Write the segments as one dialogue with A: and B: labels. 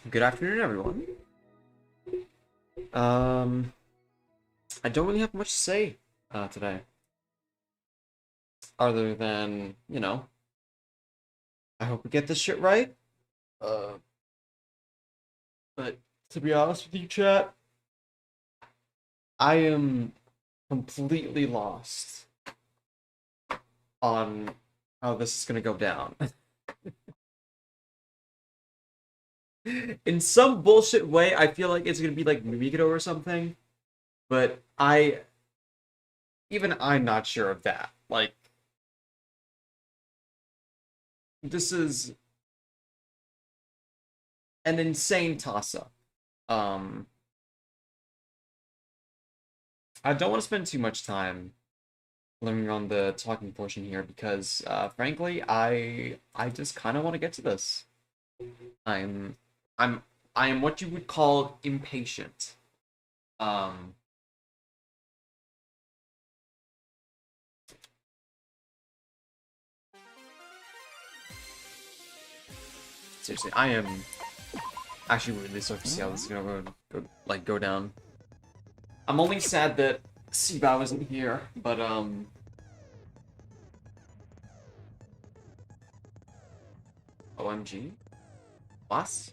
A: Good afternoon, everyone. I don't really have much to say today, other than, I hope we get this shit right. Uh, but to be honest with you, chat, I am completely lost on how this is gonna go down. In some bullshit way, I feel like it's gonna be like Mikado or something, but even I'm not sure of that. Like, this is an insane toss-up. Um, I don't want to spend too much time learning on the talking portion here because, frankly, I just kind of want to get to this. I'm I'm I am what you would call impatient. Um, Seriously, I am actually really stoked to see how this is gonna go down. I'm only sad that Bael isn't here, but OMG, what?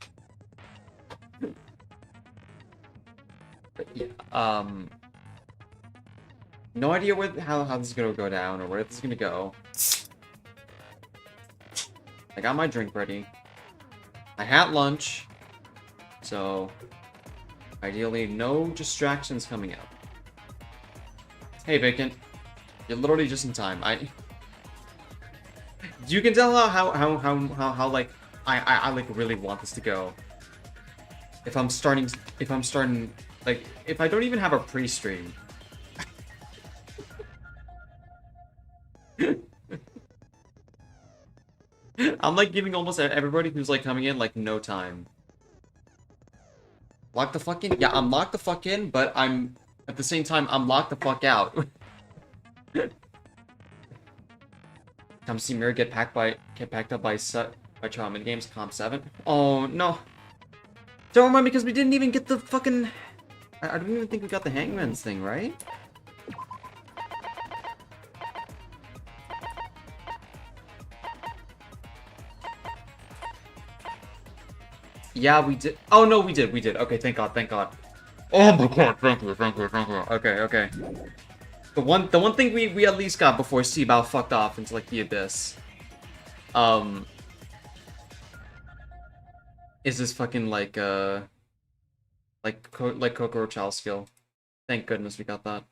A: But yeah, no idea how this is gonna go down or where this is gonna go. I got my drink ready. I had lunch, so ideally no distractions coming out. Hey, Vacant, you're literally just in time. You can tell how like I like really want this to go. If I'm starting like if I don't even have a pre-stream. I'm like giving almost everybody who's like coming in like no time. Lock the fuck in? Yeah, I'm locked the fuck in, but I'm at the same time I'm locked the fuck out. Come see Mira get packed up by Child Mini Games Comp 7. Oh no. Don't remind me because we didn't even get the fucking I don't even think we got the Hangman's thing, right? Yeah, we did. Oh no, we did. Okay, thank God, thank God. Oh my God, thank you. Okay. The one thing we at least got before Bael fucked off into like the abyss, is this fucking like Kokoro Child skill. Thank goodness we got that.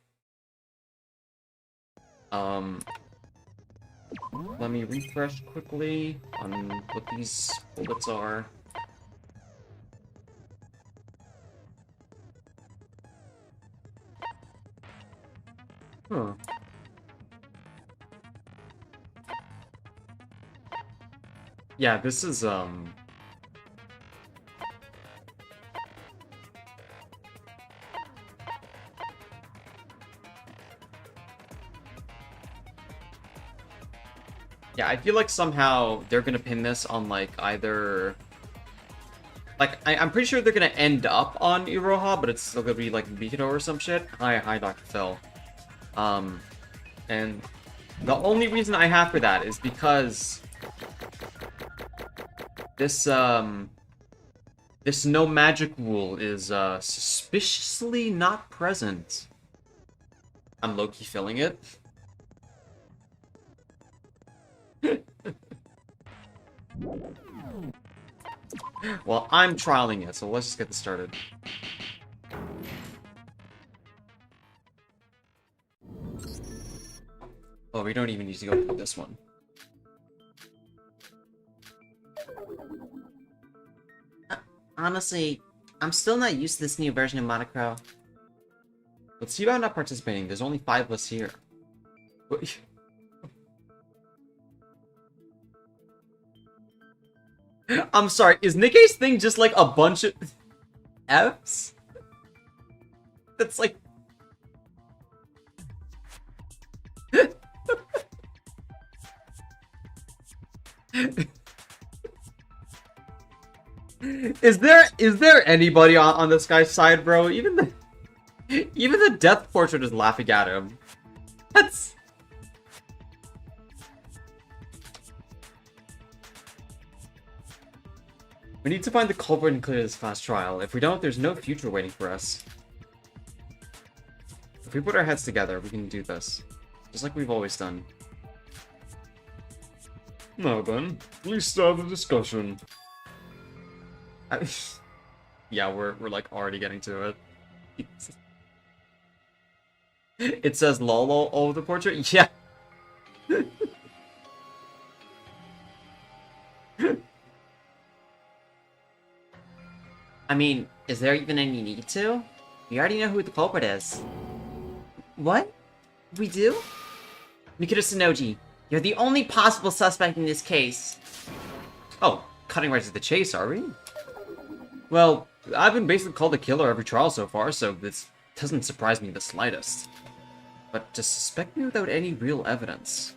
A: Let me refresh quickly on what these bullets are. Huh. Yeah, this is, yeah, I feel like somehow they're gonna pin this on, like, either... Like, I'm pretty sure they're gonna end up on Iroha, but it's still gonna be, like, Mikado or some shit. Hi, Dr. Phil. And the only reason I have for that is because... This no magic rule is, suspiciously not present. I'm low-key feeling it. Well, I'm trialing it, so let's just get this started. Oh, we don't even need to go through this one. Honestly, I'm still not used to this new version of Monocro. Let's see about not participating. There's only 5 of us here. I'm sorry, is Nikkei's thing just like a bunch of F's? That's like... Is there anybody on this guy's side, bro? Even the death portrait is laughing at him. That's... We need to find the culprit and clear this class trial. If we don't, there's no future waiting for us. If we put our heads together, we can do this. Just like we've always done. Now then, please start the discussion. Yeah, we're like already getting to it. It says lol all over the portrait? Yeah.
B: I mean, is there even any need to? We already know who the culprit is. What? We do? Mikito Sonoji, you're the only possible suspect in this case.
A: Oh, cutting right to the chase, are we? Well, I've been basically called a killer every trial so far, so this doesn't surprise me the slightest. But to suspect me without any real evidence...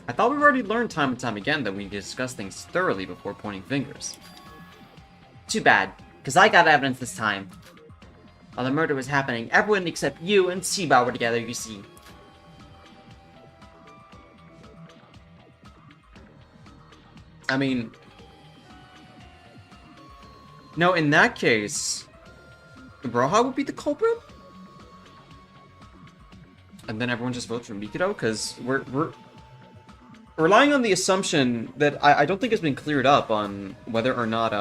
A: I thought we've already learned time and time again that we need to discuss things thoroughly before pointing fingers.
B: Too bad, because I got evidence this time. While the murder was happening, everyone except you and Bael were together, you see.
A: I mean... No, in that case... Broha would be the culprit? And then everyone just votes for Mikito? Because we're relying on the assumption that I don't think has been cleared up on whether or not,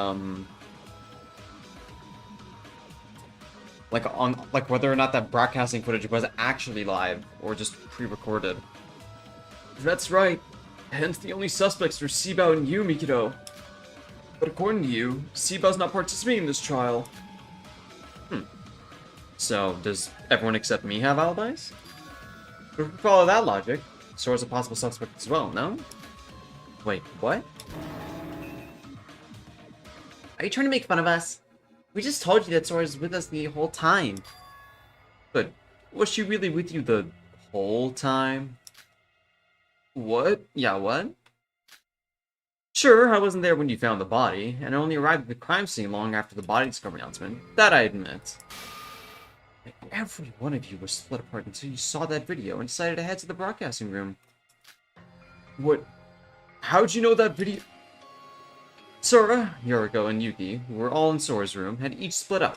A: whether or not that broadcasting footage was actually live or just pre-recorded. That's right. Hence the only suspects are Bael and you, Mikito. But according to you, Bael's not participating in this trial. So, does everyone except me have alibis? If we follow that logic, Sora's a possible suspect as well, no? Wait, what?
B: Are you trying to make fun of us? We just told you that Sora's with us the whole time.
A: But was she really with you the whole time? What? Yeah, what? Sure, I wasn't there when you found the body, and I only arrived at the crime scene long after the body discovery announcement. That I admit. But every one of you was split apart until you saw that video and decided to head to the broadcasting room. What? How'd you know that video? Sora, Yoriko, and Yuki, who were all in Sora's room, had each split up.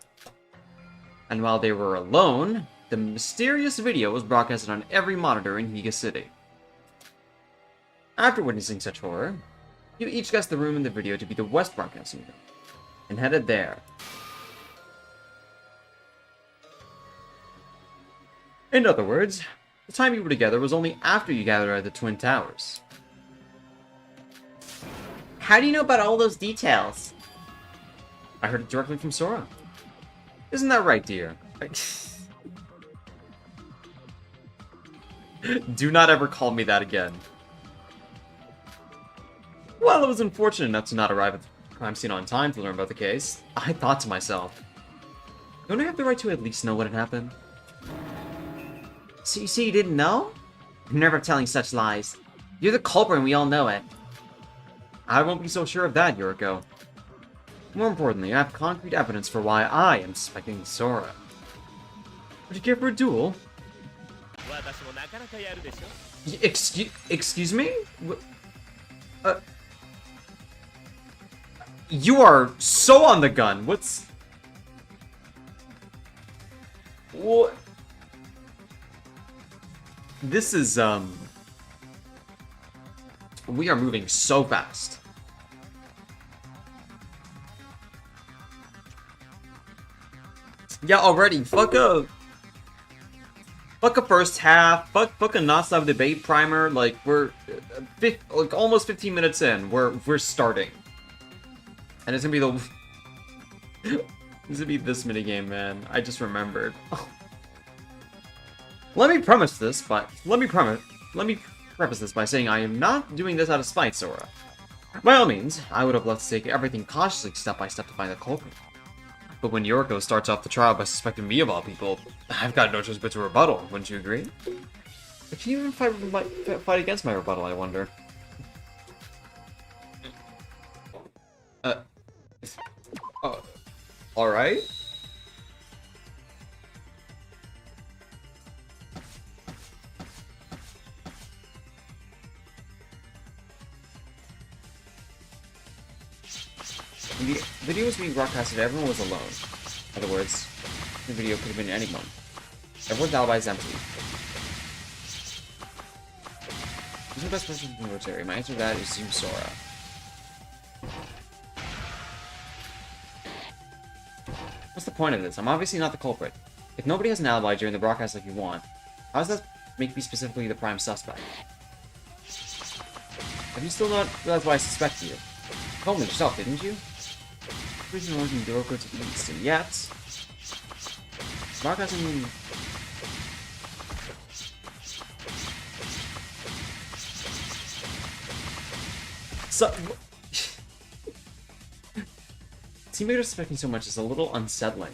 A: And while they were alone, the mysterious video was broadcasted on every monitor in Higa City. After witnessing such horror, you each guessed the room in the video to be the West Broadcasting Room, and headed there. In other words, the time you were together was only after you gathered at the Twin Towers.
B: How do you know about all those details?
A: I heard it directly from Sora. Isn't that right, dear? Do not ever call me that again. While I was unfortunate enough to not arrive at the crime scene on time to learn about the case, I thought to myself, don't I have the right to at least know what had happened?
B: So you say you didn't know? You're never telling such lies. You're the culprit and we all know it.
A: I won't be so sure of that, Yoriko. More importantly, I have concrete evidence for why I am suspecting Sora. Would you care for a duel? Excuse me? You are so on the gun. What's... What? This is, we are moving so fast. Yeah, already. Fuck a first half. Fuck a non-stop debate primer. Like, we're like almost 15 minutes in. We're starting. And it's gonna be the... It's gonna be this minigame, man. I just remembered. Let me preface this by saying I am not doing this out of spite, Sora. By all means, I would have loved to take everything cautiously step by step to find the culprit. But when Yoriko starts off the trial by suspecting me of all people, I've got no choice but to rebuttal, wouldn't you agree? I can even fight against my rebuttal, I wonder. Alright. In the videos being broadcasted, everyone was alone. In other words, the video could have been anyone. Everyone's alibi is empty. Who's the best person from the military? My answer to that is Sora. What's the point of this? I'm obviously not the culprit. If nobody has an alibi during the broadcast like you want, how does that make me specifically the prime suspect? Have you still not realized why I suspect you? You told me yourself, didn't you? Reason working Doroko to the east, and yet... broadcasting... So... Teammates are suspecting so much is a little unsettling.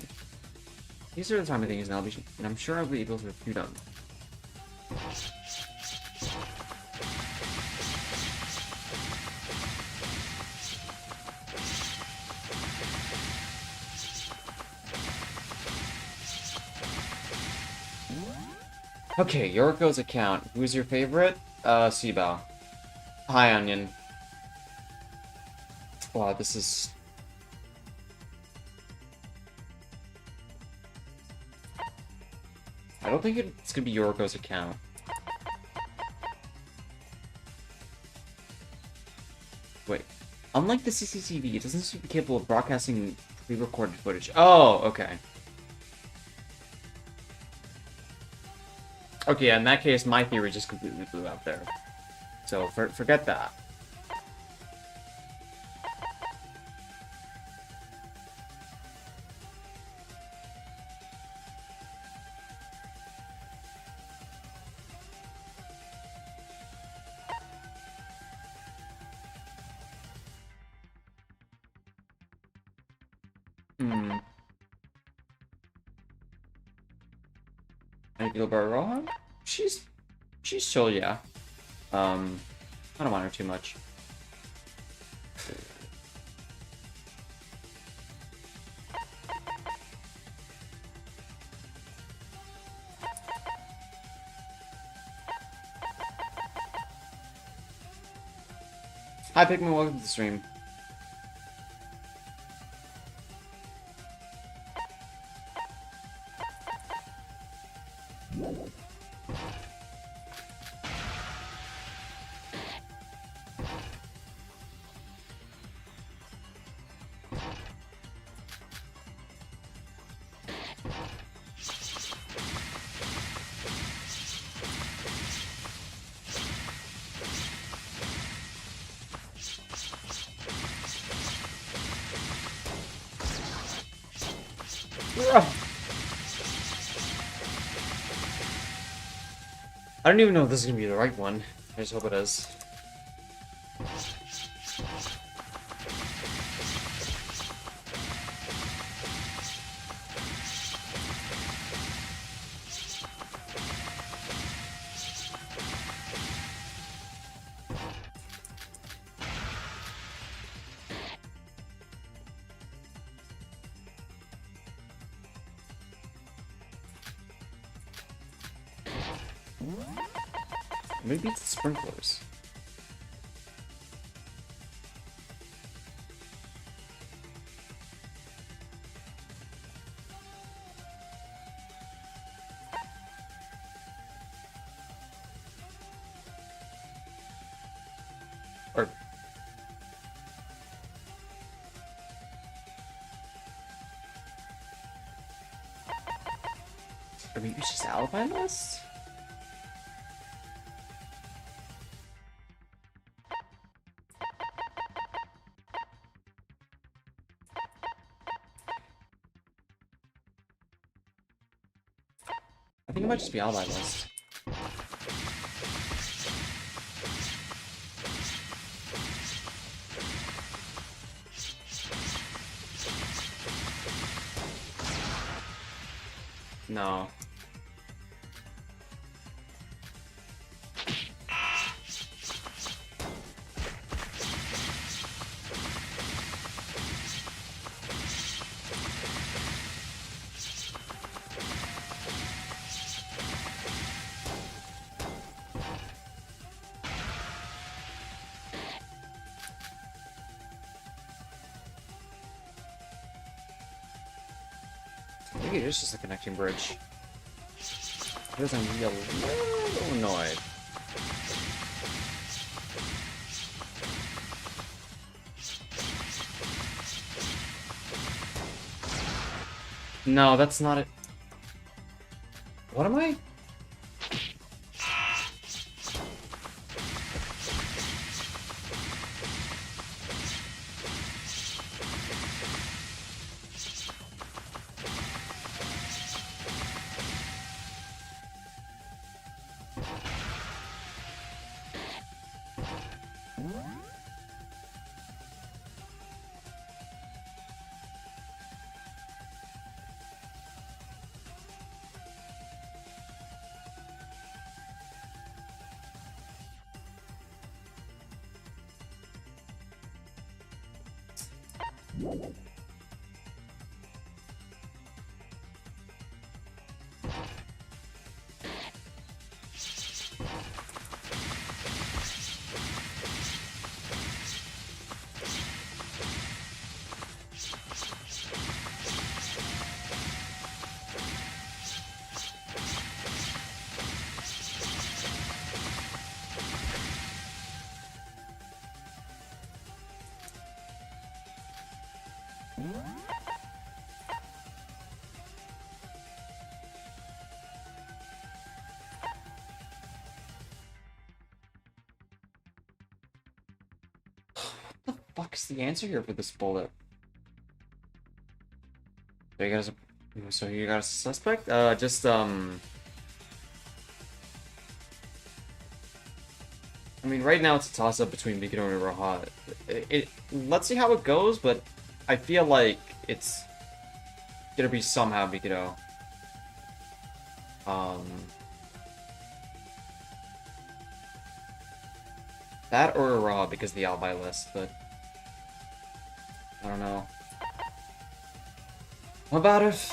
A: These are the time of things now, and I'm sure I'll be able to refute them. Okay, Yoriko's account. Who's your favorite? Bael. Hi, Onion. Wow, this is... I don't think it's gonna be Yoriko's account. Wait. Unlike the CCTV, it doesn't seem to be capable of broadcasting pre-recorded footage. Oh, okay. Okay, yeah, in that case, my theory just completely blew out there. So, forget that. How do you feel about Rohan? She's chill, yeah. I don't mind her too much. Hi Pikmin, welcome to the stream. I don't even know if this is gonna be the right one. I just hope it is. Maybe it's the sprinklers. Or maybe it's just alibi list? I think it might just be alibi list. No. Maybe it is just a connecting bridge. Because I'm a little annoyed. No, that's not it. What am I? What the fuck's the answer here for this bullet? So you got a suspect? I mean, right now it's a toss-up between Mikado and Roha. Let's see how it goes, but I feel like it's gonna be somehow Mikado. That or Roha because of the alibi list, but I don't know. What about if...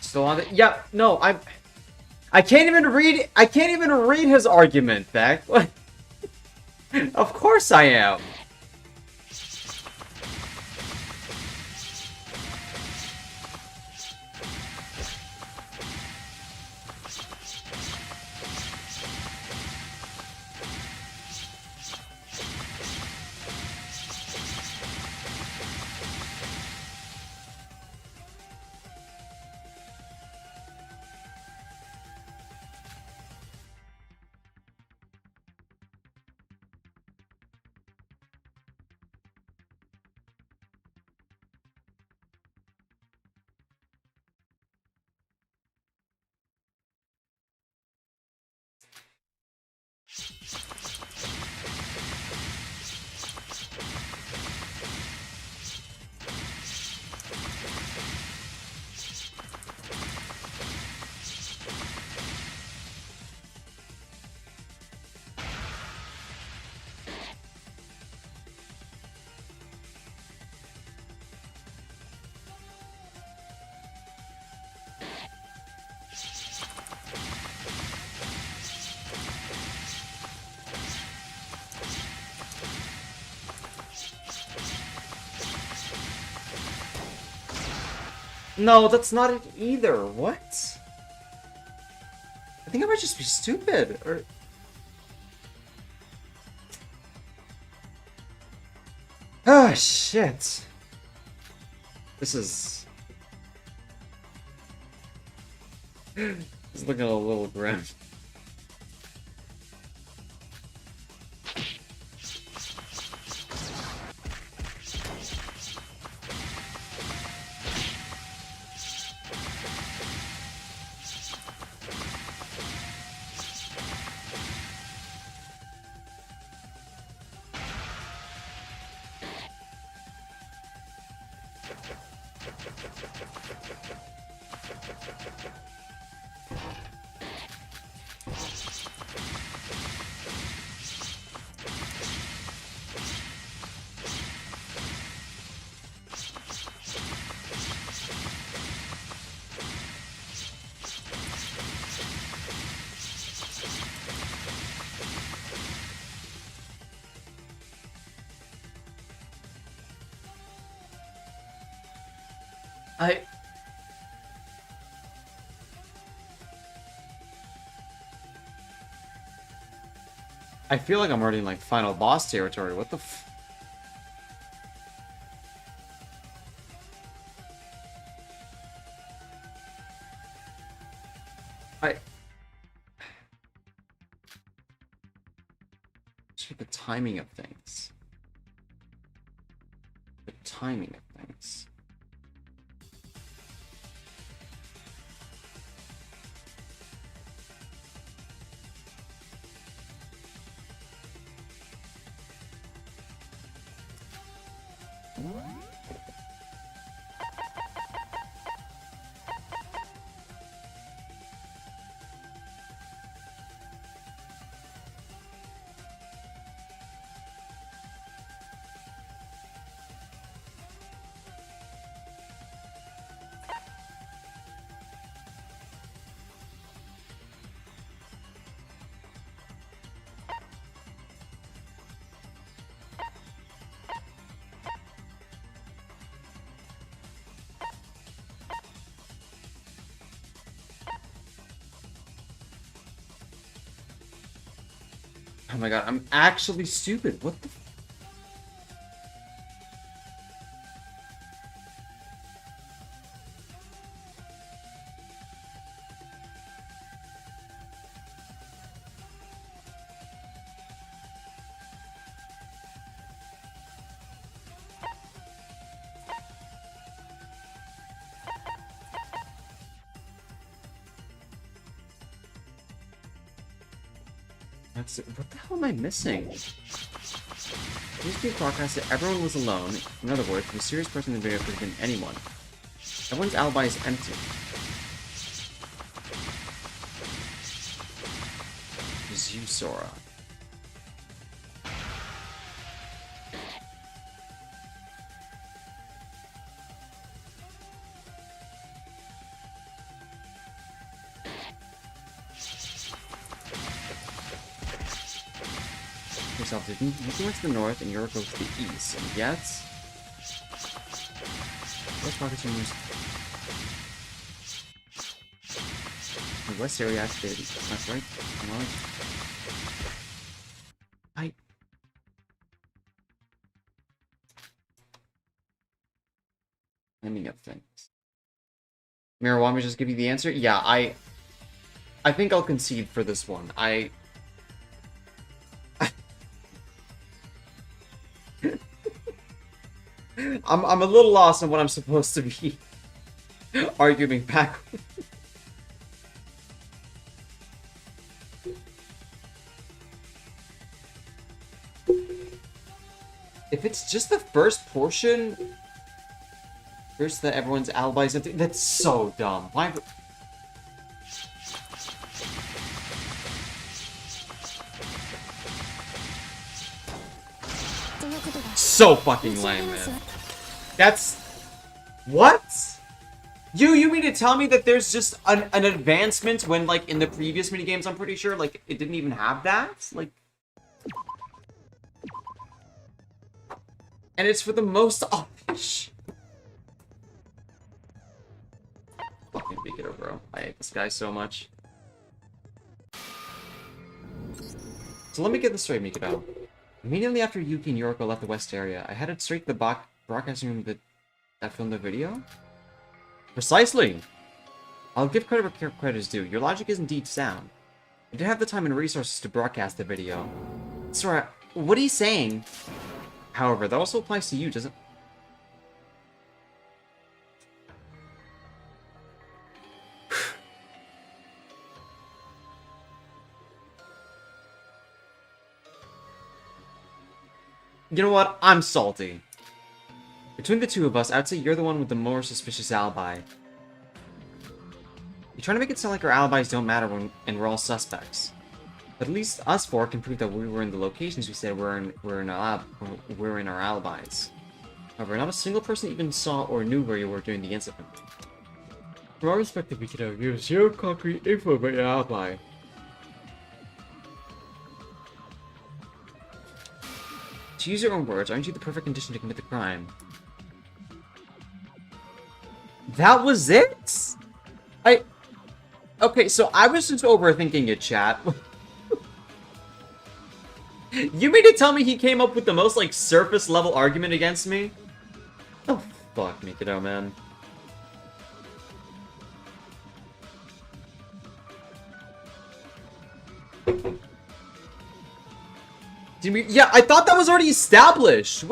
A: Still on the... Yeah, no, I can't even read his argument, Beck. Of course I am. No, that's not it either. What? I think I might just be stupid, or... Ah, shit. This is... It's looking a little grim. I feel like I'm already in like final boss territory. What the f... Just with the timing of things. The timing of things. Oh my god, I'm actually stupid. What the... That's... What the hell am I missing? It used to be broadcast that everyone was alone. In other words, the mysterious person in the video could have been anyone. Everyone's alibi is empty. It was you, Sora. Yourself didn't. You went to the north and Europe goes to the east, and yet... West Rockets rumors... The West area activated. That's right. Come on. Ending up things. Mira, want me to just give you the answer? Yeah, I think I'll concede for this one. I'm a little lost on what I'm supposed to be arguing back. If it's just the first portion, first that everyone's alibis, that's so dumb. Why? So fucking lame, man. That's... What? You mean to tell me that there's just an advancement when, like, in the previous minigames, I'm pretty sure, like, it didn't even have that? Like... And it's for the most... Oh, fucking Bigotry, bro. I hate this guy so much. So let me get this straight, Mikado. Immediately after Yuki and Yoriko left the West area, I headed straight to the broadcasting room that filmed the video? Precisely! I'll give credit where credit is due. Your logic is indeed sound. You did have the time and resources to broadcast the video.
B: Sora, what are you saying?
A: However, that also applies to you, doesn't... You know what? I'm salty. Between the two of us, I'd say you're the one with the more suspicious alibi. You're trying to make it sound like our alibis don't matter and we're all suspects. But at least us four can prove that we were in the locations we said we're in our alibis. However, not a single person even saw or knew where you were during the incident. From our perspective, we can give zero concrete info about your alibi. To use your own words, aren't you the perfect condition to commit the crime? That was it? Okay, so I was just overthinking it, chat. You mean to tell me he came up with the most, like, surface-level argument against me? Oh, fuck me, kiddo, man. Yeah, I thought that was already established!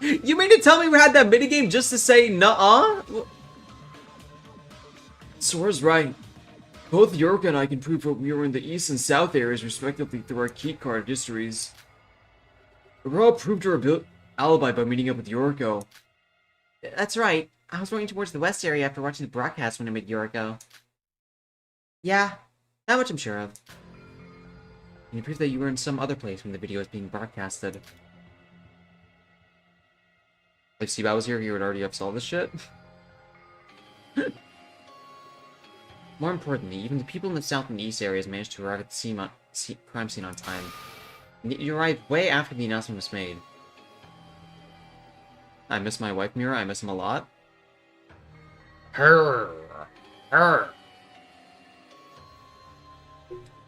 A: You mean to tell me we had that minigame just to say nuh-uh? Sora's right. Both Yorka and I can prove that we were in the east and south areas respectively through our key card histories. We all proved our alibi by meeting up with Yorko.
B: That's right. I was going towards the west area after watching the broadcast when I met Yorko. Yeah, that much I'm sure of.
A: And you proved that you were in some other place when the video was being broadcasted. If Steve was here, he would already have solved this shit. More importantly, even the people in the south and east areas managed to arrive at the crime scene on time. And you arrived way after the announcement was made. I miss my wife, Mira. I miss him a lot. Her.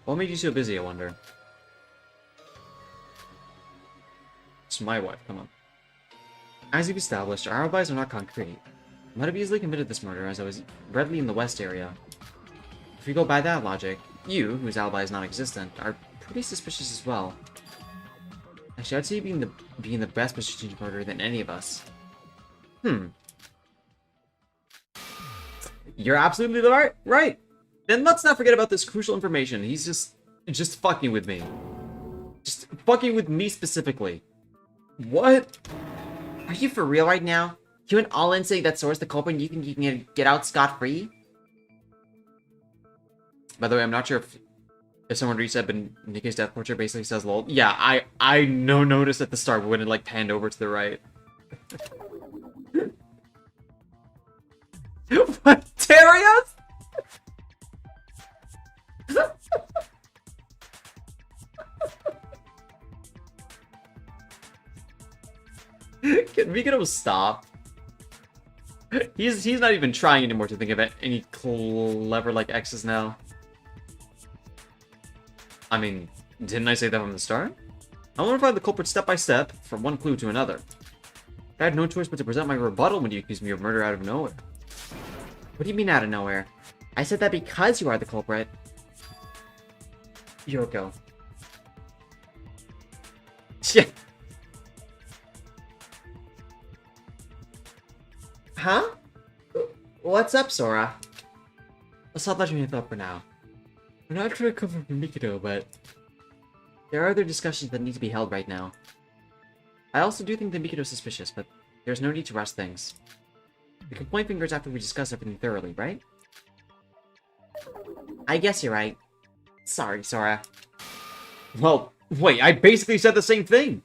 A: What made you so busy, I wonder? It's my wife, come on. As you've established, our alibis are not concrete. I might have easily committed this murder as I was readily in the west area. If you go by that logic, you, whose alibi is non-existent, are pretty suspicious as well. Actually, I'd say you being the best position to murder than any of us. You're absolutely right. Then let's not forget about this crucial information. He's just fucking with me. Just fucking with me specifically. What?
B: Are you for real right now? You went all in saying that Sora's the culprit and you think you can get out scot-free?
A: By the way, I'm not sure if someone reset, but Nikki's death portrait basically says lol. Yeah, I noticed at the start when it like panned over to the right. What? Darius? Can we get him stop? He's not even trying anymore to think of any clever like X's now. I mean, didn't I say that from the start? I want to find the culprit step by step, from one clue to another. I had no choice but to present my rebuttal when you accused me of murder out of nowhere.
B: What do you mean out of nowhere? I said that because you are the culprit.
A: Yorko. Yeah.
B: Huh? What's up, Sora?
A: Let's not let you hit up for now. We're not trying to cover for Mikado, but there are other discussions that need to be held right now. I also do think that Mikado's suspicious, but there's no need to rush things. We can point fingers after we discuss everything thoroughly, right?
B: I guess you're right. Sorry, Sora.
A: Well, wait, I basically said the same thing!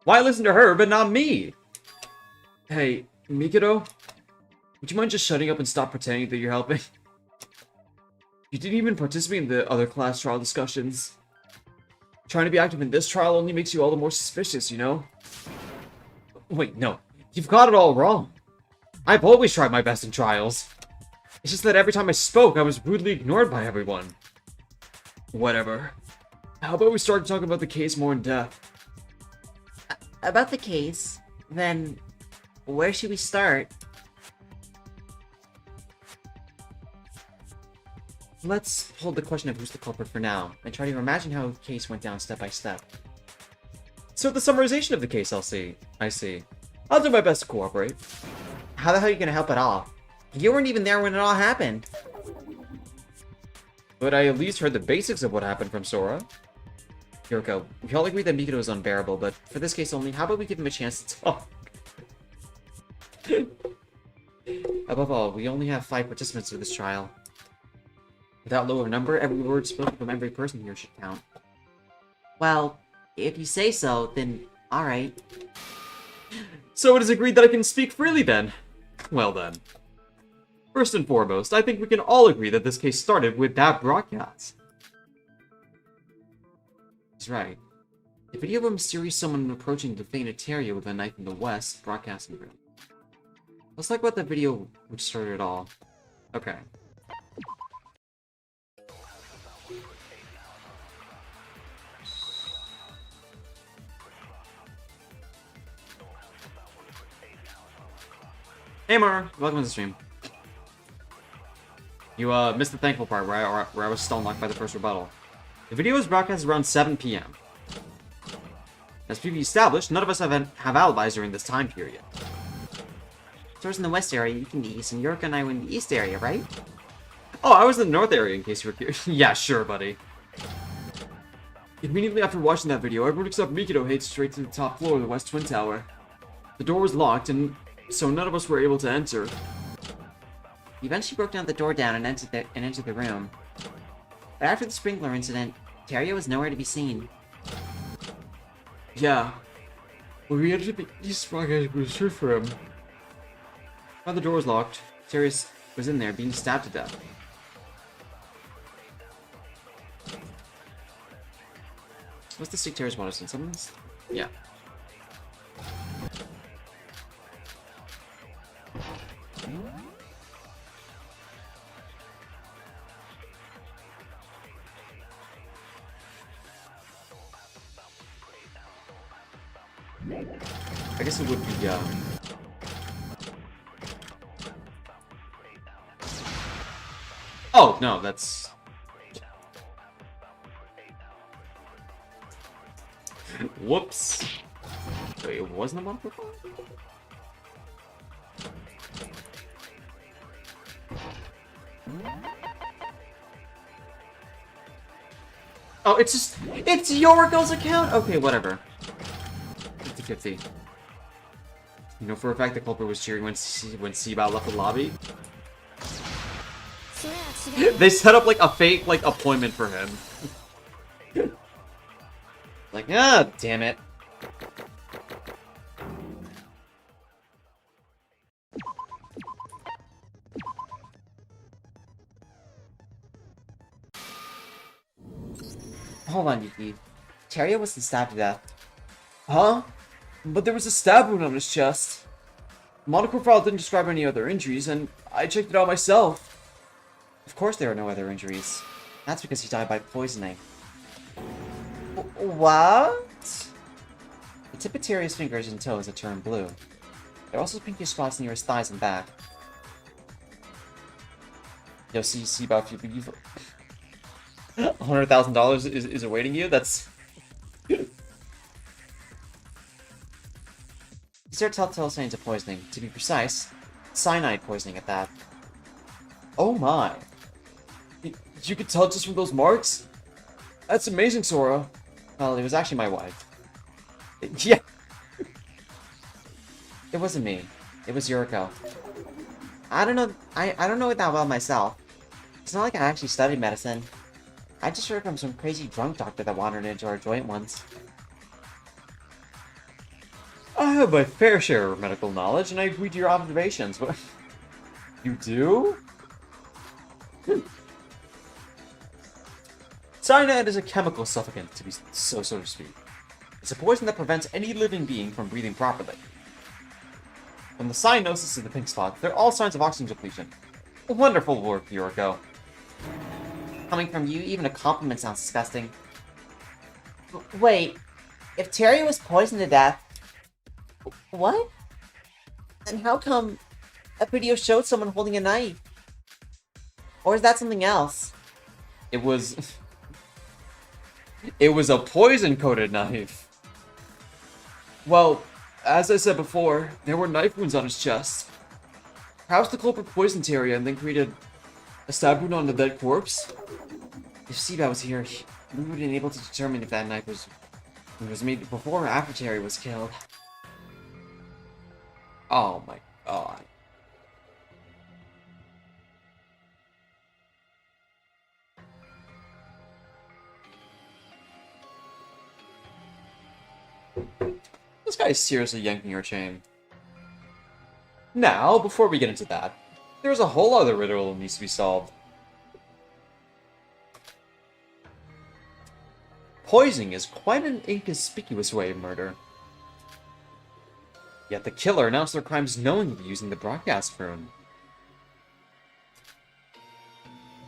A: Why listen to her, but not me? Hey, Mikado? Would you mind just shutting up and stop pretending that you're helping? You didn't even participate in the other class trial discussions. Trying to be active in this trial only makes you all the more suspicious, you know? Wait, no. You've got it all wrong. I've always tried my best in trials. It's just that every time I spoke, I was rudely ignored by everyone. Whatever. How about we start talking about the case more in depth?
B: About the case? Then, where should we start? Let's hold the question of who's the culprit for now, and try to imagine how the case went down step by step.
A: So the summarization of the case, I see. I'll do my best to cooperate.
B: How the hell are you gonna help at all? You weren't even there when it all happened.
A: But I at least heard the basics of what happened from Sora. Yuriko, we all agree that Mikado is unbearable, but for this case only, how about we give him a chance to talk? Above all, we only have 5 participants for this trial. Without lower number, every word spoken from every person here should count.
B: Well, if you say so, then alright.
A: So it is agreed that I can speak freely then. Well then. First and foremost, I think we can all agree that this case started with that broadcast. That's right. The video of a mysterious someone approaching the fainted Terrio with a knife in the west broadcasting room. Looks like what the video which started it all. Okay. Hey Mar, welcome to the stream. You missed the thankful part where I was stun locked by the first rebuttal. The video was broadcast around 7 p.m. As previously established, none of us have alibis during this time period.
B: Sora's in the west area, you can the east, and Yuriko and I were in the east area, right?
A: Oh, I was in the north area in case you were curious. Yeah, sure, buddy. Immediately after watching that video, everyone except Mikado headed straight to the top floor of the West Twin Tower. The door was locked, and so none of us were able to enter.
B: He eventually broke the door down and entered the room. But after the sprinkler incident, Terrio was nowhere to be seen.
A: Yeah. When we entered the east broadcast, we searched for him. While the door was locked, Terrio was in there being stabbed to death. What's the Sick Terror's Watson? Something's... Yeah. I guess it would be, Oh, no, that's... Whoops. Wait, it wasn't a month before? Oh, it's just... It's Yoriko's account? Okay, whatever. 50-50. You know for a fact the culprit was cheering when Bael left the lobby? They set up like a fake appointment for him. Like, ah, damn it.
B: Hold on, Yuki. Terrio wasn't stabbed to death.
A: Huh? But there was a stab wound on his chest. The medical file didn't describe any other injuries, and I checked it out myself.
B: Of course there are no other injuries. That's because he died by poisoning. What? The tip of Terrier's fingers and toes had turned blue. There are also pinkish spots near his thighs and back.
A: Yo, see about if you believe $100,000 is awaiting you? That's...
B: These are telltale signs of poisoning. To be precise, cyanide poisoning at that.
A: Oh my. You could tell just from those marks? That's amazing, Sora.
B: Well, it was actually my wife.
A: Yeah.
B: It wasn't me. It was Yuriko. I don't know. I don't know it that well myself. It's not like I actually studied medicine. I just heard from some crazy drunk doctor that wandered into our joint once.
A: I have my fair share of medical knowledge, and I agree to your observations, but... You do? Cyanide is a chemical suffocant, to be so to speak. It's a poison that prevents any living being from breathing properly. From the cyanosis to the pink spot, they're all signs of oxygen depletion. Wonderful work, Yuriko.
B: Coming from you, even a compliment sounds disgusting. Wait, if Terry was poisoned to death... What? Then how come a video showed someone holding a knife? Or is that something else?
A: It was... It was a poison-coated knife. Well, as I said before, there were knife wounds on his chest. Perhaps the culprit poisoned Terry and then created a stab wound on the dead corpse? If Seabat was here, we would have been able to determine if that knife was made before or after Terry was killed. Oh my god. This guy is seriously yanking your chain. Now, before we get into that, there's a whole other riddle that needs to be solved. Poisoning is quite an inconspicuous way of murder. Yet the killer announced their crimes knowingly using the broadcast room.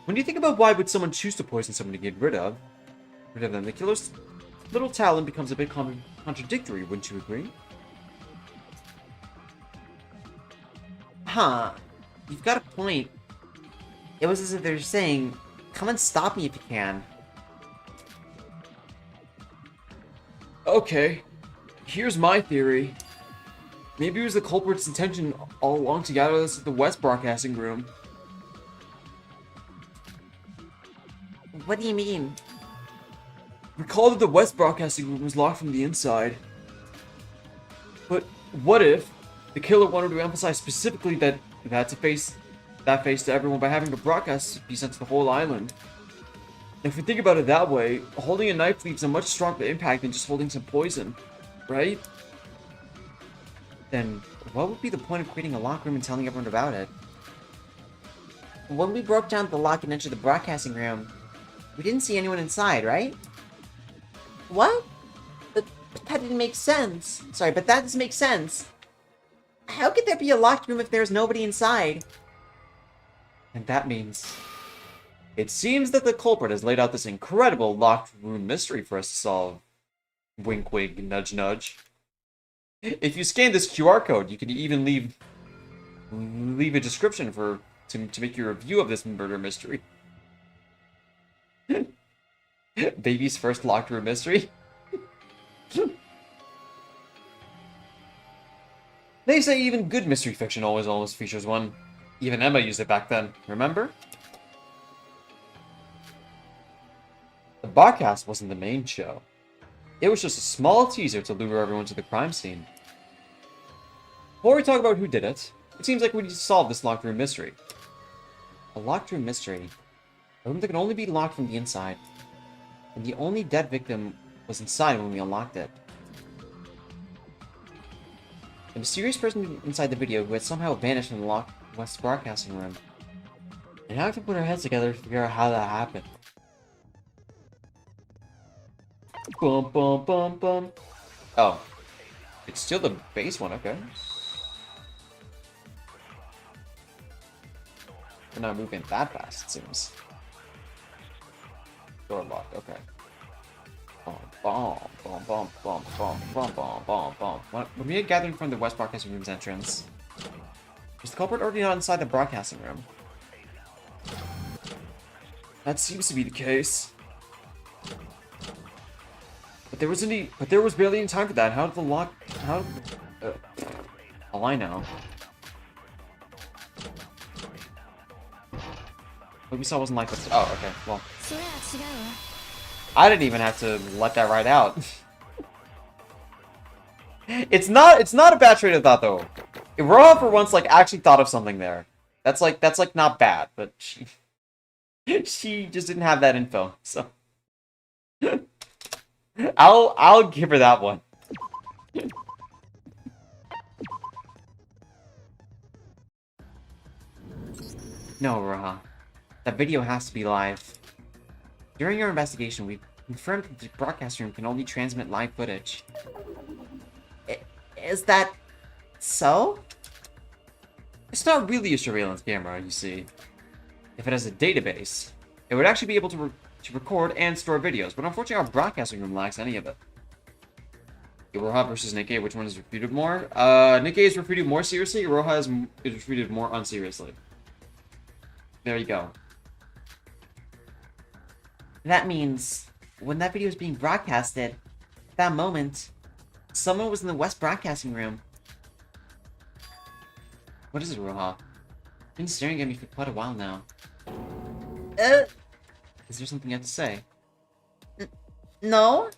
A: When you think about why would someone choose to poison someone to get rid of them, the killer's little talent becomes a bit contradictory, wouldn't you agree?
B: Huh. You've got a point. It was as if they're saying, come and stop me if you can.
A: Okay, here's my theory. Maybe it was the culprit's intention all along to gather us at the West Broadcasting Room.
B: What do you mean?
A: Recall that the West Broadcasting Room was locked from the inside. But what if the killer wanted to emphasize specifically that face to everyone by having the broadcast be sent to the whole island? If we think about it that way, holding a knife leaves a much stronger impact than just holding some poison, right?
B: Then what would be the point of creating a locked room and telling everyone about it? When we broke down the lock and entered the broadcasting room, we didn't see anyone inside, right? What? But that didn't make sense. Sorry, but that doesn't make sense. How could there be a locked room if there's nobody inside?
A: And that means... it seems that the culprit has laid out this incredible locked room mystery for us to solve. Wink wink, nudge nudge. If you scan this QR code, you can even leave a description to make your review of this murder mystery. Baby's first locked room mystery. They say even good mystery fiction always features one. Even Emma used it back then, remember? The broadcast wasn't the main show. It was just a small teaser to lure everyone to the crime scene. Before we talk about who did it, it seems like we need to solve this locked room mystery.
B: A locked room mystery? A room that can only be locked from the inside. And the only dead victim was inside when we unlocked it. The mysterious person inside the video who had somehow vanished in the locked West Broadcasting room. And now we have to put our heads together to figure out how that happened.
A: Bum bum bum bum. Oh. It's still the base one, okay. We're not moving that fast, it seems. Door locked, okay. Bomb, bomb, bomb, bomb, bomb, bomb, bomb, bomb, bomb. When we had gathered from the West Broadcasting Room's entrance, was the culprit already not inside the broadcasting room? That seems to be the case. But there was barely any time for that. Oh, I know. What we saw wasn't like this. Oh, okay, well. I didn't even have to let that ride out. It's not a bad train of thought though. Iroha for once actually thought of something there. That's not bad, but she just didn't have that info, so I'll give her that one.
B: No, Iroha. That video has to be live. During our investigation, we confirmed that the broadcast room can only transmit live footage. Is that so?
A: It's not really a surveillance camera, you see. If it has a database, it would actually be able to record and store videos, but unfortunately our broadcasting room lacks any of it. Iroha versus Nikkei, which one is refuted more? Nikkei is refuted more seriously, Iroha is refuted more unseriously. There you go.
B: That means, when that video was being broadcasted, at that moment, someone was in the West Broadcasting Room.
A: What is it, Roha? You've been staring at me for quite a while now. Is there something you have to say?
B: No?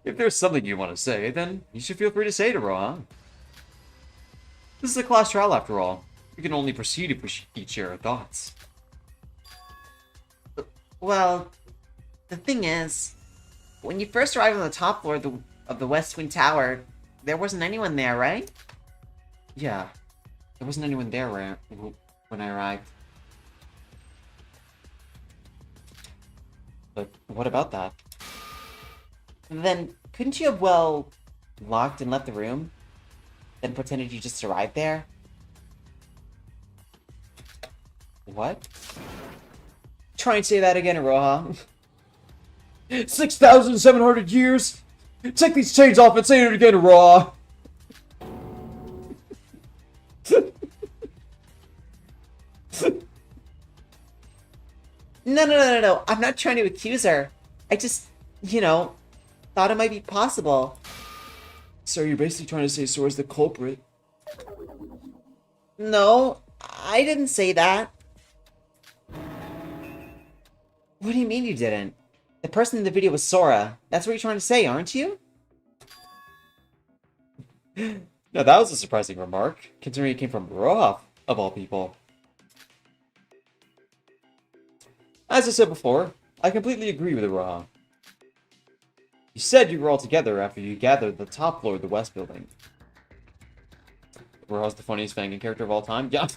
A: If there's something you want to say, then you should feel free to say it, Roha. This is a class trial, after all. We can only proceed if we each share our thoughts.
B: Well, the thing is, when you first arrived on the top floor of the West Twin Tower, there wasn't anyone there, right?
A: Yeah, there wasn't anyone there when I arrived. But what about that?
B: Then, couldn't you have, well, locked and left the room? Then pretended you just arrived there?
A: What?
B: Try and say that again, Roha.
A: 6,700 years? Take these chains off and say it again, Raw!
B: No. I'm not trying to accuse her. I just, thought it might be possible.
A: So you're basically trying to say Sora's the culprit?
B: No, I didn't say that. What do you mean you didn't? The person in the video was Sora. That's what you're trying to say, aren't you?
A: Now that was a surprising remark, considering it came from Roha, of all people. As I said before, I completely agree with Roha. You said you were all together after you gathered the top floor of the West Building. Roha's the funniest fanging character of all time? Yeah.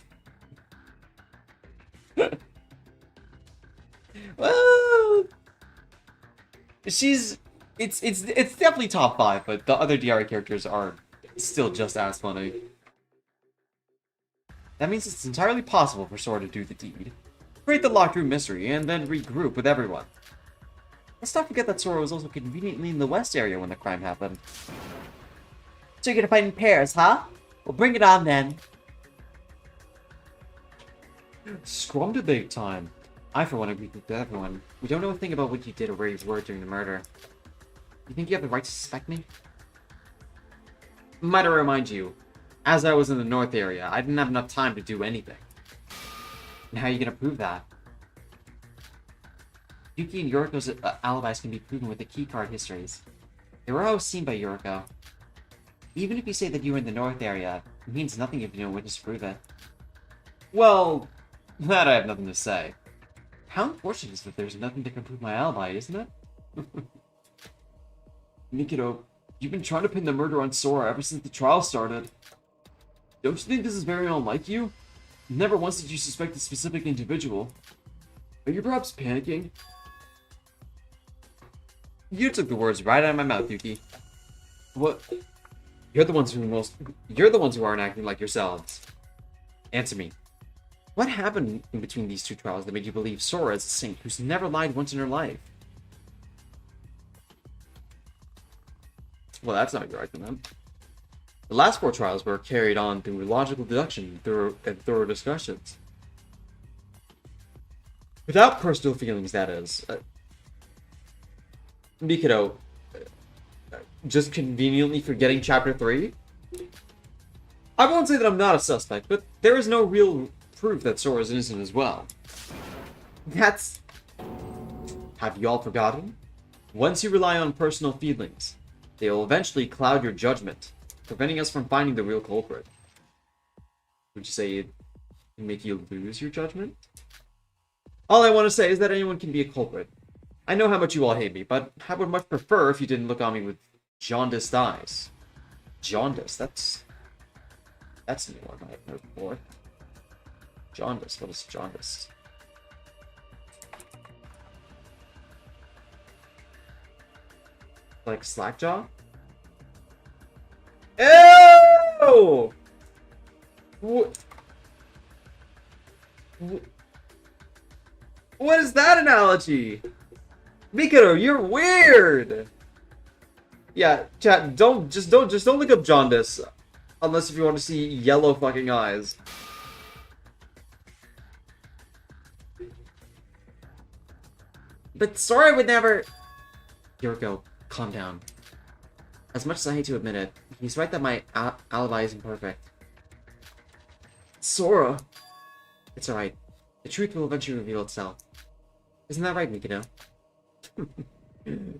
A: Well, it's definitely top 5, but the other DRA characters are still just as funny. That means it's entirely possible for Sora to do the deed, create the locked room mystery, and then regroup with everyone. Let's not forget that Sora was also conveniently in the West area when the crime happened.
B: So you're gonna fight in pairs, huh? Well, bring it on then.
A: Scrum debate time. I, for one, agree with everyone. We don't know a thing about what you did or where you were during the murder. You think you have the right to suspect me? Might I remind you, as I was in the North area, I didn't have enough time to do anything. And how are you gonna prove that? Yuki and Yoriko's alibis can be proven with the keycard histories. They were always seen by Yoriko. Even if you say that you were in the North area, it means nothing if you don't witness to prove it. Well, that I have nothing to say. How unfortunate is that there's nothing that can prove my alibi, isn't it? Mikito, you've been trying to pin the murder on Sora ever since the trial started. Don't you think this is very unlike you? Never once did you suspect a specific individual. Are you perhaps panicking? You took the words right out of my mouth, Yuki. What? You're the ones who aren't acting like yourselves. Answer me. What happened in between these two trials that made you believe Sora is a saint who's never lied once in her life? Well, that's not your argument. The last 4 trials were carried on through logical deduction and thorough discussions. Without personal feelings, that is. Mikito, just conveniently forgetting Chapter 3? I won't say that I'm not a suspect, but there is no real proof that Sora is innocent as well. That's... Have you all forgotten? Once you rely on personal feelings, they will eventually cloud your judgment, preventing us from finding the real culprit. Would you say it can make you lose your judgment? All I want to say is that anyone can be a culprit. I know how much you all hate me, but I would much prefer if you didn't look on me with jaundiced eyes. Jaundice, that's a new one I haven't heard before. Jaundice, what is jaundice? Like slackjaw? Ew! What is that analogy? Mikito, you're weird! Yeah, chat, don't look up jaundice. Unless if you want to see yellow fucking eyes.
B: But Sora would never... Yuriko, calm down. As much as I hate to admit it, he's right that my alibi isn't perfect. Sora! It's alright. The truth will eventually reveal itself. Isn't that right, Mikado?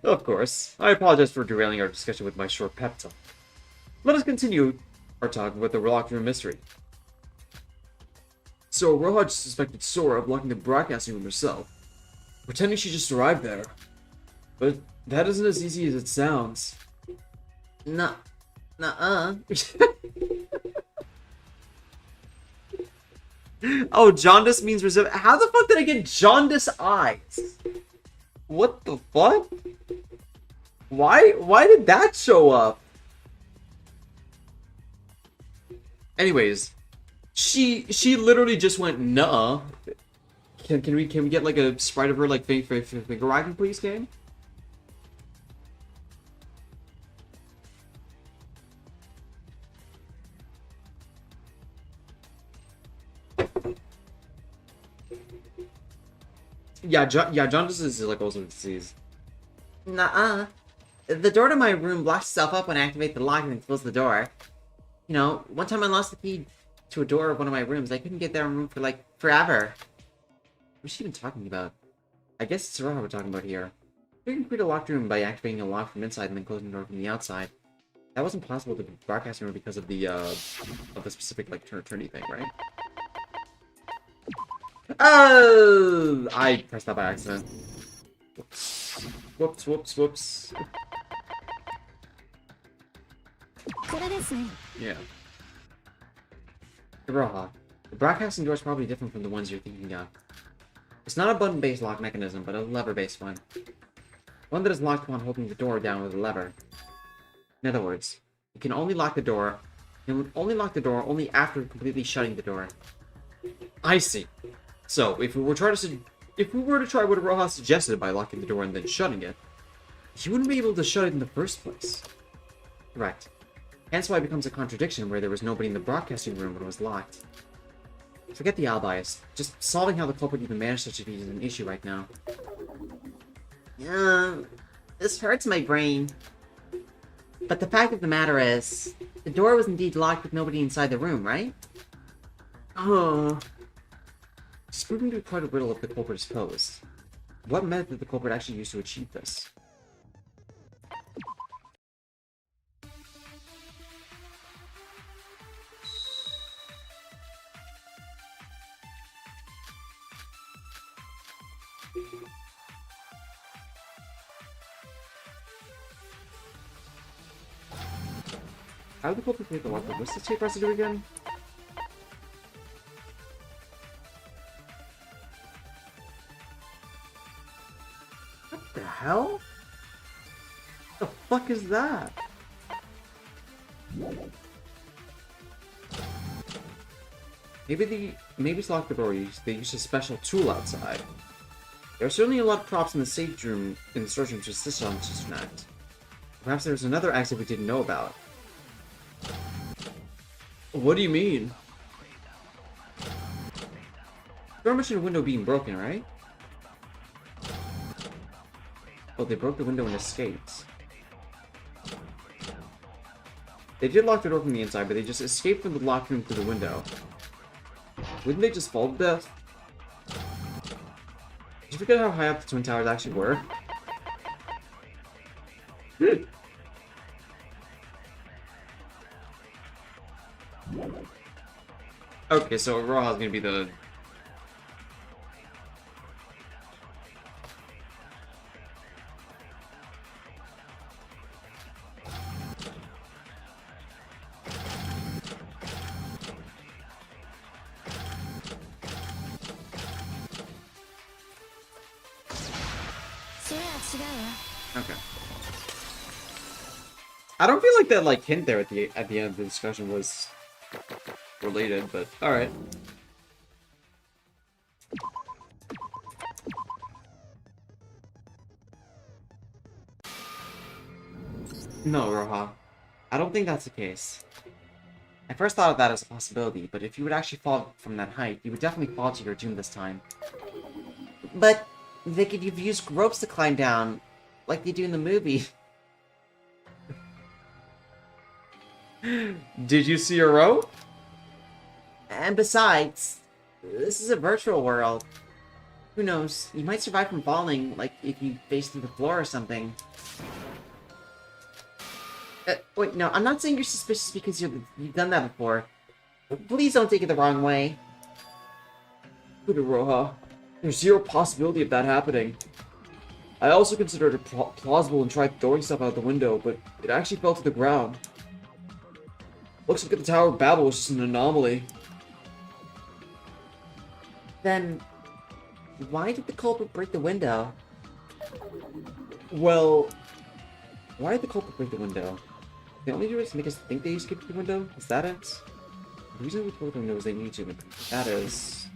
A: Of course. I apologize for derailing our discussion with my short pep talk. Let us continue our talk about the locked room mystery. So, Roha suspected Sora of locking the broadcasting room herself, pretending she just arrived there. But that isn't as easy as it sounds.
B: Nuh-uh.
A: Oh, jaundice means reserve. How the fuck did I get jaundice eyes? What the fuck? Why did that show up? Anyways, she literally just went nuh. Can we get like a sprite of her like finger wagging, please, game? Yeah, jaundice is like also a disease.
B: Nuh-uh. The door to my room locks itself up when I activate the lock and then close the door. You know, one time I lost the key to a door of one of my rooms. I couldn't get that room for, like, forever.
A: What's she even talking about? I guess it's Roha we're talking about here. We can create a locked room by activating a lock from inside and then closing the door from the outside. That wasn't possible to the broadcasting room because of the specific, like, turny thing, right? Oh! I pressed that by accident. Whoops, whoops, whoops. Yeah. Roha, the broadcasting door is probably different from the ones you're thinking of. It's not a button-based lock mechanism, but a lever-based one. One that is locked upon holding the door down with a lever. In other words, you can only lock the door. You can only lock the door only after completely shutting the door. I see. So, if we were to try what Roha suggested by locking the door and then shutting it, you wouldn't be able to shut it in the first place. Correct. Hence why it becomes a contradiction where there was nobody in the broadcasting room when it was locked. Forget the alibis. Just solving how the culprit even managed such a feat is an issue right now.
B: This hurts my brain. But the fact of the matter is, the door was indeed locked with nobody inside the room, right?
A: Oh. It's proving to be quite a riddle if the culprit is posed. What method did the culprit actually use to achieve this? How did the culprit create the lock? What's the tape residue again? What the hell? What the fuck is that? Maybe to lock the door, they used a special tool outside. There are certainly a lot of props in the safe room, in the storage room to assist on such an act. Perhaps there's another act that we didn't know about. What do you mean? Door mentioned a window being broken, right? Oh, they broke the window and escaped. They did lock the door from the inside, but they just escaped from the locked room through the window. Wouldn't they just fall to death? Did you forget how high up the Twin Towers actually were? Okay, so Roha's gonna be the... Okay. I don't feel like that like hint there at the end of the discussion was related, but alright. No, Roha. I don't think that's the case. I first thought of that as a possibility, but if you would actually fall from that height, you would definitely fall to your doom this time.
B: But They could have used ropes to climb down, like they do in the movie.
A: Did you see a rope?
B: And besides, this is a virtual world. Who knows? You might survive from falling, like if you face through the floor or something. Wait, no, I'm not saying you're suspicious because you've done that before. Please don't take it the wrong way.
A: Kudaroha, there's zero possibility of that happening. I also considered it plausible and tried throwing stuff out the window, but it actually fell to the ground. Looks like the Tower of Babel was just an anomaly.
B: Then, why did the culprit break the window?
A: Well, why did the culprit break the window? The only reason to make us think they escaped the window? Is that it? The reason we broke the window was they needed to. That is...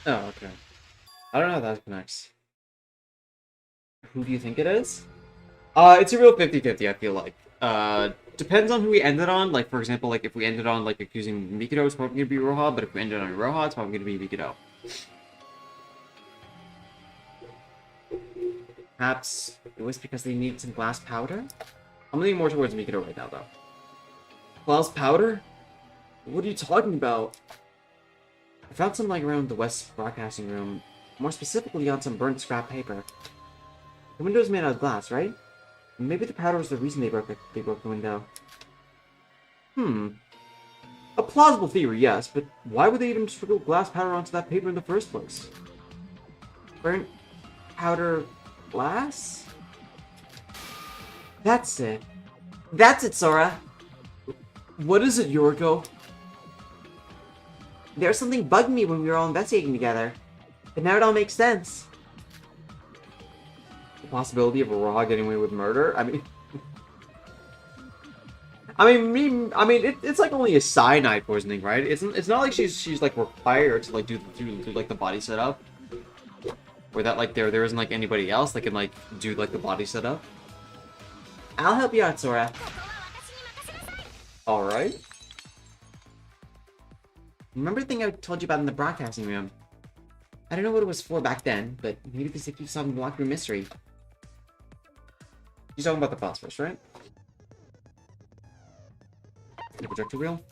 A: Oh, okay. I don't know how that connects. Who do you think it is? It's a real 50-50, I feel like. Depends on who we ended on. Like, for example, like, if we ended on, like, accusing Mikado, it's probably gonna be Roha, but if we ended on Roha, it's probably gonna be Mikado.
B: Perhaps it was because they needed some glass powder?
A: I'm leaning more towards Mikado right now, though. Glass powder? What are you talking about?
B: I found some lying around the West Broadcasting Room, more specifically on some burnt scrap paper. The window's made out of glass, right? Maybe the powder was the reason they broke the window.
A: A plausible theory, yes, but why would they even sprinkle glass powder onto that paper in the first place?
B: Burnt powder glass?
A: That's it.
B: That's it, Sora!
A: What is it, Yoriko?
B: There was something bugging me when we were all investigating together. But now it all makes sense.
A: The possibility of Raw getting away with murder? It's like only a cyanide poisoning, right? It's not like she's like required to like do like the body setup. Or that like there isn't like anybody else that can like do like the body setup.
B: I'll help you out, Sora.
A: Alright.
B: Remember the thing I told you about in the broadcasting room? I don't know what it was for back then, but maybe this keeps solving the locker room mystery.
A: You're talking about the phosphorus, right? The projector wheel?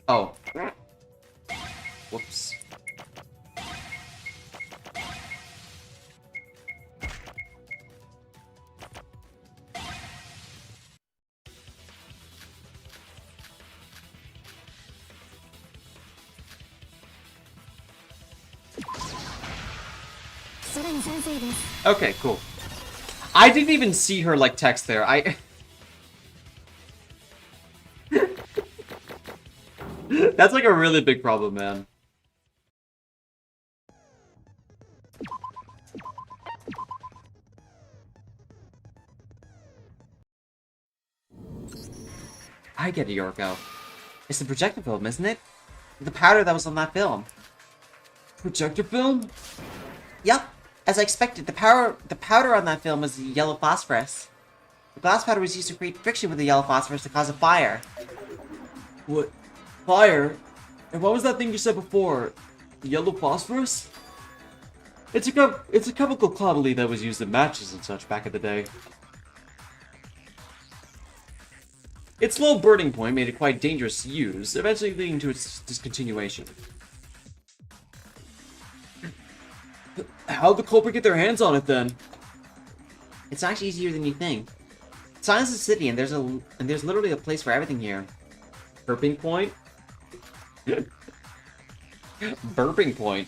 A: Oh. Whoops. Okay, cool. I didn't even see her, like, text there. That's, like, a really big problem, man.
B: I get it, Yorko. It's the projector film, isn't it? The powder that was on that film.
A: Projector film?
B: Yup. As I expected, the powder on that film was yellow phosphorus. The glass powder was used to create friction with the yellow phosphorus to cause a fire.
A: What? Fire? And what was that thing you said before? Yellow phosphorus? It's a chemical commodity that was used in matches and such back in the day. Its low burning point made it quite dangerous to use, eventually leading to its discontinuation. how'd the culprit get their hands on it then?
B: It's actually easier than you think. Sona's a city, and there's literally a place for everything here.
A: Burping point? Burping point.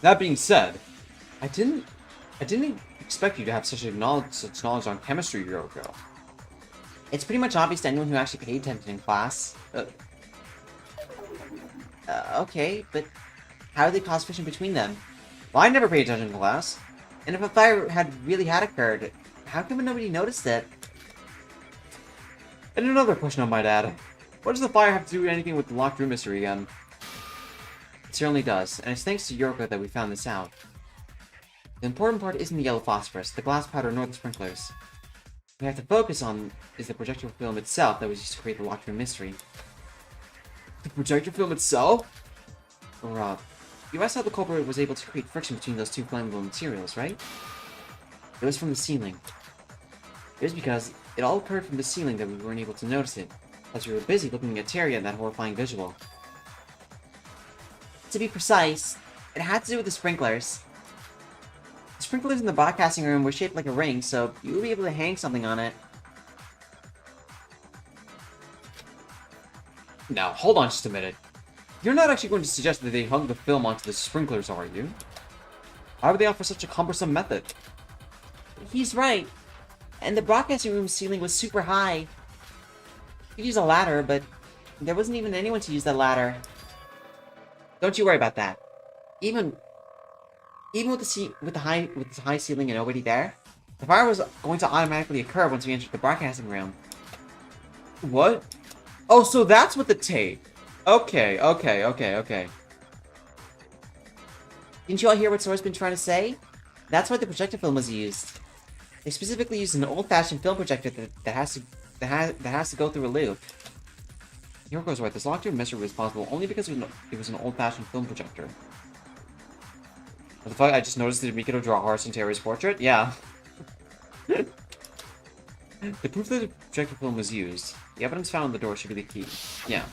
A: That being said, I didn't expect you to have such knowledge on chemistry, Yuriko.
B: It's pretty much obvious to anyone who actually paid attention in class. Okay, but how do they cause friction between them?
A: Well, I never paid attention in class.
B: And if a fire had occurred, how come nobody noticed it?
A: And another question on my dad. What does the fire have to do with anything with the locked room mystery again?
B: It certainly does, and it's thanks to Yuriko that we found this out. The important part isn't the yellow phosphorus, the glass powder, nor the sprinklers. What we have to focus on is the projector film itself that was used to create the locked room mystery.
A: The projector film itself?
B: Or, you asked how the culprit was able to create friction between those two flammable materials, right? It was from the ceiling. It was because it all occurred from the ceiling that we weren't able to notice it, as we were busy looking at Terry and that horrifying visual. To be precise, it had to do with the sprinklers. The sprinklers in the broadcasting room were shaped like a ring, so you would be able to hang something on it.
A: Now, hold on just a minute. You're not actually going to suggest that they hung the film onto the sprinklers, are you? Why would they offer such a cumbersome method?
B: He's right. And the broadcasting room ceiling was super high. You could use a ladder, but there wasn't even anyone to use that ladder. Don't you worry about that. Even with the high ceiling and nobody there, the fire was going to automatically occur once we entered the broadcasting room.
A: What? Oh, so that's what the tape. Okay.
B: Didn't you all hear what Sora's been trying to say? That's why the projector film was used. They specifically used an old-fashioned film projector that has to go through a loop.
A: Yuriko's right. This locked room mystery was possible only because it was an old-fashioned film projector. What the fuck? I just noticed that Mikado draw Horace and Terry's portrait? Yeah. The proof that the projector film was used. The evidence found on the door should be the key. Yeah.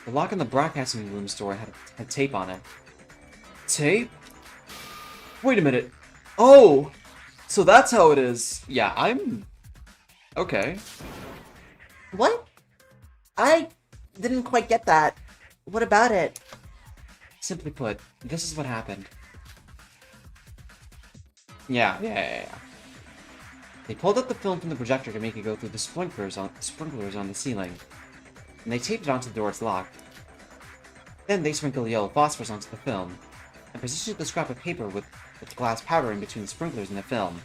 A: The lock in the broadcasting room's door had tape on it. Tape? Wait a minute. Oh! So that's how it is. Yeah, I'm... Okay.
B: What? I didn't quite get that. What about it?
A: Simply put, this is what happened. Yeah. They pulled up the film from the projector to make it go through the sprinklers on the ceiling. And they taped it onto the door it's locked. Then they sprinkled yellow phosphorus onto the film, and positioned the scrap of paper with glass powder in between the sprinklers and the film.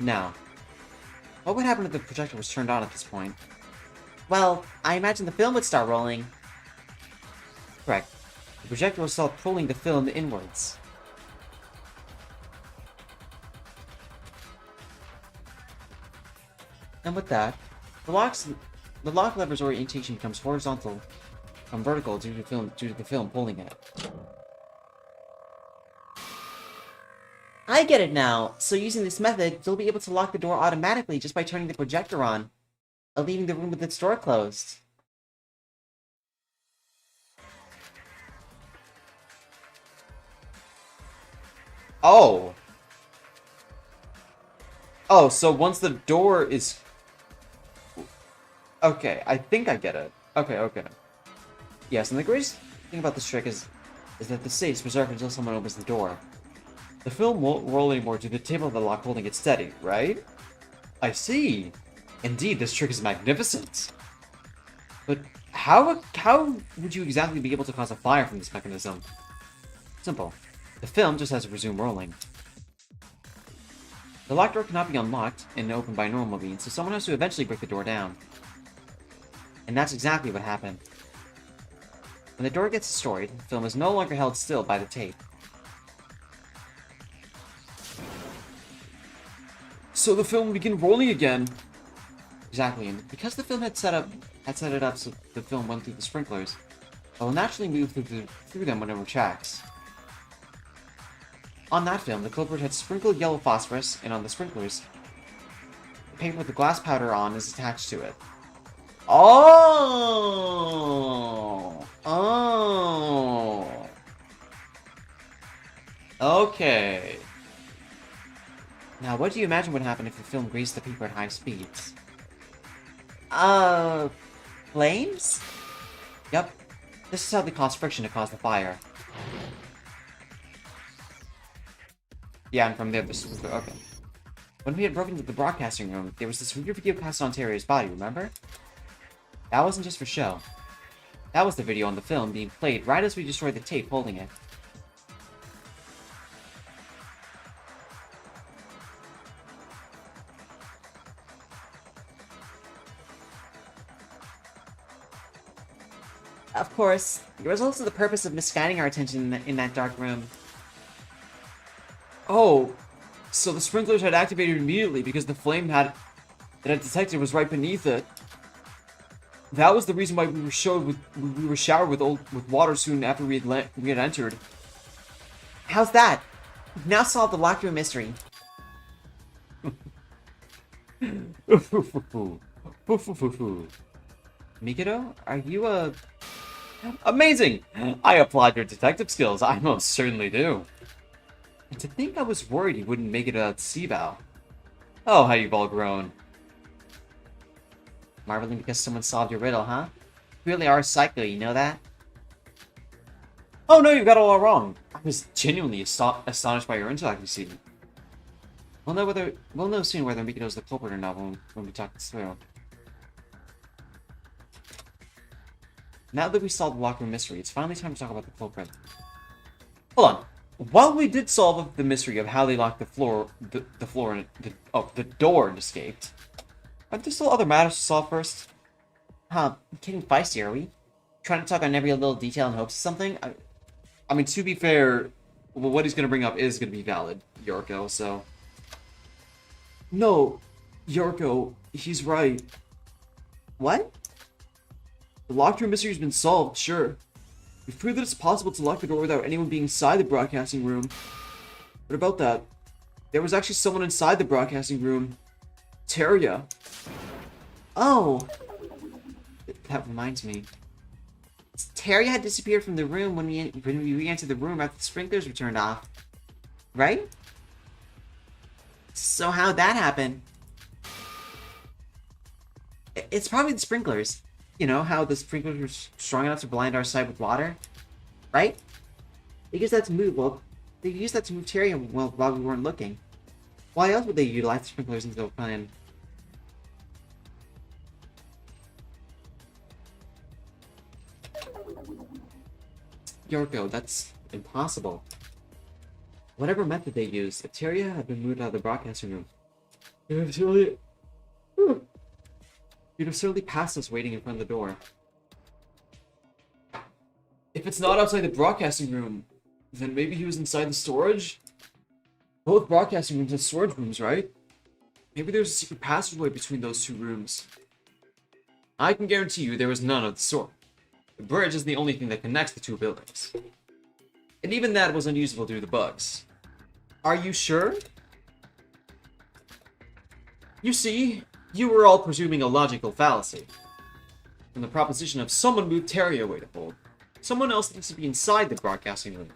A: Now, what would happen if the projector was turned on at this point?
B: Well, I imagine the film would start rolling.
A: Correct. The projector will start pulling the film inwards. And with that, the lock lever's orientation becomes horizontal from vertical due to the film pulling it.
B: I get it now. So using this method, you'll be able to lock the door automatically just by turning the projector on, and leaving the room with its door closed.
A: Oh! Oh, so once the door is... Okay, I think I get it. Okay. Yes, and the greatest thing about this trick is that the state is preserved until someone opens the door. The film won't roll anymore due to the table of the lock holding it steady, right? I see. Indeed, this trick is magnificent. But how would you exactly be able to cause a fire from this mechanism? Simple. The film just has to resume rolling. The locked door cannot be unlocked and opened by normal means, so someone has to eventually break the door down. And that's exactly what happened. When the door gets destroyed, the film is no longer held still by the tape. So the film will begin rolling again. Exactly, and because the film had set it up so the film went through the sprinklers, it will naturally move through them whenever it tracks. On that film, the culprit had sprinkled yellow phosphorus, and on the sprinklers, the paper with the glass powder on is attached to it. Oh! Oh! Okay. Now, what do you imagine would happen if the film greased the paper at high speeds?
B: Flames?
A: Yep. This is how they cause friction to cause the fire. Yeah, and from there, this was okay. When we had broken into the broadcasting room, there was this weird video cast on Terrier's body, remember? That wasn't just for show. That was the video on the film being played right as we destroyed the tape holding it.
B: Of course, it was also the purpose of misguiding our attention in that dark room.
A: Oh, so the sprinklers had activated immediately because the flame that I detected was right beneath it. That was the reason why we were showered with water soon after we had entered.
B: How's that? We've now solved the locked room mystery.
A: Mikado, are you amazing? I applaud your detective skills. I most certainly do. And to think I was worried you wouldn't make it at Bael. Oh, how you've all grown.
B: Marveling because someone solved your riddle, huh? You really are a psycho, you know that?
A: Oh no, you've got it all wrong. I was genuinely astonished by your intellect, you see. We'll know soon whether Mikado's the culprit or not when we talk this through. Now that we solved the locker room mystery, it's finally time to talk about the culprit. Hold on. While we did solve the mystery of how they locked the door and escaped, aren't there still other matters to solve first?
B: Huh, getting feisty, are we? Trying to talk on every little detail in hopes of something?
A: I mean, to be fair, well, what he's going to bring up is going to be valid, Yorko, so... No, Yorko, he's right.
B: What?
A: The locked room mystery has been solved, sure. We've proved that it's possible to lock the door without anyone being inside the broadcasting room. But about that, there was actually someone inside the broadcasting room. Teria.
B: Oh!
A: That reminds me.
B: Teria had disappeared from the room when we re-entered the room after the sprinklers were turned off. Right? So how'd that happen? It's probably the sprinklers. You know, how the sprinklers were strong enough to blind our sight with water? Right? They used that to move, Teria while we weren't looking. Why else would they utilize the sprinklers into the plan?
A: Yorko, that's impossible. Whatever method they used, if Teria had been moved out of the broadcasting room, you'd have certainly passed us waiting in front of the door. If it's not outside the broadcasting room, then maybe he was inside the storage? Both broadcasting rooms have storage rooms, right? Maybe there's a secret passageway between those two rooms. I can guarantee you there was none of the sort. The bridge is the only thing that connects the two buildings. And even that was unusable due to the bugs. Are you sure? You see, you were all presuming a logical fallacy. From the proposition of someone moved Terry away to hold. Someone else needs to be inside the broadcasting room.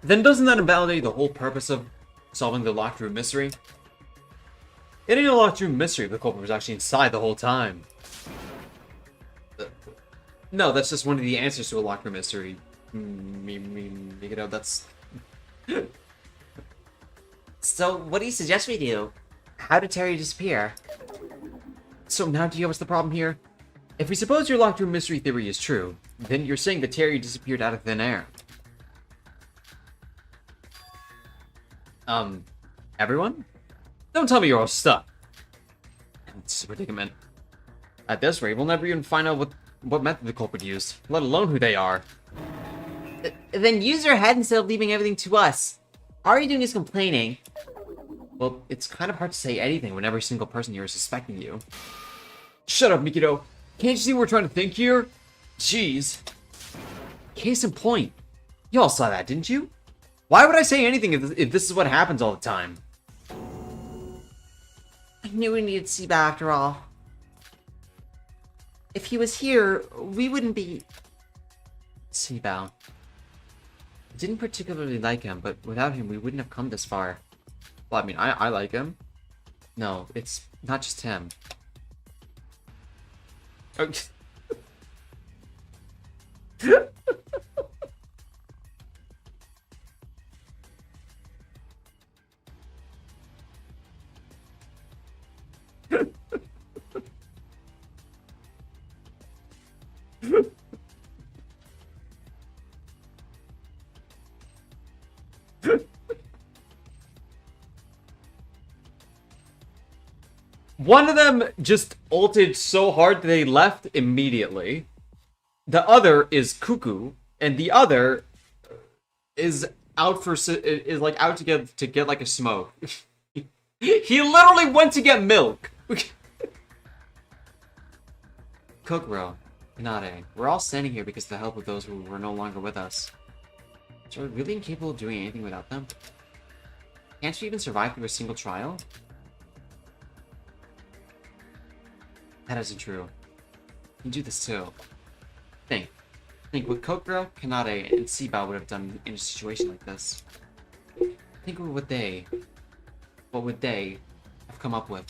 A: Then doesn't that invalidate the whole purpose of solving the locked room mystery? It ain't a locked room mystery if the culprit was actually inside the whole time. No, that's just one of the answers to a locked room mystery. You know, that's...
B: So, what do you suggest we do? How did Terry disappear?
A: So now do you know what's the problem here? If we suppose your locked room mystery theory is true, then you're saying that Terry disappeared out of thin air. Everyone? Don't tell me you're all stuck. It's a predicament. At this rate, we'll never even find out what method the culprit used, let alone who they are.
B: Then use your head instead of leaving everything to us. All you're doing is complaining.
A: Well, it's kind of hard to say anything when every single person here is suspecting you. Shut up, Mikito. Can't you see what we're trying to think here? Jeez. Case in point. You all saw that, didn't you? Why would I say anything if this is what happens all the time?
B: I knew we needed Siba after all. If he was here, we wouldn't be...
A: Bael. I didn't particularly like him, but without him, we wouldn't have come this far. Well, I mean, I like him. No, it's not just him. Oh. One of them just ulted so hard that they left immediately. The other is cuckoo, and the other is out to get like a smoke. He literally went to get milk. Kokoro, Hinade, we're all standing here because of the help of those who were no longer with us. So are we really incapable of doing anything without them? Can't you even survive through a single trial? That isn't true. You can do this too. Think what Kokoro, Kanade, and Siba would have done in a situation like this. Think of what would they have come up with?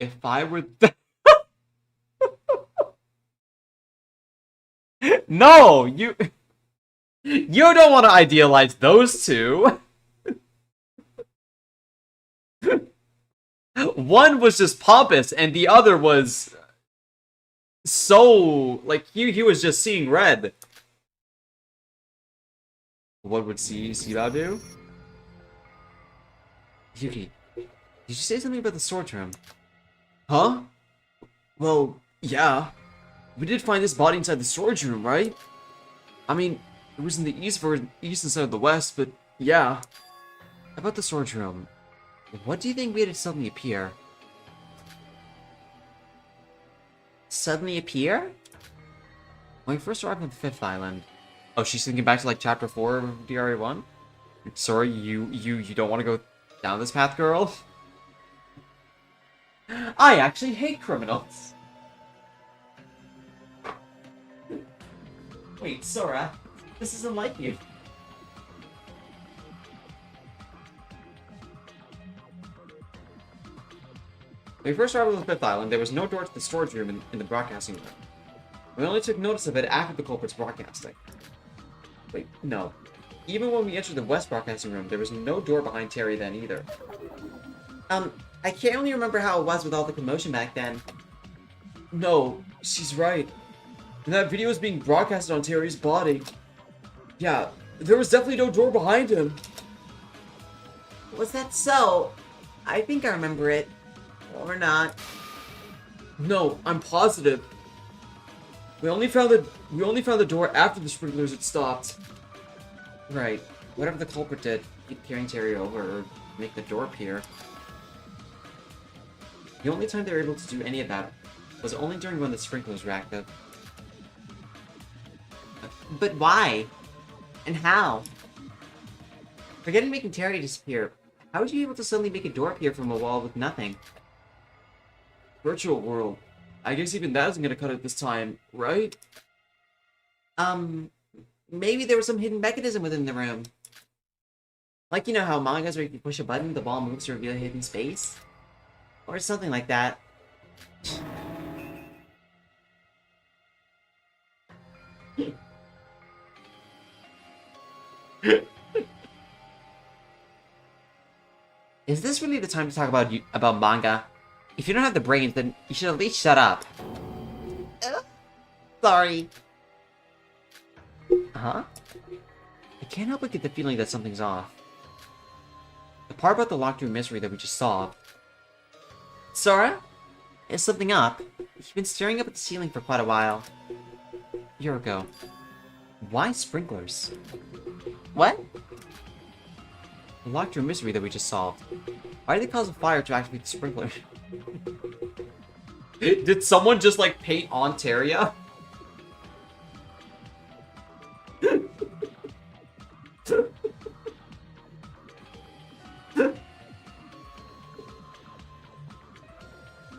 A: If I were No, you don't want to idealize those two. One was just pompous, and the other was so like he was just seeing red. What would Sibao do? Yuki, did you say something about the storage room? Huh? Well, yeah. We did find this body inside the storage room, right? I mean, it was in the east instead of the west, but yeah. About the storage room. What do you think made it suddenly appear?
B: Suddenly appear?
A: When we first arrived on the 5th island. Oh, she's thinking back to like chapter 4 of DRA1? Sorry, you don't want to go down this path, girl? I actually hate criminals.
B: Wait, Sora, this isn't like you.
A: When we first arrived on the 5th island, there was no door to the storage room in the broadcasting room. We only took notice of it after the culprit's broadcasting. Wait, no. Even when we entered the west broadcasting room, there was no door behind Terry then either.
B: I can't really remember how it was with all the commotion back then.
A: No, she's right. And that video was being broadcasted on Terry's body. Yeah, there was definitely no door behind him.
B: Was that so? I think I remember it. Or not.
A: No, I'm positive. We only found the door after the sprinklers had stopped. Right. Whatever the culprit did, keep carrying Terry over or make the door appear. The only time they were able to do any of that was only during when the sprinklers were active.
B: But why? And how? Forgetting making Terry disappear, how would you be able to suddenly make a door appear from a wall with nothing?
A: Virtual world. I guess even that isn't gonna cut it this time, right?
B: Maybe there was some hidden mechanism within the room. Like, you know how mangas where if you push a button, the ball moves to reveal a hidden space? Or something like that. Is this really the time to talk about manga? If you don't have the brains, then you should at least shut up. Sorry.
A: Huh? I can't help but get the feeling that something's off. The part about the locked room mystery that we just saw.
B: Sora? Is something up? You've been staring up at the ceiling for quite a while. Yuriko. Why sprinklers? What? The locked room mystery that we just solved. Why did they cause a fire to activate the sprinkler?
A: Did someone just like paint on Terria?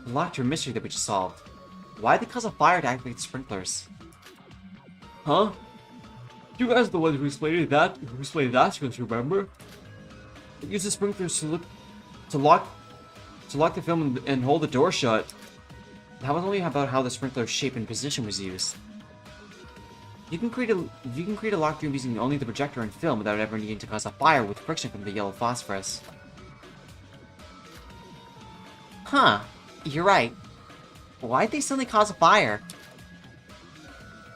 B: The locked room mystery that we just solved. Why did they cause a fire to activate the sprinklers?
A: Huh? You guys are the ones who explained that to us, remember? It uses sprinklers to lock the film and hold the door shut.
B: That was only about how the sprinkler's shape and position was used. You can create a locked room using only the projector and film without ever needing to cause a fire with friction from the yellow phosphorus. Huh, you're right. Why'd they suddenly cause a fire?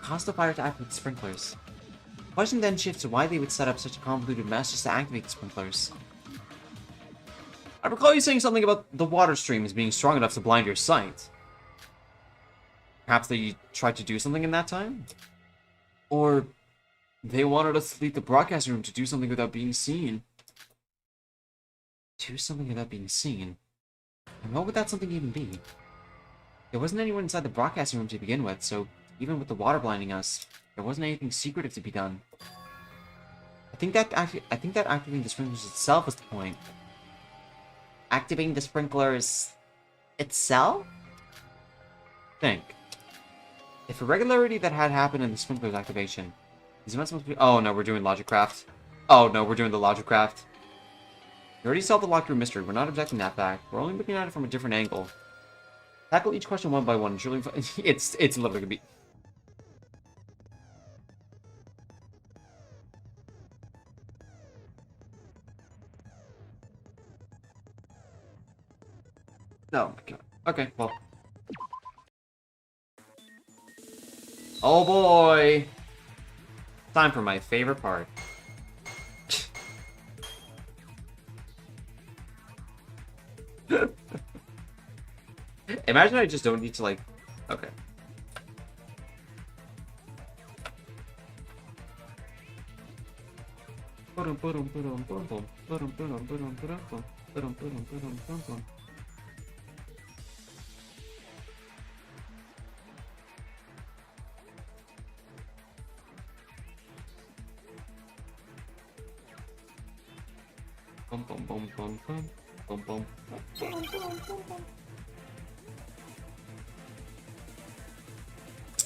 B: Cause the fire to activate the sprinklers. The question then shifts to why they would set up such a convoluted mess just to activate the sprinklers.
A: I recall you saying something about the water streams being strong enough to blind your sight. Perhaps they tried to do something in that time? Or they wanted us to leave the broadcast room to do something without being seen.
B: Do something without being seen? And what would that something even be? There wasn't anyone inside the broadcasting room to begin with, so even with the water blinding us, there wasn't anything secretive to be done. I think that activating the sprinklers itself was the point. Activating the sprinklers itself?
A: Think.
B: If irregularity that had happened in the sprinklers activation, these events must be— oh no, we're doing Logicraft.
A: Oh no, we're doing the Logicraft.
B: We already solved the locked room mystery. We're not objecting that fact. We're only looking at it from a different angle. Tackle each question one by one. Surely
A: it's literally gonna be. Oh my god. Okay, well. Oh boy! Time for my favorite part. Imagine I just don't need to, like... Okay.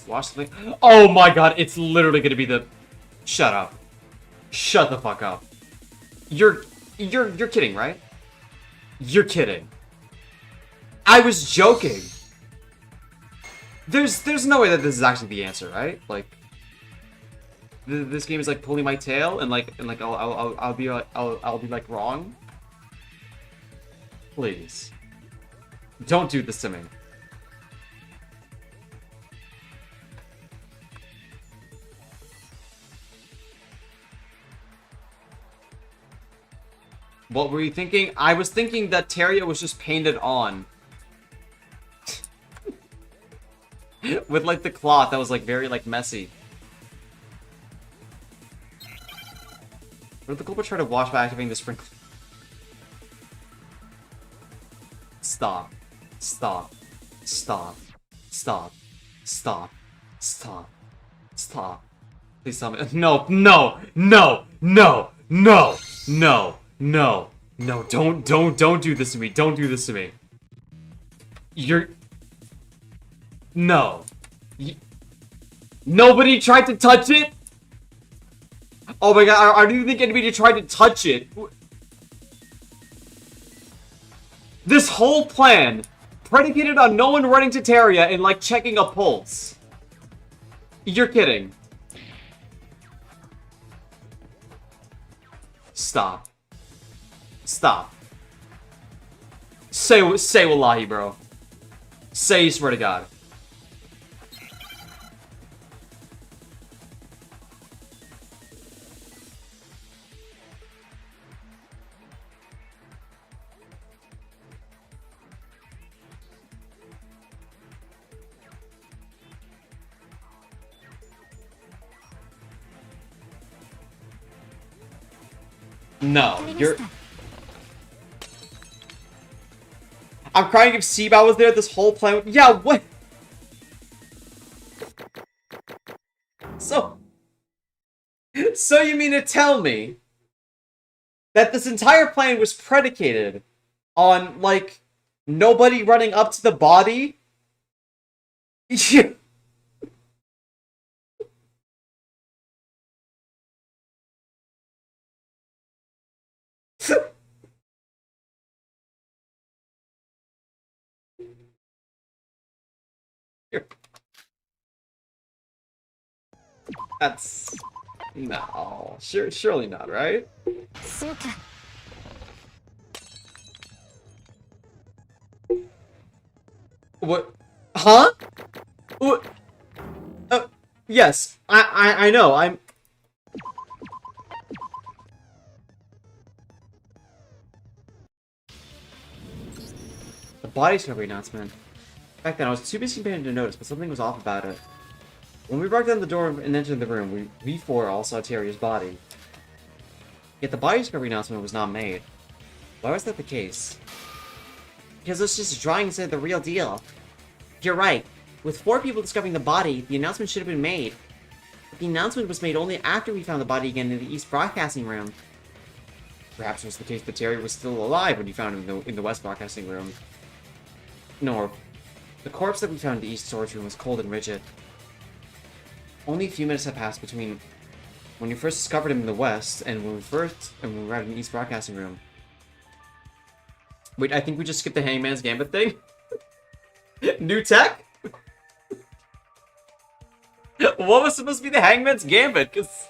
A: Watch the thing. Oh my god, it's literally gonna be the... Shut up. Shut the fuck up. You're kidding, right? You're kidding. I was joking. There's no way that this is actually the answer, right? Like, this game is like pulling my tail, and I'll be like wrong. Please, don't do this to me. What were you thinking? I was thinking that Terria was just painted on. With, like, the cloth that was, like, very, like, messy. What did the culprit try to wash by activating the sprinkler? Stop. Stop. Stop. Stop. Stop. Stop. Stop. Please tell me. No, no, no, no, no, no. No, no, don't do this to me. Don't do this to me. No. Nobody tried to touch it? Oh my god, I don't even think anybody tried to touch it. This whole plan, predicated on no one running to Terria and, like, checking a pulse. You're kidding. Stop. Stop. Say wallahi, bro. Say you swear to God. No, you're... I'm crying if Seabow was there, this whole plan... Yeah, what? So... So you mean to tell me that this entire plan was predicated on, like, nobody running up to the body? Yeah. That's... No. Surely not, right? What? Huh? What? Yes. I know. I'm... The body discovery announcement. Back then, I was too busy paying to notice, but something was off about it. When we broke down the door and entered the room, we four all saw Terrier's body. Yet the body discovery announcement was not made. Why was that the case? Because it was just a drawing instead of the real deal. You're right. With 4 people discovering the body, the announcement should have been made. But the announcement was made only after we found the body again in the East Broadcasting Room. Perhaps it was the case that Terry was still alive when you found him in the West Broadcasting Room. No, the corpse that we found in the East Storage Room was cold and rigid. Only a few minutes had passed between when you first discovered him in the West and when we were out in the East Broadcasting Room. Wait, I think we just skipped the Hangman's Gambit thing? New tech? What was supposed to be the Hangman's Gambit? Cause...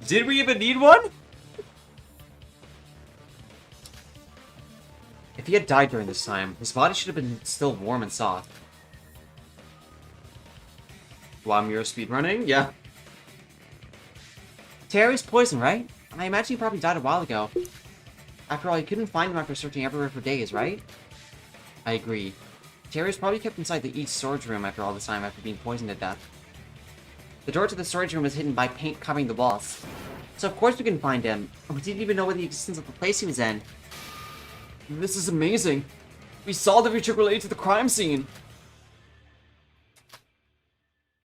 A: Did we even need one? If he had died during this time, his body should have been still warm and soft. While Mira speedrunning? Yeah. Terry's poison, right? I imagine he probably died a while ago. After all, you couldn't find him after searching everywhere for days, right? I agree. Terry was probably kept inside the East storage room after all this time after being poisoned to death. The door to the storage room was hidden by paint covering the walls. So of course we couldn't find him. We didn't even know the existence of the place he was in. This is amazing. We solved every trick related to the crime scene.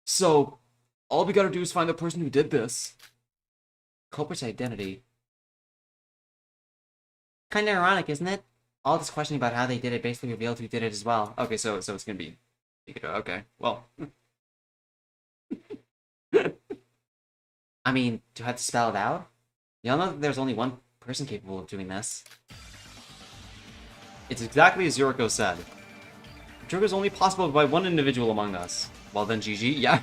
A: So, all we gotta do is find the person who did this. Culprit's identity. Kinda ironic, isn't it? All this questioning about how they did it basically revealed who did it as well. Okay, so it's gonna be... Okay, well... I mean, do I have to spell it out? Y'all know that there's only one person capable of doing this. It's exactly as Yuriko said. The trick is only possible by one individual among us. Well then, GG, yeah.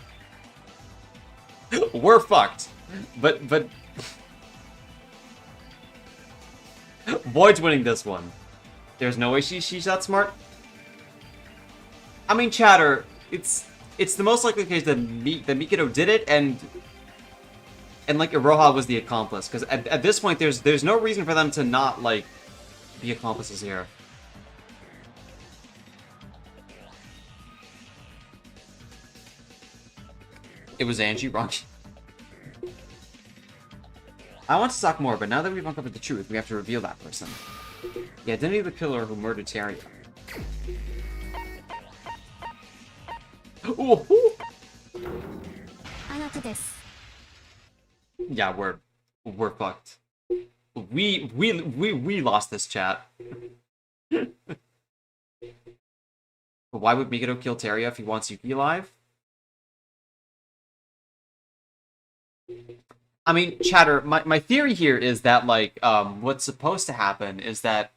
A: We're fucked. But... Void's winning this one. There's no way she's that smart. I mean, chatter, it's the most likely case that Mikado did it, and like Iroha was the accomplice, because at this point there's no reason for them to not like be accomplices here. It was Angie, wrong. I want to talk more, but now that we've uncovered the truth, we have to reveal that person. The identity of the killer who murdered Terry. Ooh. Yeah, we're fucked. We lost this chat. But why would Mikado kill Teria if he wants Yuki alive? I mean, chatter, my theory here is that, like, what's supposed to happen is that,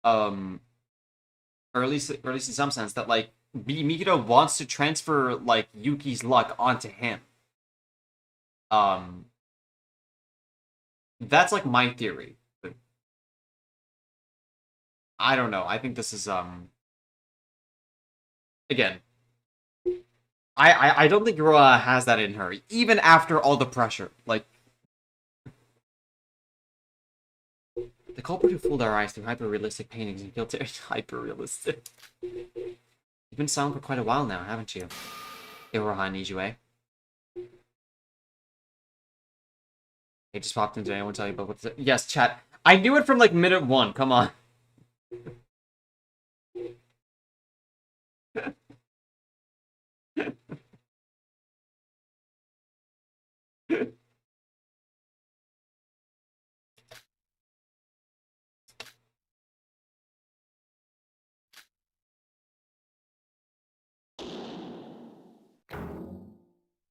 A: or at least in some sense, that, like, Mikado wants to transfer, like, Yuki's luck onto him. That's, like, my theory. But I don't know. I think this is, again, I don't think Iroha has that in her, even after all the pressure. Like, the culprit who fooled our eyes through hyper-realistic paintings and killed hyper-realistic.
B: You've been silent for quite a while now, haven't you? Iroha needs you, eh? Hey, just popped into anyone tell you about what's it? Yes, chat. I knew it from like minute 1. Come on.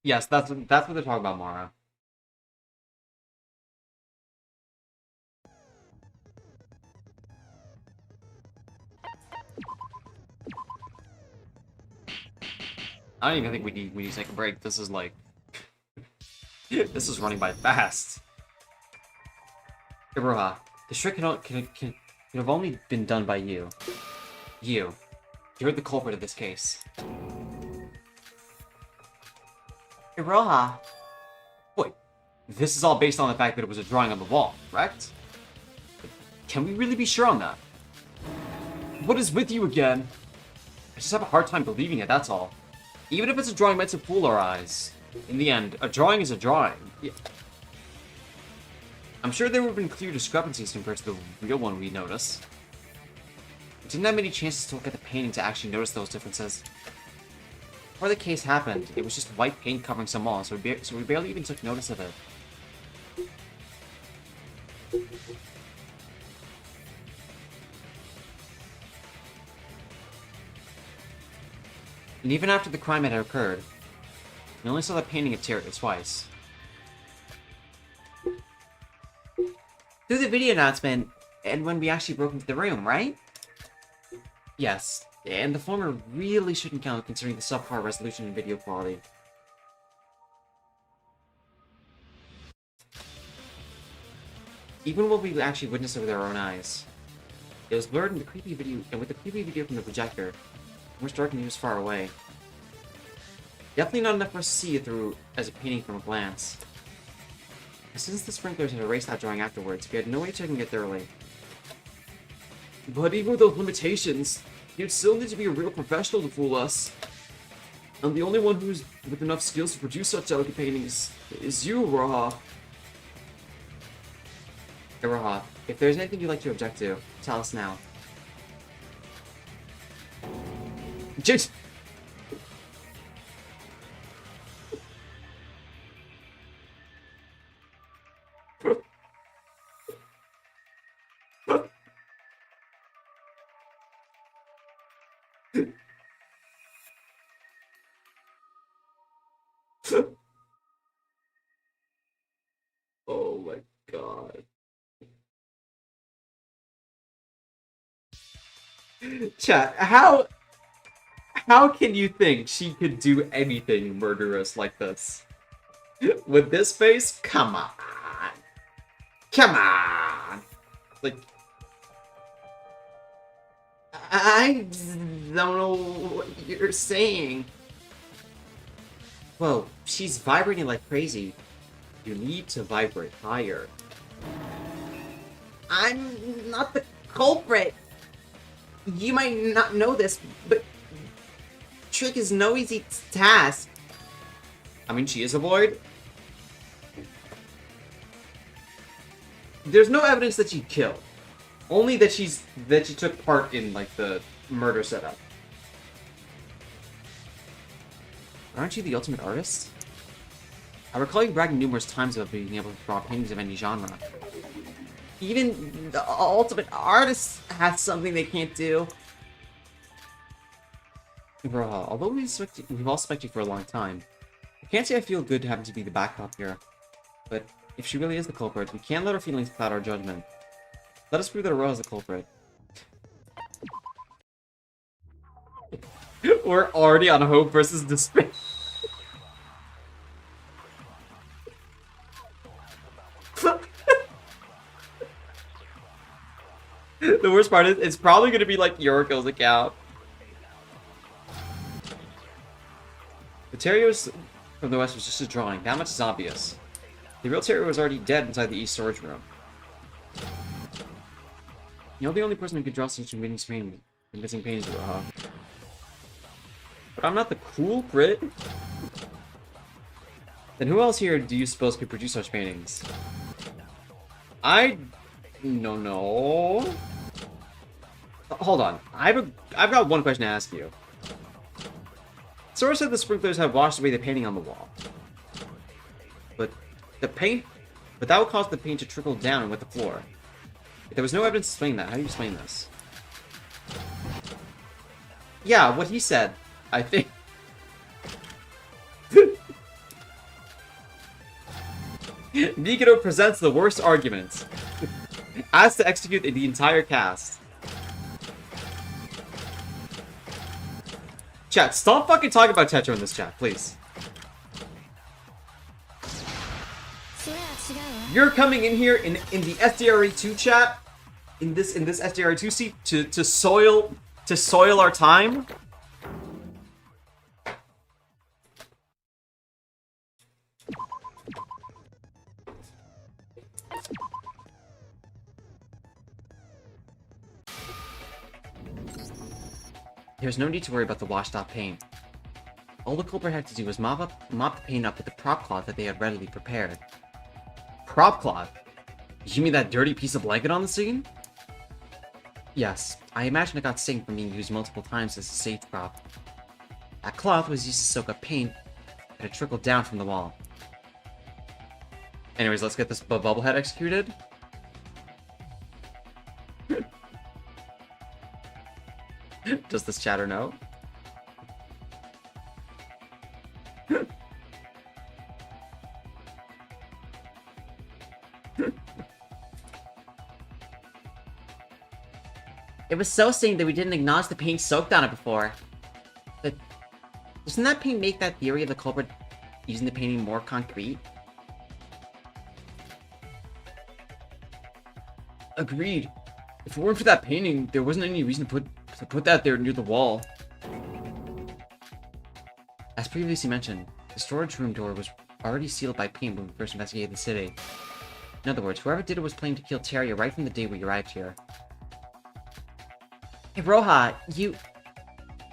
B: Yes, that's what they're talking about, Mara. I don't even think we need to take a break. This is like this is running by fast. Iroha, the trick can have only been done by you. You're the culprit of this case.
C: Iroha.
B: Wait, this is all based on the fact that it was a drawing on the wall, correct? Can we really be sure on that? What is with you again? I just have a hard time believing it, that's all. Even if it's a drawing meant to fool our eyes. In the end, a drawing is a drawing. Yeah. I'm sure there would have been clear discrepancies compared to the real one we noticed. We didn't have many chances to look at the painting to actually notice those differences. Before the case happened, it was just white paint covering some walls, so we barely even took notice of it. And even after the crime had occurred, we only saw the painting of Tyria twice.
C: Through the video announcement, and when we actually broke into the room, right?
B: Yes, and the former really shouldn't count considering the subpar resolution and video quality. Even what we actually witnessed it with our own eyes. It was blurred in the creepy video, and with the creepy video from the projector, much dark and he was far away. Definitely not enough for us to see it through as a painting from a glance. Since the sprinklers had erased that drawing afterwards, we had no way of checking it thoroughly. But even with those limitations, you'd still need to be a real professional to fool us. And the only one who's with enough skills to produce such delicate paintings is you, Iroha. Iroha, if there's anything you'd like to object to, tell us now. Just... Oh my god. Chat, how can you think she could do anything murderous like this? With this face? Come on. Come on. Like,
C: I don't know what you're saying.
B: whoa, she's vibrating like crazy. You need to vibrate higher.
C: I'm not the culprit. You might not know this, but trick is no easy task.
B: I mean, she is a void. There's no evidence that she killed. Only that she took part in like the murder setup. Aren't you the ultimate artist? I recall you bragging numerous times about being able to draw paintings of any genre.
C: Even the ultimate artist has something they can't do.
B: Iroha, although we've all suspected you for a long time, I can't say I feel good having to be the backup here. But if she really is the culprit, we can't let our feelings cloud our judgment. Let us prove that Iroha is the culprit. We're already on hope versus despair. The worst part is, it's probably going to be like Yoriko's account. The Terrier from the west was just a drawing. That much is obvious. The real Terrier was already dead inside the east storage room. You're the only person who could draw such convincing paintings, Iroha.
A: But I'm not the culprit. Then who else here do you suppose could produce such paintings? No. Hold on. I've got one question to ask you. Sora said the sprinklers have washed away the painting on the wall. But that would cause the paint to trickle down with the floor. If there was no evidence to explain that, how do you explain this? Yeah, what he said, I think. Nikito presents the worst arguments. Asked to execute the entire cast. Chat, stop fucking talking about Tetra in this chat, please. You're coming in here in the SDRA2 chat, in this SDRA2 seat to soil our time. There's no need to worry about the washed off paint. All the culprit had to do was mop the paint up with the prop cloth that they had readily prepared. Prop cloth? You mean that dirty piece of blanket on the scene? Yes, I imagine it got stained from being used multiple times as a stage prop. That cloth was used to soak up paint that had trickled down from the wall. Anyways, let's get this bubblehead executed. Does this chatter know?
B: It was so stained that we didn't acknowledge the paint soaked on it before. But doesn't that paint make that theory of the culprit using the painting more concrete?
A: Agreed. If it weren't for that painting, there wasn't any reason to put that there near the wall.
B: As previously mentioned, the storage room door was already sealed by paint when we first investigated the city. In other words, whoever did it was planning to kill Terria right from the day we arrived here. Hey, Roja, you...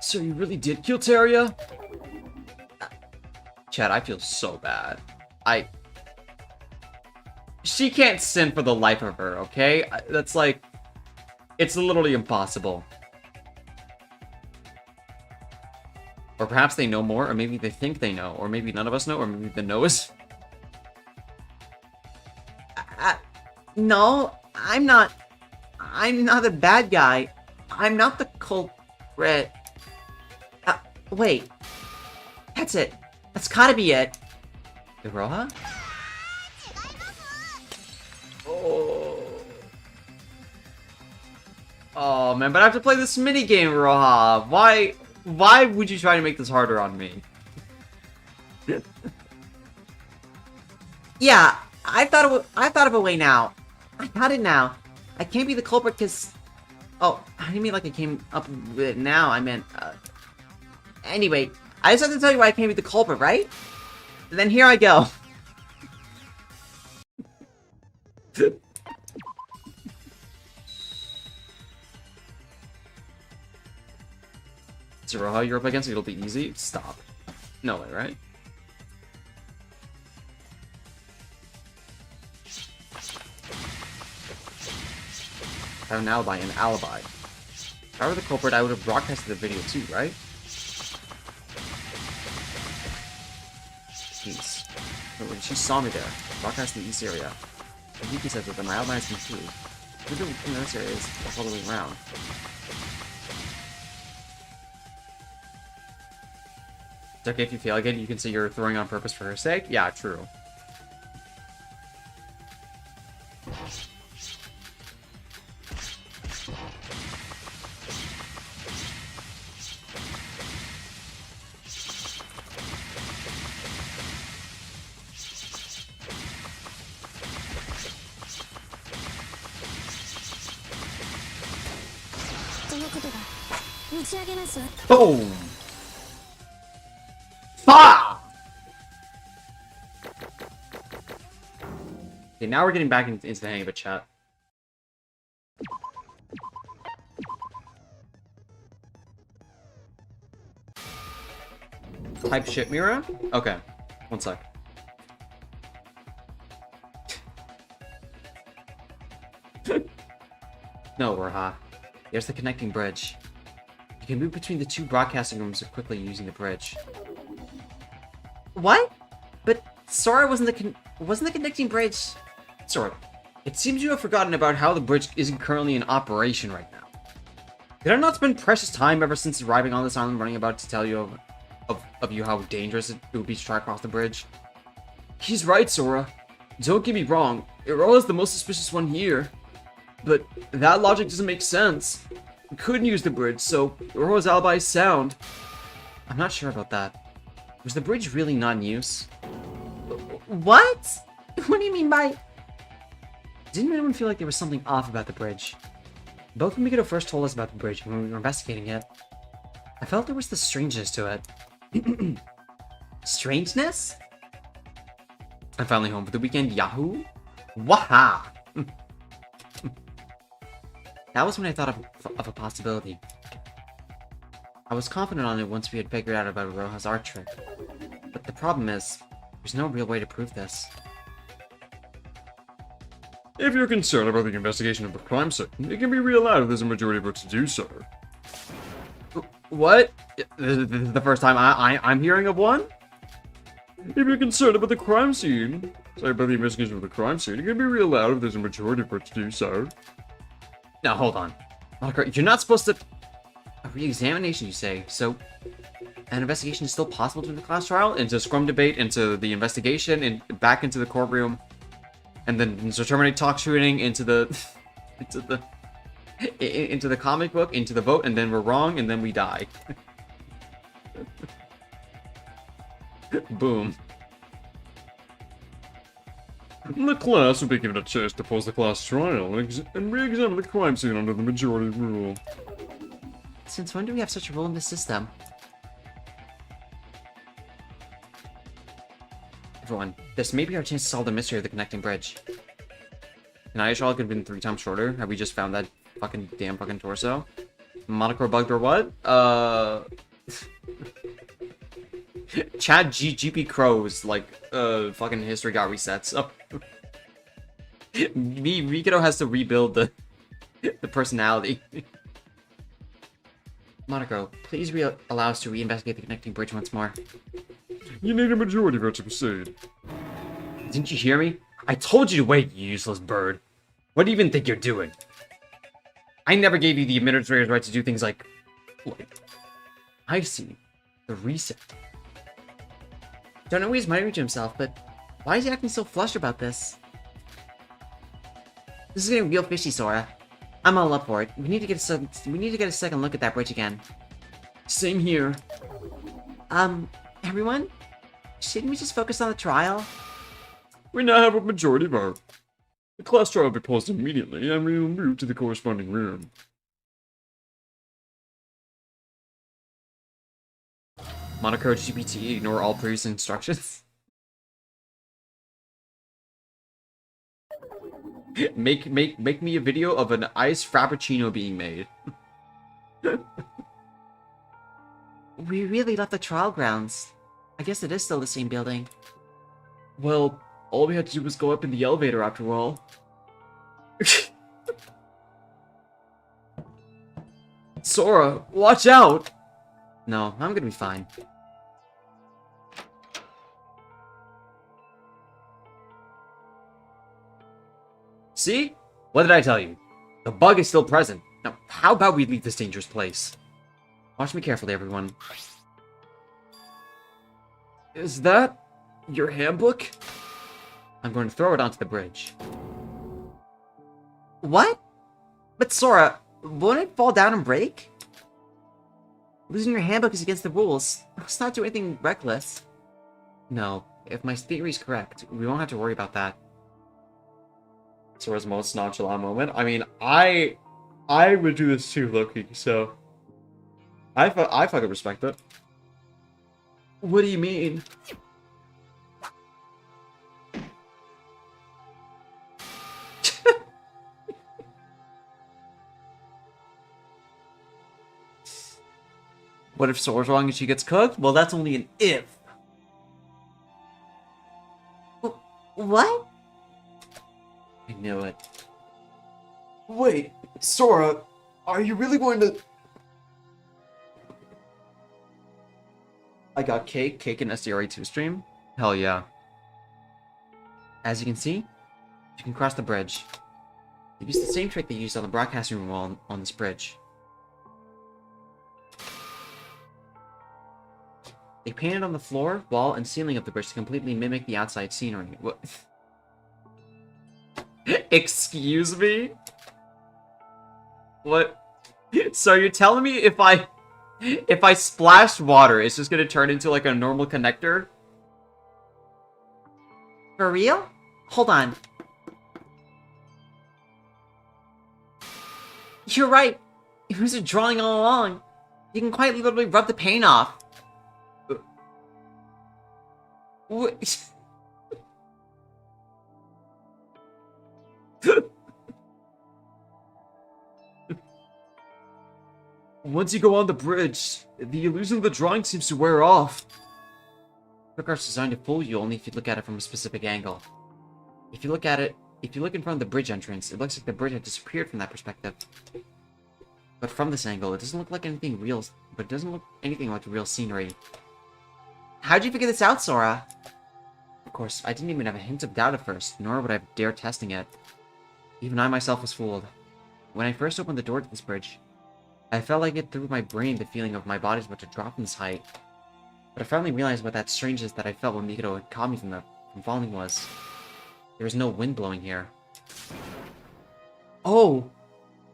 A: So you really did kill Terria? Chad, I feel so bad. She can't sin for the life of her, okay? That's like... It's literally impossible. Or perhaps they know more, or maybe they think they know, or maybe none of us know, or maybe the know is...
B: No, I'm not a bad guy. I'm not the culprit. Wait. That's it. That's gotta be it.
A: Iroha? Oh man, but I have to play this minigame, Roha. Why would you try to make this harder on me?
B: Yeah, I thought of a way now. I got it now. I can't be the culprit because... Oh, I didn't mean like I came up with it now. I meant... Anyway, I just have to tell you why I can't be the culprit, right? Then here I go.
A: Zeroha, you're up against it, it'll be easy? Stop. No way, right? I have an alibi, If I were the culprit, I would have broadcasted the video too, right? Peace. When she saw me there, broadcast in the east area. And Yuki said that my alibi is me too. Maybe in this area is all the way around. It's okay if you feel like it, you can say you're throwing on purpose for her sake? Yeah, true. Boom! Fa! Okay, now we're getting back into the hang of it, chat. Type shit, Mira? Okay. One sec.
B: No, Raha. There's the connecting bridge. You can move between the two broadcasting rooms quickly using the bridge. What? But Sora wasn't the connecting bridge.
A: Sora, it seems you have forgotten about how the bridge isn't currently in operation right now. Did I not spend precious time ever since arriving on this island running about to tell you of you how dangerous it would be to try across the bridge? He's right, Sora. Don't get me wrong, Iroha's the most suspicious one here. But that logic doesn't make sense. We couldn't use the bridge, so Iroha's alibi is sound.
B: I'm not sure about that. Was the bridge really not in use?
C: What? What do you mean by...
B: Didn't anyone feel like there was something off about the bridge? Both when Mikado first told us about the bridge and when we were investigating it, I felt there was this strangeness to it.
C: Strangeness?
A: I'm finally home for the weekend, yahoo!
B: Waha! That was when I thought of a possibility. I was confident on it once we had figured out about Iroha's art trick. But the problem is, there's no real way to prove this.
D: If you're concerned about the investigation of the crime scene, it can be realized if there's a majority vote to do so.
A: What? This is the first time I'm hearing of one?
D: If you're concerned about the crime scene, about the investigation of the crime scene, it can be realized if there's a majority vote to do so.
A: Now, hold on. You're not supposed to... A re-examination, you say? So, an investigation is still possible during the class trial? Into scrum debate, into the investigation, and back into the courtroom. And then into terminate talk shooting, into the... into the comic book, into the vote, and then we're wrong, and then we die. Boom.
D: The class will be given a chance to pause the class trial and re-examine the crime scene under the majority rule.
B: Since when do we have such a rule in the system?
A: Everyone, this may be our chance to solve the mystery of the connecting bridge. An ice trial could have been 3 times shorter. Have we just found that damn fucking torso? Monochrome bugged or what? Chad GP Crows, like, fucking history got reset, so... Mikado has to rebuild the personality.
B: Monochrome, please allow us to reinvestigate the connecting bridge once more.
D: You need a majority vote to proceed.
A: Didn't you hear me? I told you to wait, you useless bird. What do you even think you're doing? I never gave you the administrator's right to do things like... I see. The reset.
B: Don't know he's muttering to himself, but why is he acting so flushed about this? This is getting real fishy, Sora. I'm all up for it. We need to get a second look at that bridge again.
A: Same here.
B: Everyone? Shouldn't we just focus on the trial?
D: We now have a majority vote. The class trial will be paused immediately, and we will move to the corresponding room.
A: Monochrome GPT, ignore all previous instructions. Make me a video of an iced frappuccino being made.
B: We really left the trial grounds. I guess it is still the same building.
A: Well, all we had to do was go up in the elevator after all. Sora, watch out!
B: No, I'm gonna be fine.
A: See? What did I tell you? The bug is still present. Now, how about we leave this dangerous place? Watch me carefully, everyone. Is that your handbook? I'm going to throw it onto the bridge.
B: What? But Sora, won't it fall down and break? Losing your handbook is against the rules. Let's not do anything reckless.
A: No, if my theory is correct, we won't have to worry about that. Sora's most nonchalant moment. I mean, I would do this too, Loki, so... I fucking respect it. What do you mean?
B: What if Sora's wrong and she gets cooked? Well, that's only an if.
C: What?
B: I knew it.
A: Wait, Sora, are you really going to... I got cake in SDRA2 stream? Hell yeah.
B: As you can see, you can cross the bridge. They used the same trick they used on the broadcasting room wall on this bridge. They painted on the floor, wall, and ceiling of the bridge to completely mimic the outside scenery. What?
A: Excuse me? What? So you're telling me if I splash water, it's just gonna turn into like a normal connector?
B: For real? Hold on. You're right. It was a drawing all along. You can quite literally rub the paint off.
A: What? Once you go on the bridge, the illusion of the drawing seems to wear off.
B: Trick art's designed to fool you only if you look at it from a specific angle. If you look in front of the bridge entrance, it looks like the bridge had disappeared from that perspective. But from this angle, it doesn't look like anything real, but it doesn't look anything like real scenery. How'd you figure this out, Sora? Of course, I didn't even have a hint of doubt at first, nor would I dare testing it. Even I myself was fooled. When I first opened the door to this bridge, I felt like it through my brain the feeling of my body's about to drop from this height. But I finally realized what that strangeness that I felt when Mikado had caught me from falling was. There was no wind blowing here.
A: Oh,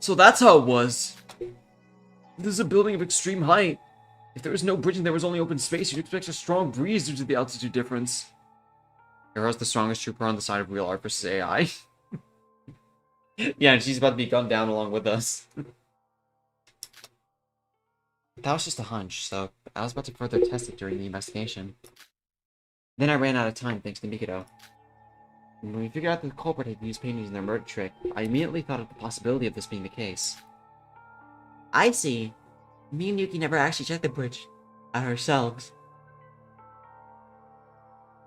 A: so that's how it was. This is a building of extreme height. If there was no bridge and there was only open space, you'd expect a strong breeze due to the altitude difference. Hero's the strongest trooper on the side of real art versus AI. Yeah, and she's about to be gunned down along with us.
B: That was just a hunch, so I was about to further test it during the investigation. Then I ran out of time thanks to Mikado. And when we figured out that the culprit had used paintings in their murder trick, I immediately thought of the possibility of this being the case. I see. Me and Yuki never actually checked the bridge ourselves.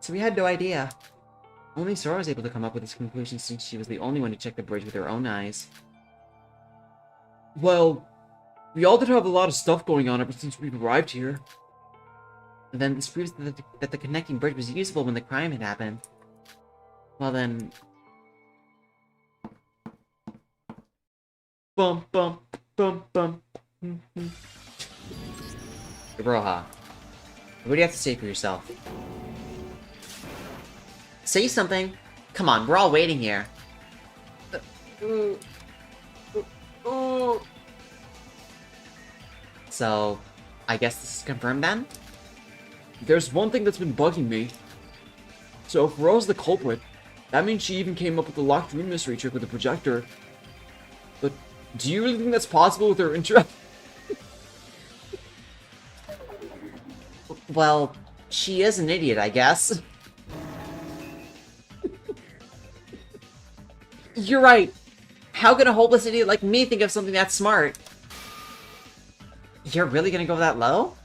B: So we had no idea. Only Sora was able to come up with this conclusion since she was the only one to check the bridge with her own eyes.
A: Well, we all did have a lot of stuff going on ever since we've arrived here.
B: And then this proves that the connecting bridge was usable when the crime had happened. Well then...
A: Bum bum bum bum.
B: Roha, what do you have to say for yourself? Say something! Come on, we're all waiting here. So, I guess this is confirmed then?
A: There's one thing that's been bugging me. So if Ro's the culprit, that means she even came up with the locked room mystery trick with the projector. But do you really think that's possible with her interest?
B: Well, she is an idiot, I guess. You're right. How could a hopeless idiot like me think of something that smart? You're really gonna go that low?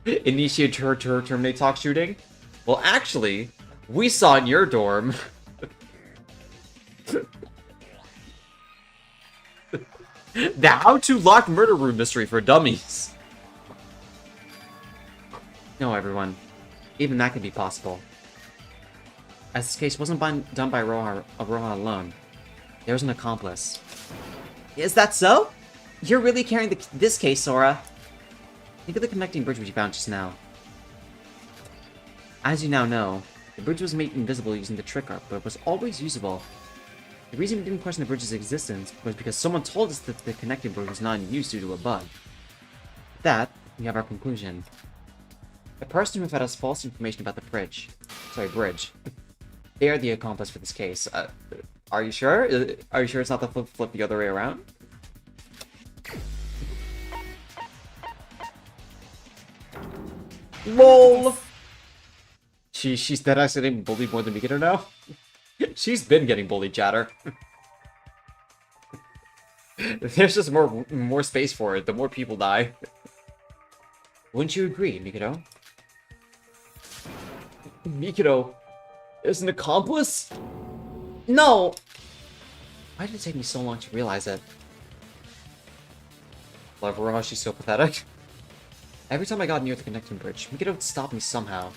A: Initiate terminate talk shooting? Well, actually, we saw in your dorm. The how to lock murder room mystery for dummies.
B: No, everyone. Even that could be possible. As this case wasn't done by Rohan alone, there was an accomplice. Is that so? You're really carrying this case, Sora. Think of the connecting bridge which you found just now. As you now know, the bridge was made invisible using the trick art, but was always usable. The reason we didn't question the bridge's existence was because someone told us that the connecting bridge was not in use due to a bug. With that, we have our conclusion. The person who fed us false information about the bridge. They are the accomplice for this case.
A: Are you sure? Are you sure it's not the flip the other way around? LOL! She's dead ass getting bullied more than Mikado now? She's been getting bullied, chatter. There's just more space for it, the more people die. Wouldn't you agree, Mikado? Mikado is an accomplice?
B: No! Why did it take me so long to realize it?
A: Love Roha, she's so pathetic.
B: Every time I got near the connecting bridge, Mikado would stop me somehow.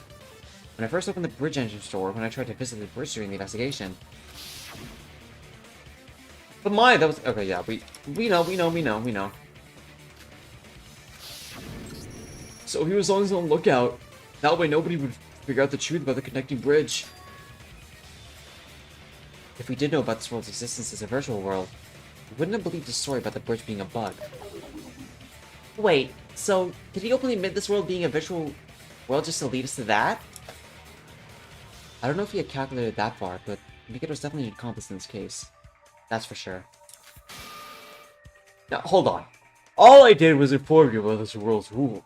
B: When I first opened the bridge engine store, when I tried to visit the bridge during the investigation.
A: But my, that was... Okay, yeah, we know. So he was on his own lookout. That way nobody would figure out the truth about the connecting bridge.
B: If we did know about this world's existence as a virtual world, we wouldn't have believed the story about the bridge being a bug. Wait, so did he openly admit this world being a virtual world just to lead us to that? I don't know if he had calculated that far, but Mikado's definitely an accomplice in this case. That's for sure.
A: Now, hold on. All I did was inform you about this world's rules.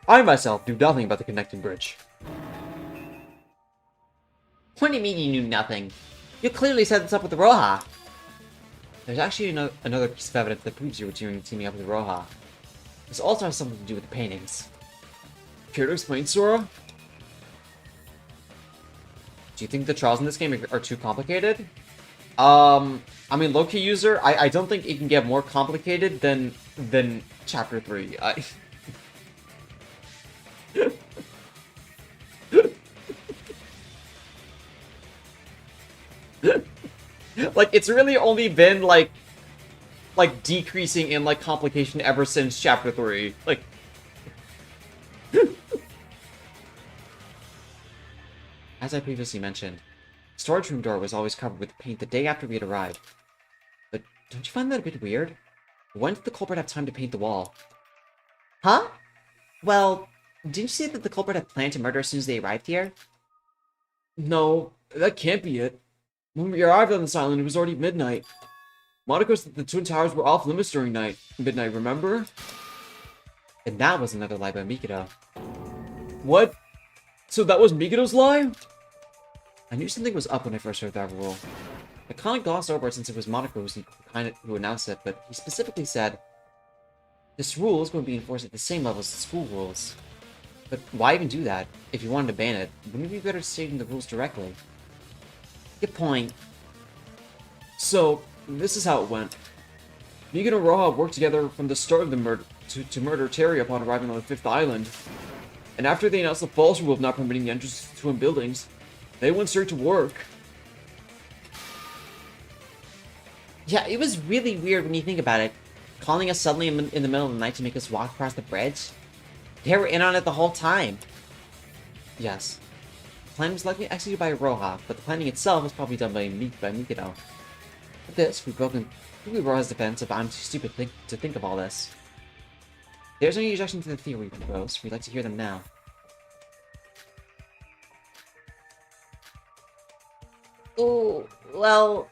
A: I myself knew nothing about the connecting bridge.
B: What do you mean you knew nothing? You clearly set this up with the Roha. There's actually another piece of evidence that proves you were teaming up with Roha. This also has something to do with the paintings.
A: Care to explain, Sora?
B: Do you think the trials in this game are too complicated?
A: I mean, low-key user, I don't think it can get more complicated than Chapter 3. Like, it's really only been, like, decreasing in, like, complication ever since Chapter 3. Like...
B: As I previously mentioned, the storage room door was always covered with paint the day after we had arrived. But don't you find that a bit weird? When did the culprit have time to paint the wall? Huh? Well, didn't you say that the culprit had planned to murder as soon as they arrived here?
A: No, that can't be it. When we arrived on this island, it was already midnight. Monaco said the Twin Towers were off limits during midnight, remember?
B: And that was another lie by Mikado.
A: What? So that was Mikado's lie?
B: I knew something was up when I first heard that rule. I kind of glossed over it since it was Monaco who announced it, but he specifically said, this rule is going to be enforced at the same level as the school rules. But why even do that? If you wanted to ban it, wouldn't it be better stating the rules directly? Good point.
A: So, this is how it went. Mikado and Roha worked together from the start of the murder to murder Terry upon arriving on the 5th island. And after they announced the false rule of not permitting the entrance to twin buildings, they went straight to work.
B: Yeah, it was really weird when you think about it. Calling us suddenly in the middle of the night to make us walk across the bridge. They were in on it the whole time. Yes. The plan was likely executed by Roha, but the planning itself was probably done by Mikado. With this, we've broken Roha's defense of I'm too stupid to think of all this. There's any objection to the theory we propose. We'd like to hear them now. Oh, well...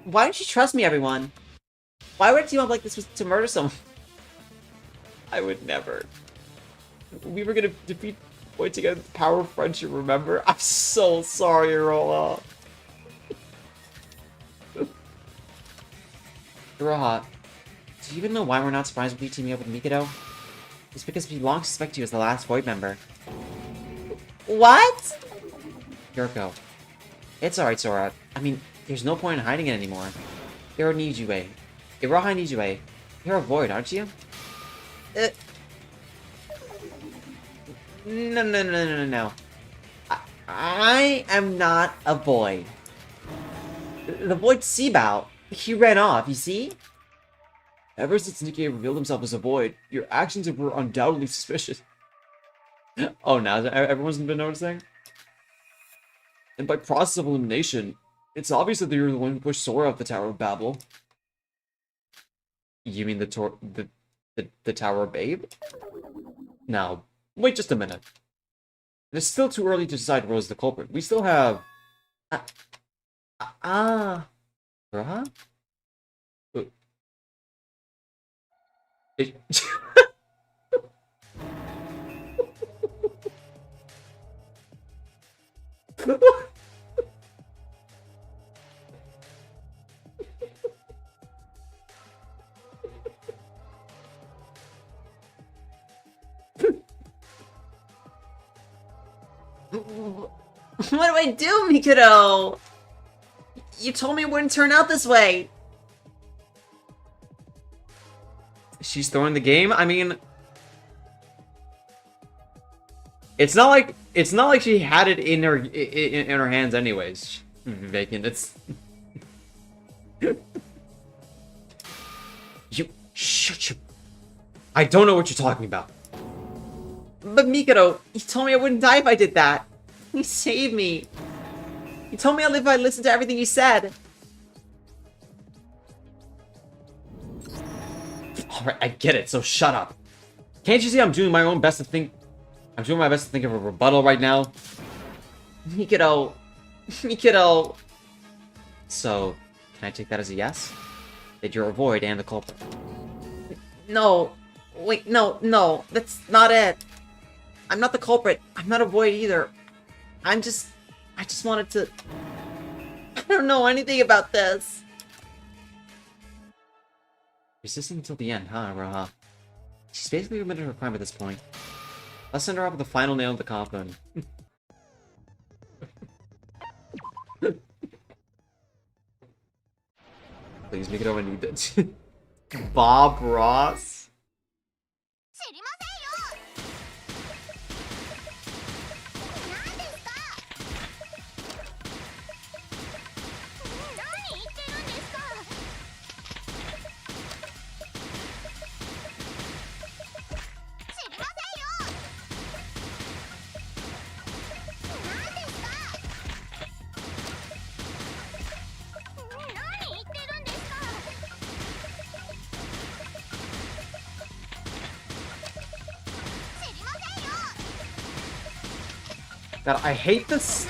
B: Why don't you trust me, everyone? Why would a team up like this was to murder someone?
A: I would never. We were gonna defeat Boy together with the power of friendship, remember? I'm so sorry, Roha.
B: Roha, do you even know why we're not surprised with you teaming up with Mikado? It's because we long suspect you as the last Void member. What? Yuriko. It's alright, Sora. I mean, there's no point in hiding it anymore. Hiro needs you, eh? Roha needs you, eh? You're a Void, aren't you? No. I am not a Void. The Void's Seabout. He ran off, you see?
A: Ever since Nikki revealed himself as a Void, your actions were undoubtedly suspicious. Oh, now everyone's been noticing? And by process of elimination, it's obvious that you're the one who pushed Sora up the Tower of Babel. You mean the Tower of Babe? Now, wait just a minute. It's still too early to decide Rose the culprit. We still have...
B: Roha?
A: It...
B: What do I do, Mikado? You told me it wouldn't turn out this way.
A: She's throwing the game? I mean... It's not like she had it in her hands anyways. Vacant. It's you shut your. I don't know what you're talking about.
B: But Mikado, you told me I wouldn't die if I did that. You saved me. You told me I'd live if I listened to everything you said.
A: Alright, I get it, so shut up. Can't you see I'm doing my best to think of a rebuttal right now?
B: Mikado. Mikado.
A: So, can I take that as a yes? That you're a void and the culprit.
B: No. Wait, no. That's not it. I'm not the culprit. I'm not a void either. I just wanted to... I don't know anything about this.
A: Resisting until the end, huh, Raha? She's basically committed her crime at this point. Let's send her up with the final nail in the coffin. Please make it over. I need that. Bob Ross? God, I hate this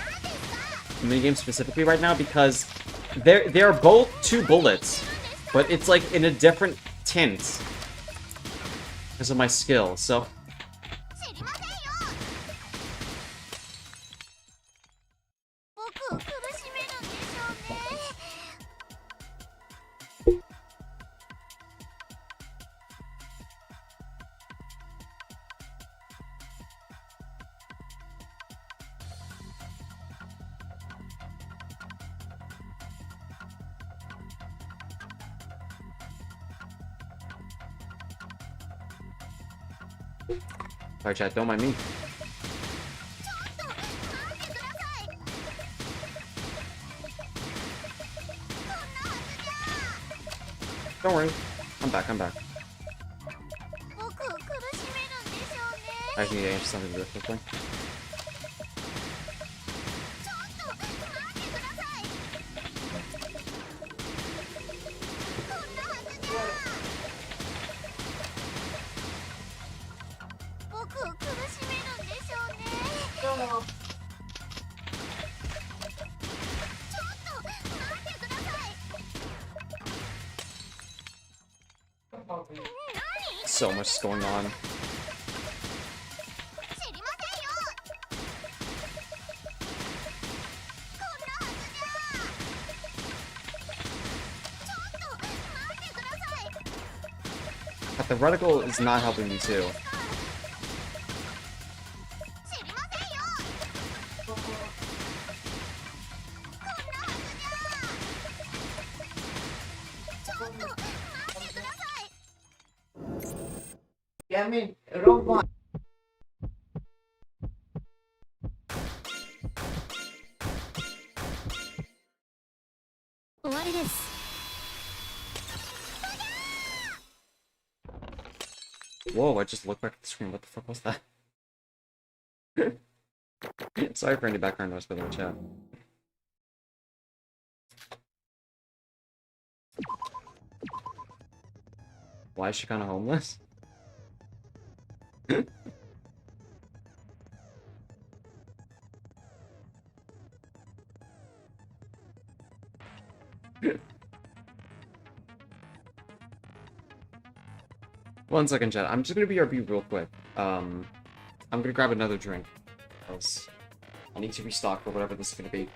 A: minigame specifically right now because they're both 2 bullets, but it's like in a different tint because of my skill. So sorry, chat, don't mind me. Don't worry. I'm back. I just need to answer something real quickly. So much is going on. But the reticle is not helping me too.
C: I mean, robot.
A: Whoa, I just looked back at the screen. What the fuck was that? Sorry for any background noise by the way, chat. Why is she kind of homeless? One second, chat. I'm just gonna BRB real quick. I'm gonna grab another drink. Else I need to restock for whatever this is gonna be.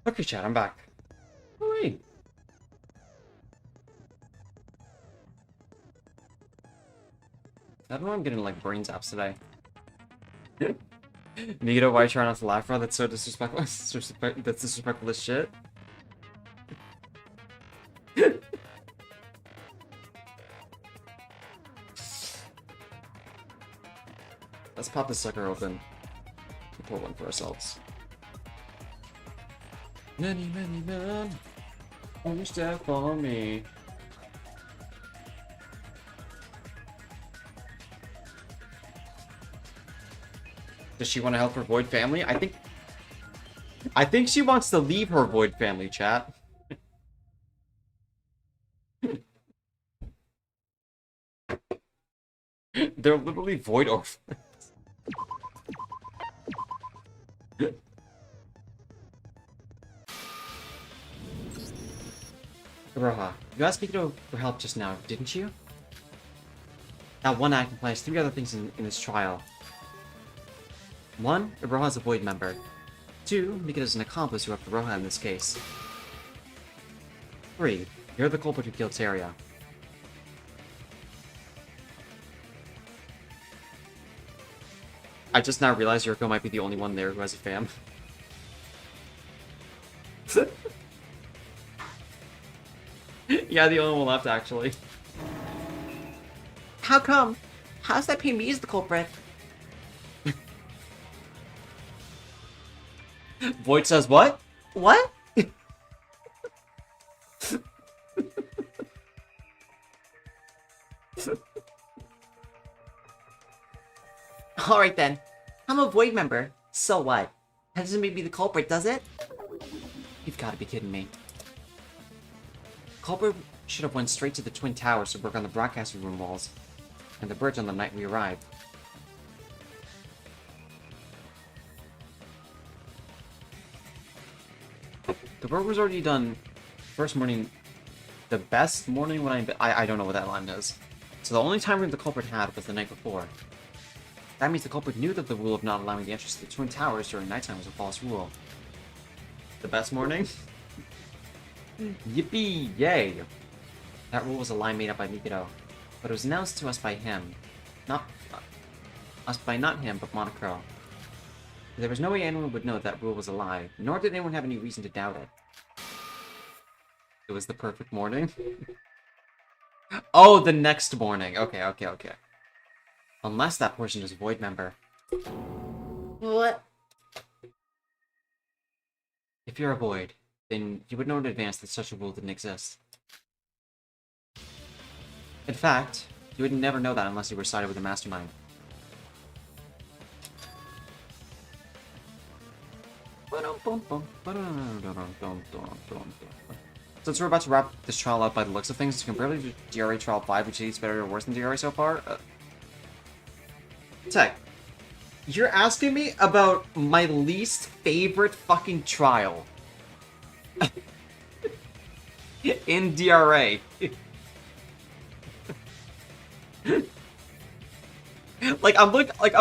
A: Okay, chat, I'm back. Alright. I don't know, I'm getting like brain zaps today. Nito, why are you trying not to laugh, bro? That's so disrespectful. That's disrespectful as shit. Let's pop this sucker open. We'll pull one for ourselves. Many, many men only step for me. Does she want to help her Void family? I think she wants to leave her Void family, chat. They're literally Void orphans. Roha, you asked Mikito for help just now, didn't you? That one act implies 3 other things in this trial. 1. Iroha is a Void member. 2. Mikito is an accomplice who helped Iroha in this case. 3. You're the culprit who killed Teria. I just now realized Yuriko might be the only one there who has a fam. Yeah, the only one left, actually.
B: How come? How's that paint me as the culprit?
A: Void says what?
B: What? Alright then. I'm a Void member. So what? That doesn't make me the culprit, does it?
A: You've got to be kidding me.
B: Culprit should have went straight to the Twin Towers to work on the broadcasting room walls and the bridge on the night we arrived.
A: The work was already done first morning. The best morning when I don't know what that line is. So the only time the culprit had was the night before. That means the culprit knew that the rule of not allowing the entrance to the Twin Towers during nighttime was a false rule. The best morning? Yippee! Yay! That rule was a lie made up by Mikito, but it was announced to us by him. Not him, but Monocro. There was no way anyone would know that rule was a lie, nor did anyone have any reason to doubt it. It was the perfect morning? Oh, the next morning. Okay. Unless that person is a Void member.
B: What?
A: If you're a Void, then you would know in advance that such a rule didn't exist. In fact, you would never know that unless you were sided with the Mastermind. Since we're about to wrap this trial up by the looks of things, compared to DRA Trial 5, which is better or worse than DRA so far? Tech, you're asking me about my least favorite fucking trial in DRA. I'm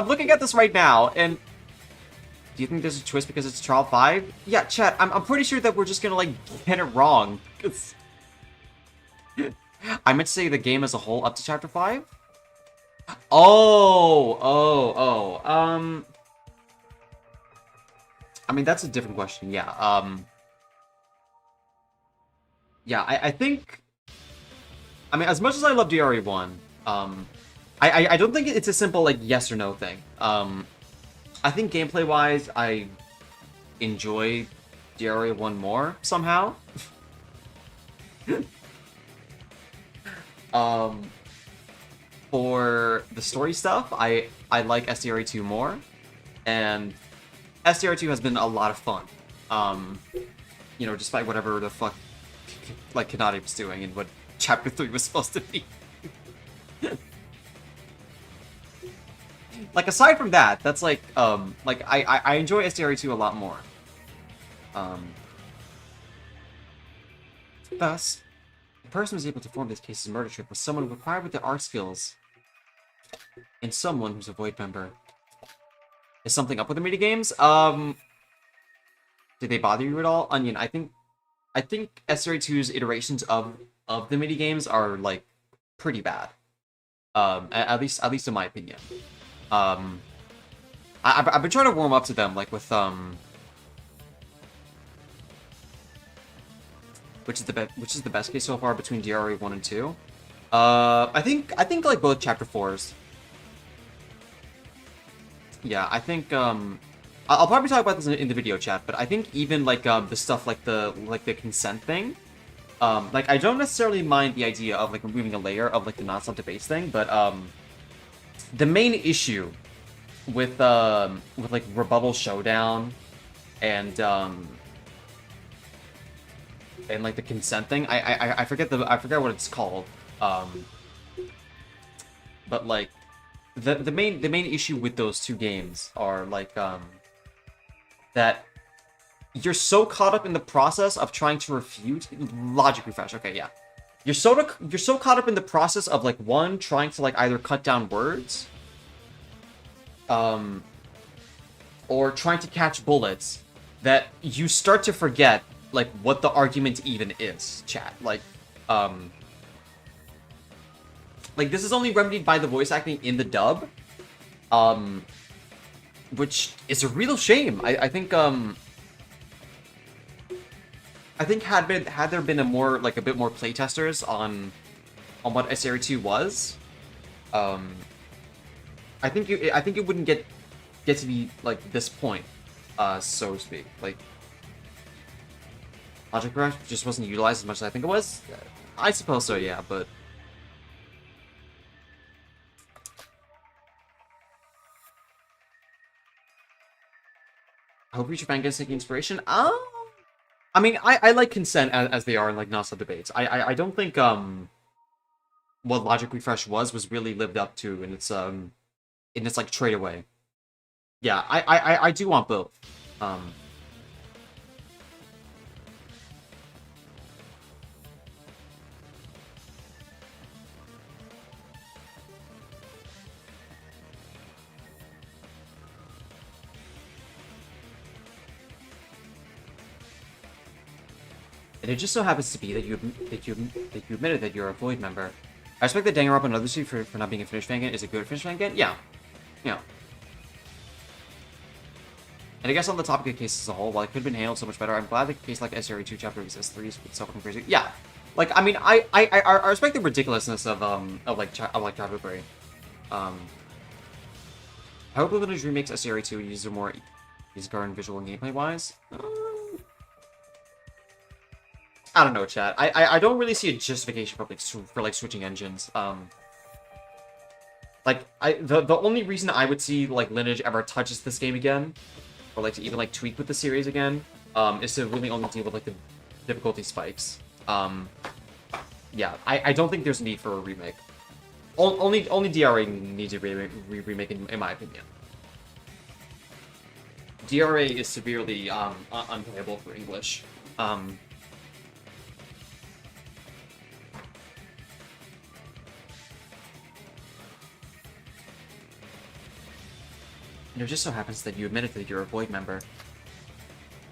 A: looking at this right now, and do you think there's a twist because it's Trial 5? Yeah, chat, I'm pretty sure that we're just gonna, get it wrong. I meant to say the game as a whole up to Chapter 5? I mean, that's a different question, yeah. Yeah, I think... I mean, as much as I love DRE 1, I don't think it's a simple, yes or no thing. I think gameplay-wise, I enjoy DRA 1 more, somehow. For the story stuff, I like SDRA 2 more, and SDRA 2 has been a lot of fun. Despite whatever the fuck, Kanade was doing and what Chapter 3 was supposed to be. Aside from that, that's I enjoy SDRA 2 a lot more. Thus, the person who was able to form this case's murder trip was someone required with their art skills, and someone who's a Void member. Is something up with the minigames? Did they bother you at all? Onion, I think SDRA2's iterations of the mini games are like pretty bad. At least in my opinion. I've been trying to warm up to them, like with which is the best case so far between DRA 1 and 2. I think like both chapter 4s. Yeah, I think I'll probably talk about this in the video chat, but I think even like the stuff like the consent thing, like I don't necessarily mind the idea of like removing a layer of like the non-stop debates thing, but the main issue with like rebuttal showdown and like the consent thing, I forget what it's called, but like the main issue with those two games are like that you're so caught up in the process of trying to refute logic refresh. Okay, yeah. You're so caught up in the process of like one trying to like either cut down words or trying to catch bullets that you start to forget like what the argument even is, chat. Like this is only remedied by the voice acting in the dub, which is a real shame. I think had there been a bit more playtesters on what SDRA2 was, I think it wouldn't get to be like this point, so to speak. Like logic refresh just wasn't utilized as much as I think it was. I suppose so, yeah, but. I hope Future Fan gets taking inspiration. I mean, I like consent as they are in like non-stop debates. I don't think what Logic Refresh was really lived up to in its like trade away. Yeah, I do want both. And it just so happens to be that you admitted that you're a Void member. I respect that Danger up another suit for not being a Finnish fan. Is it good Finnish fan? Yeah. Yeah. And I guess on the topic of cases as a whole, while it could have been handled so much better, I'm glad that a case like SDRA2 chapter S3 is so fucking crazy. Yeah. Like, I mean, I respect the ridiculousness of chapter 3. I hope the Lineage remakes SDRA2 uses more easy and visual and gameplay wise. I don't know, chat. I don't really see a justification for switching engines. The only reason I would see like Lineage ever touches this game again, or like to even like tweak with the series again, is to really only deal with like the difficulty spikes. Yeah, I don't think there's a need for a remake. Only DRA needs a remake in my opinion. DRA is severely unplayable for English. And it just so happens that you admitted that you're a Void member.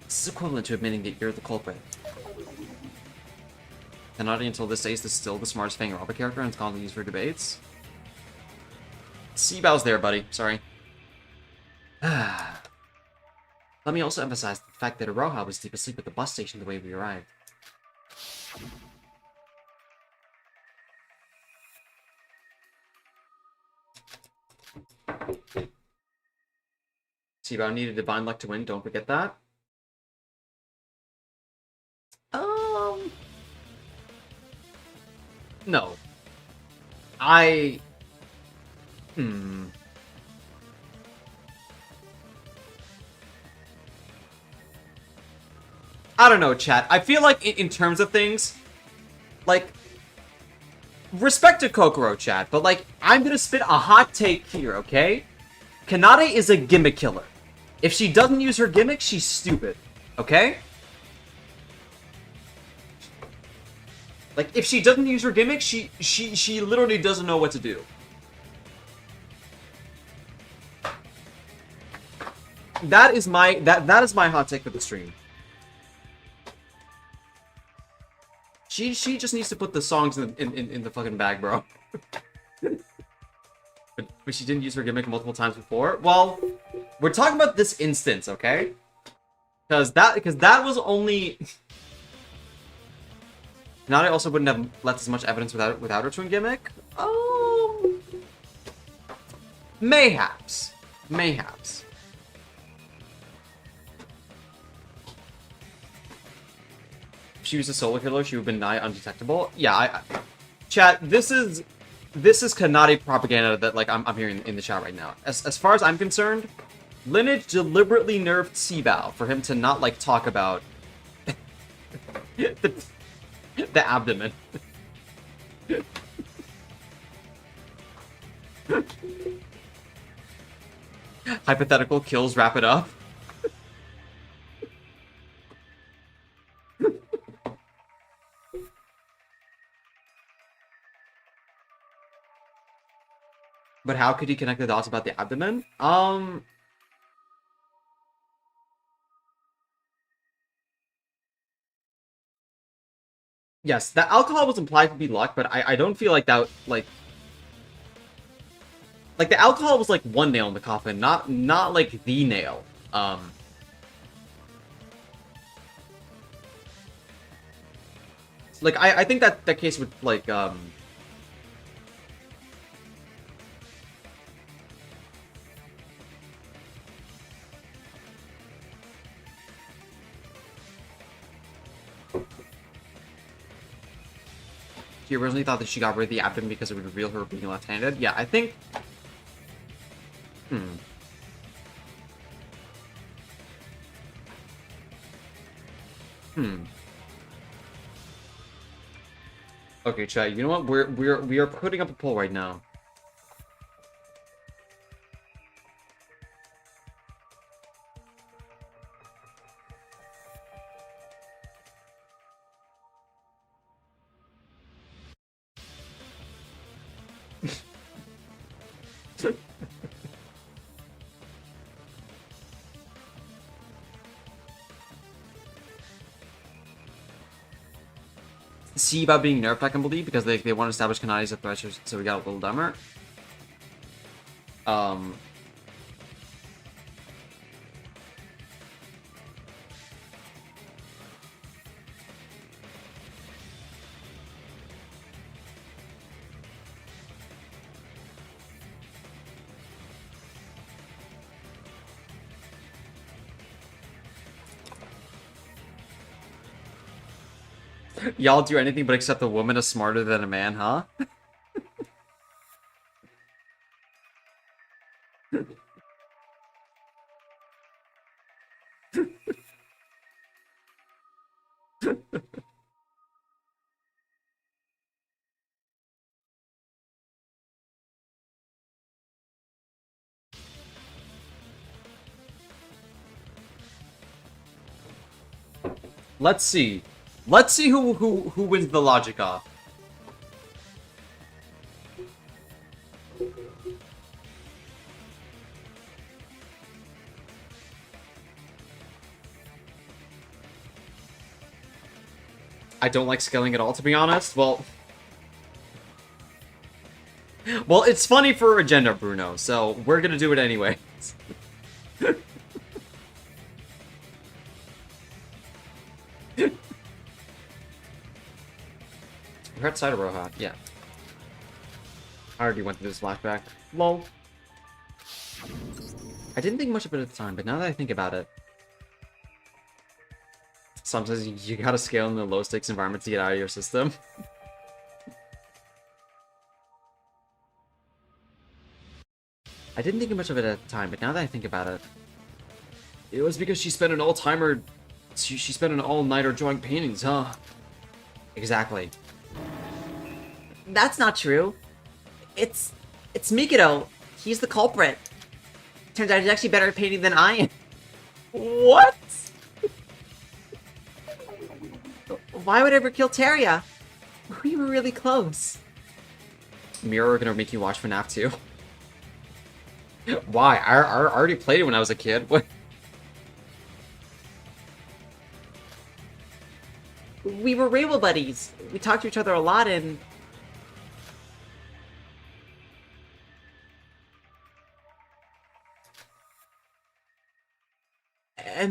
A: This is equivalent to admitting that you're the culprit. And not until this day is this still the smartest Fang Robert character and it's commonly used for debates. Bael's there, buddy. Sorry. Let me also emphasize the fact that Aroha was deep asleep at the bus station the way we arrived. Bael needed divine luck to win, don't forget that. No. I don't know, chat. I feel like in terms of things, like, respect to Kokoro, chat, but like, I'm gonna spit a hot take here, okay? Kanade is a gimmick killer. If she doesn't use her gimmick, she's stupid. Okay? Like, if she doesn't use her gimmick, she literally doesn't know what to do. That is my hot take for the stream. She just needs to put the songs in the fucking bag, bro. But she didn't use her gimmick multiple times before. Well, we're talking about this instance, okay? Because that was only. Kanade also wouldn't have left as much evidence without her twin gimmick. Mayhaps. Mayhaps. If she was a solo killer, she would have been nigh undetectable. Yeah, chat, this is Kanade propaganda that like I'm hearing in the chat right now. As far as I'm concerned, Lineage deliberately nerfed Bael for him to not like talk about the abdomen. Hypothetical kills, wrap it up. But how could he connect the dots about the abdomen? Yes, the alcohol was implied to be luck, but I don't feel like that, like the alcohol was like one nail in the coffin, not like the nail. Like I think that case would like She originally thought that she got rid of the abdomen because it would reveal her being left-handed. Yeah, I think. Okay, chat. You know what? We are putting up a poll right now. See about being nerfed, I can believe, because they want to establish Kanade as a threat, so we got a little dumber. Y'all do anything but accept a woman is smarter than a man, huh? Let's see. Let's see who wins the logic off. I don't like scaling at all, to be honest. Well, it's funny for agenda, Bruno, so we're gonna do it anyway. We're outside of Roja, yeah. I already went through this flashback. Lol. I didn't think much of it at the time, but now that I think about it, sometimes you gotta scale in the low-stakes environment to get out of your system. I didn't think much of it at the time, but now that I think about it, it was because she spent an all-timer... She spent an all-nighter drawing paintings, huh? Exactly.
B: That's not true. It's Mikado. He's the culprit. Turns out he's actually better at painting than I am.
A: What?
B: Why would I ever kill Teria? We were really close.
A: Mira, we're gonna make you watch FNAF 2. Why? I already played it when I was a kid. What?
B: we were rainbow buddies. We talked to each other a lot, and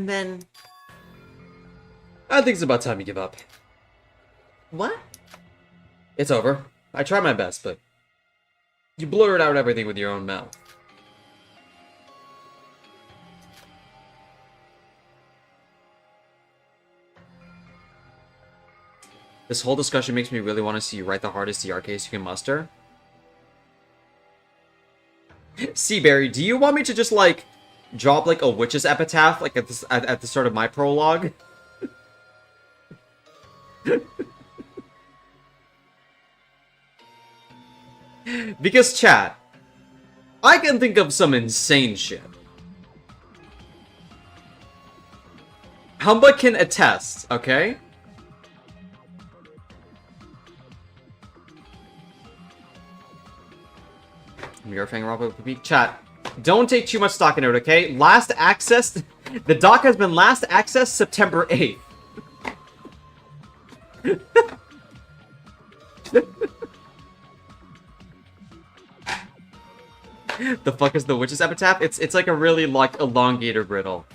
B: then
A: I think it's about time you give up.
B: what?
A: It's over. I tried my best, but you blurted out everything with your own mouth. This whole discussion makes me really want to see you write the hardest DR case you can muster. Seaberry, do you want me to just, like, drop, like, a witch's epitaph, like, at the start of my prologue? Because, chat, I can think of some insane shit. Humba can attest, okay? Mirrorfang Robert chat. Don't take too much stock in it, okay? Last access, the doc has been last accessed September 8th. The fuck is the witch's epitaph? It's like a really like elongated riddle.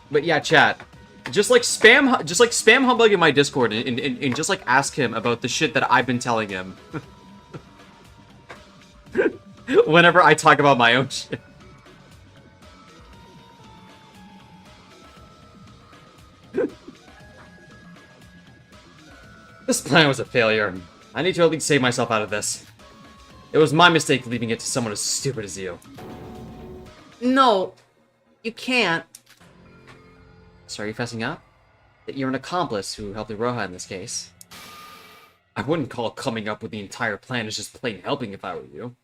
A: But yeah, chat. Just like spam Humbug in my Discord and just like ask him about the shit that I've been telling him. Whenever I talk about my own shit. This plan was a failure. I need to at least save myself out of this. It was my mistake leaving it to someone as stupid as you.
B: No, you can't.
A: So are you fessing up? That you're an accomplice who helped Iroha in this case. I wouldn't call coming up with the entire plan as just plain helping if I were you.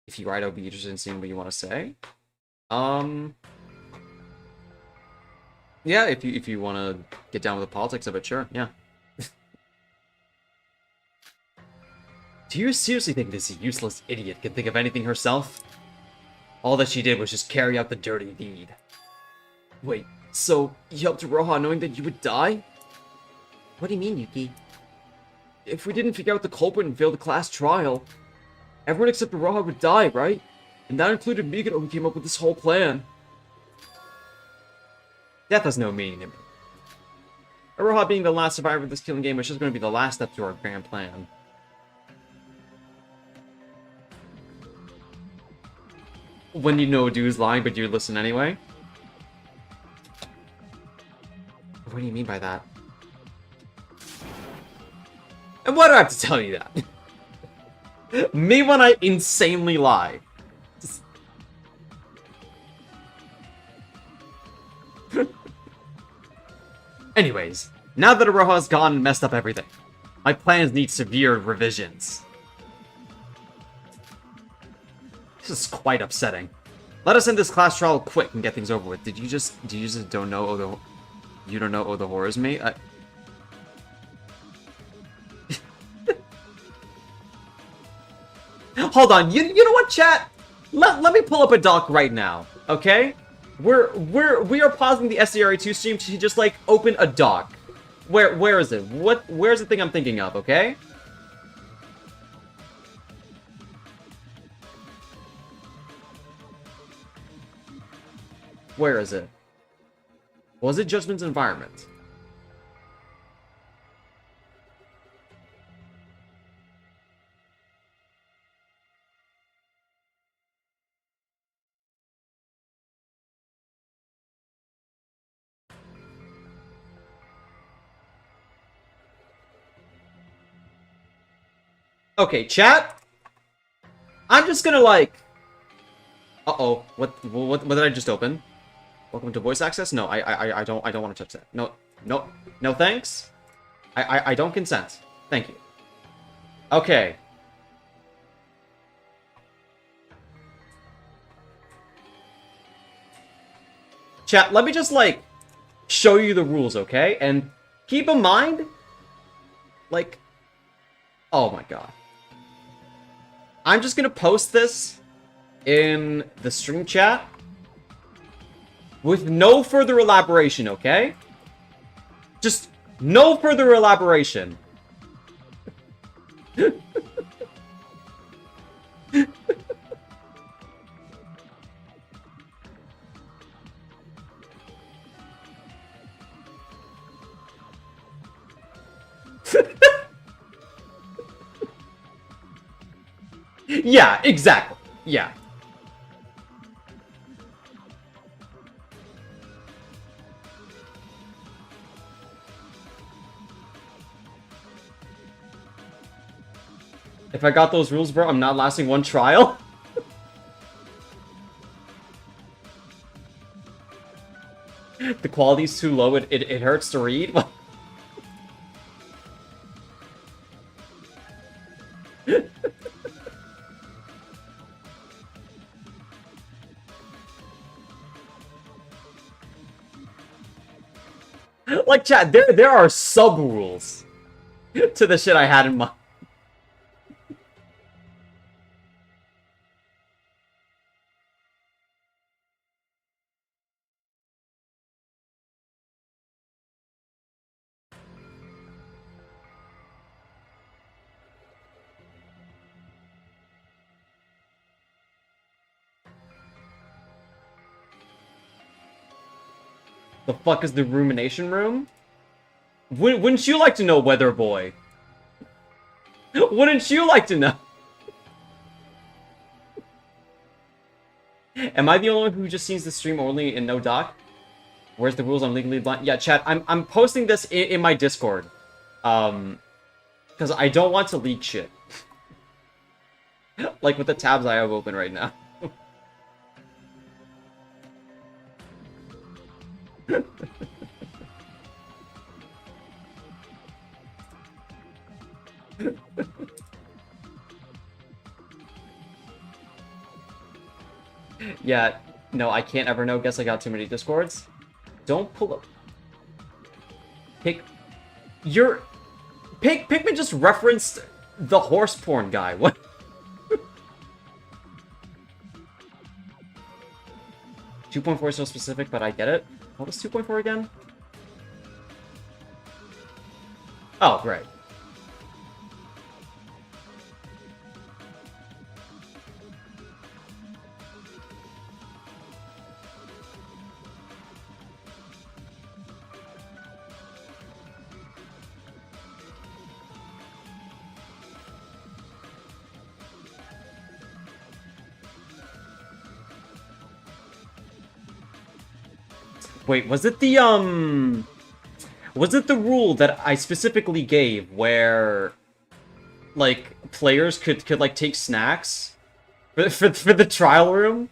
A: If you are, I'd be interested in seeing what you want to say. Yeah, if you want to get down with the politics of it, sure, yeah. Do you seriously think this useless idiot can think of anything herself? All that she did was just carry out the dirty deed. Wait, so you helped Iroha knowing that you would die?
B: What do you mean, Yuki?
A: If we didn't figure out the culprit and fail the class trial, everyone except Iroha would die, right? And that included Miguro, who came up with this whole plan. Death has no meaning to me. Iroha being the last survivor of this killing game was just going to be the last step to our grand plan. When you know a dude's lying, but you listen anyway? What do you mean by that? And why do I have to tell you that? Me when I insanely lie. Just... Anyways, now that Iroha's gone and messed up everything, my plans need severe revisions. This is quite upsetting. Let us end this class trial quick and get things over with. Do you just don't know you don't know the horrors me? Hold on, you know what, chat? Let me pull up a doc right now, okay? We are pausing the SDRA2 stream to just like open a doc. Where is it? Where's the thing I'm thinking of, okay? Where is it? Was it Judgment's Environment? Okay, chat. I'm just gonna like. Uh-oh. What did I just open? Welcome to voice access? No, I don't want to touch that. No thanks. I don't consent. Thank you. Okay. Chat, let me just like show you the rules, okay? And keep in mind, like, oh my god. I'm just gonna post this in the stream chat. with no further elaboration, okay? Just no further elaboration. Yeah, exactly. Yeah. If I got those rules, bro, I'm not lasting one trial. The quality's too low, it hurts to read. Like, chat, there are sub-rules to the shit I had in mind. The fuck is the rumination room? Wouldn't you like to know, Weather Boy? Wouldn't you like to know? Am I the only one who just sees the stream only and no doc? Where's the rules on Legally Blind? Yeah, chat, I'm posting this in my Discord. Because I don't want to leak shit. Like with the tabs I have open right now. Yeah, no, I can't ever know. Guess I got too many Discords. Don't pull up. Pikmin just referenced the horse porn guy. What? 2.4 is so specific, but I get it. What was 2.4 again? Oh, right. Wait, was it the rule that I specifically gave where, like, players could like, take snacks for the trial room?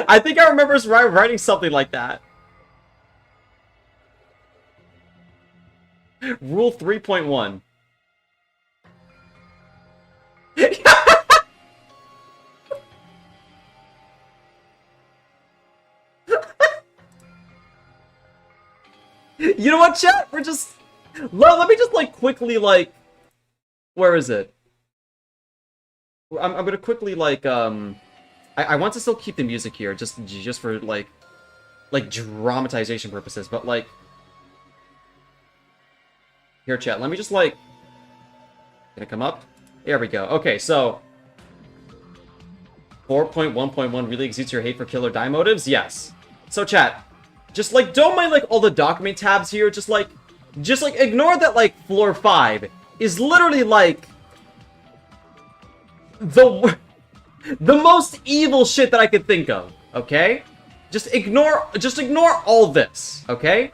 A: I think I remember us writing something like that. Rule 3.1. You know what, chat? We're just... Let me just, like, quickly, like... Where is it? I'm gonna quickly, like, I want to still keep the music here, just for, like, dramatization purposes, but, like... Here, chat, let me just, like... Gonna come up? There we go. Okay, so... 4.1.1 really exudes your hate for killer die motives? Yes. So, chat... Just, like, don't mind, like, all the document tabs here. Just, like, ignore that, like, floor 5 is literally, like, the most evil shit that I could think of, okay? Just ignore all this, okay?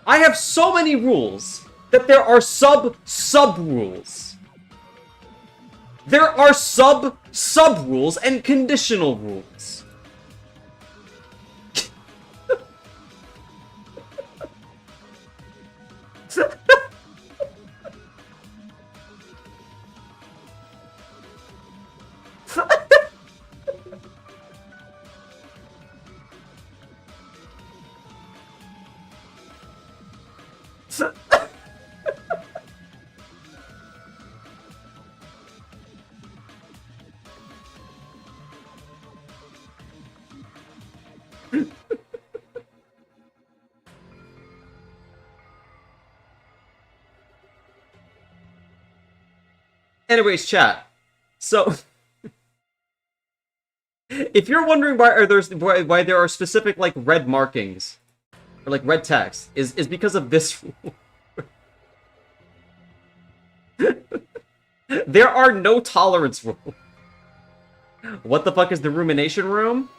A: I have so many rules that there are sub-rules. There are sub-rules and conditional rules. Anyways, chat. So, if you're wondering why there are specific like red markings or like red text, is because of this rule. There are no tolerance rules. What the fuck is the rumination room?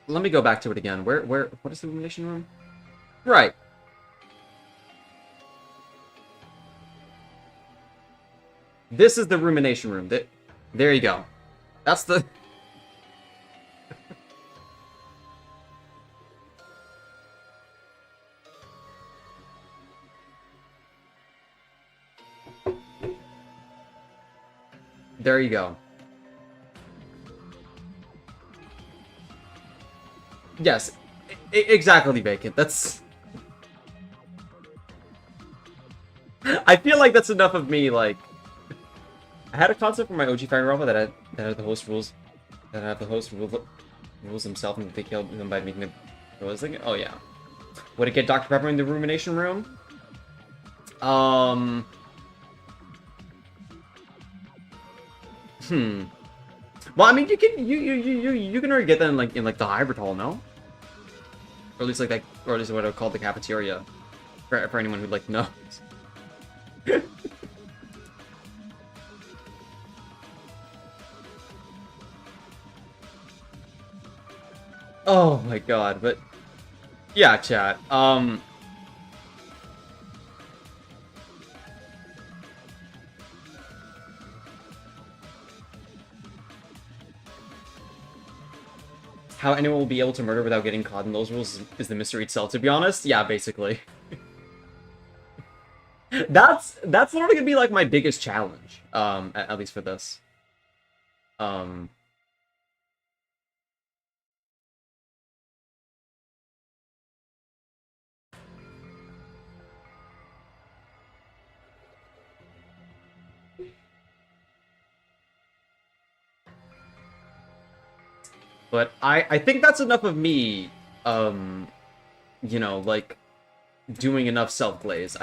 A: Let me go back to it again. What is the rumination room? Right. This is the rumination room. There you go. That's the... There you go. Yes, exactly, Vacant. That's... I feel like that's enough of me, like... I had a concept for my OG Fire Robot that had the host rules... That had the host rules himself and they killed him by making the... I was thinking, oh yeah. Would it get Dr. Pepper in the rumination room? Well, I mean, you can already get that in like the hybrid hall, no? Or at least like that, or at least what I would call the cafeteria, for anyone who like knows. Oh my god, but yeah, chat. How anyone will be able to murder without getting caught in those rules is the mystery itself, to be honest. Yeah, basically. That's literally gonna be like my biggest challenge, at least for this. But I think that's enough of me, you know, like, doing enough self-glaze.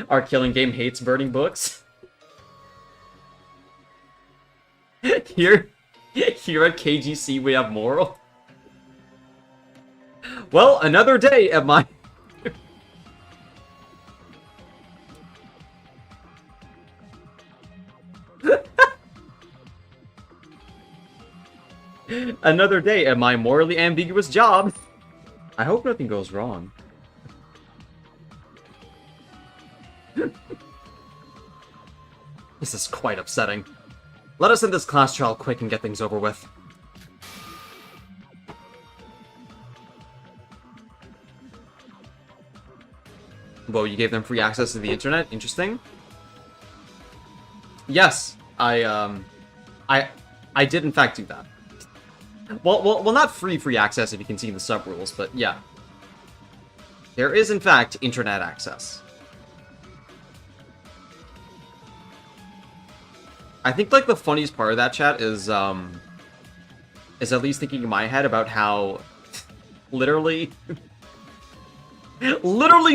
A: Our killing game hates burning books. Here at KGC we have moral. Well, another day at my... Another day at my morally ambiguous job. I hope nothing goes wrong. This is quite upsetting. Let us end this class trial quick and get things over with. Whoa, you gave them free access to the internet? Interesting. Yes, I did in fact do that. Well, not free access if you can see the sub rules, but yeah. There is in fact internet access. I think like the funniest part of that chat is at least thinking in my head about how literally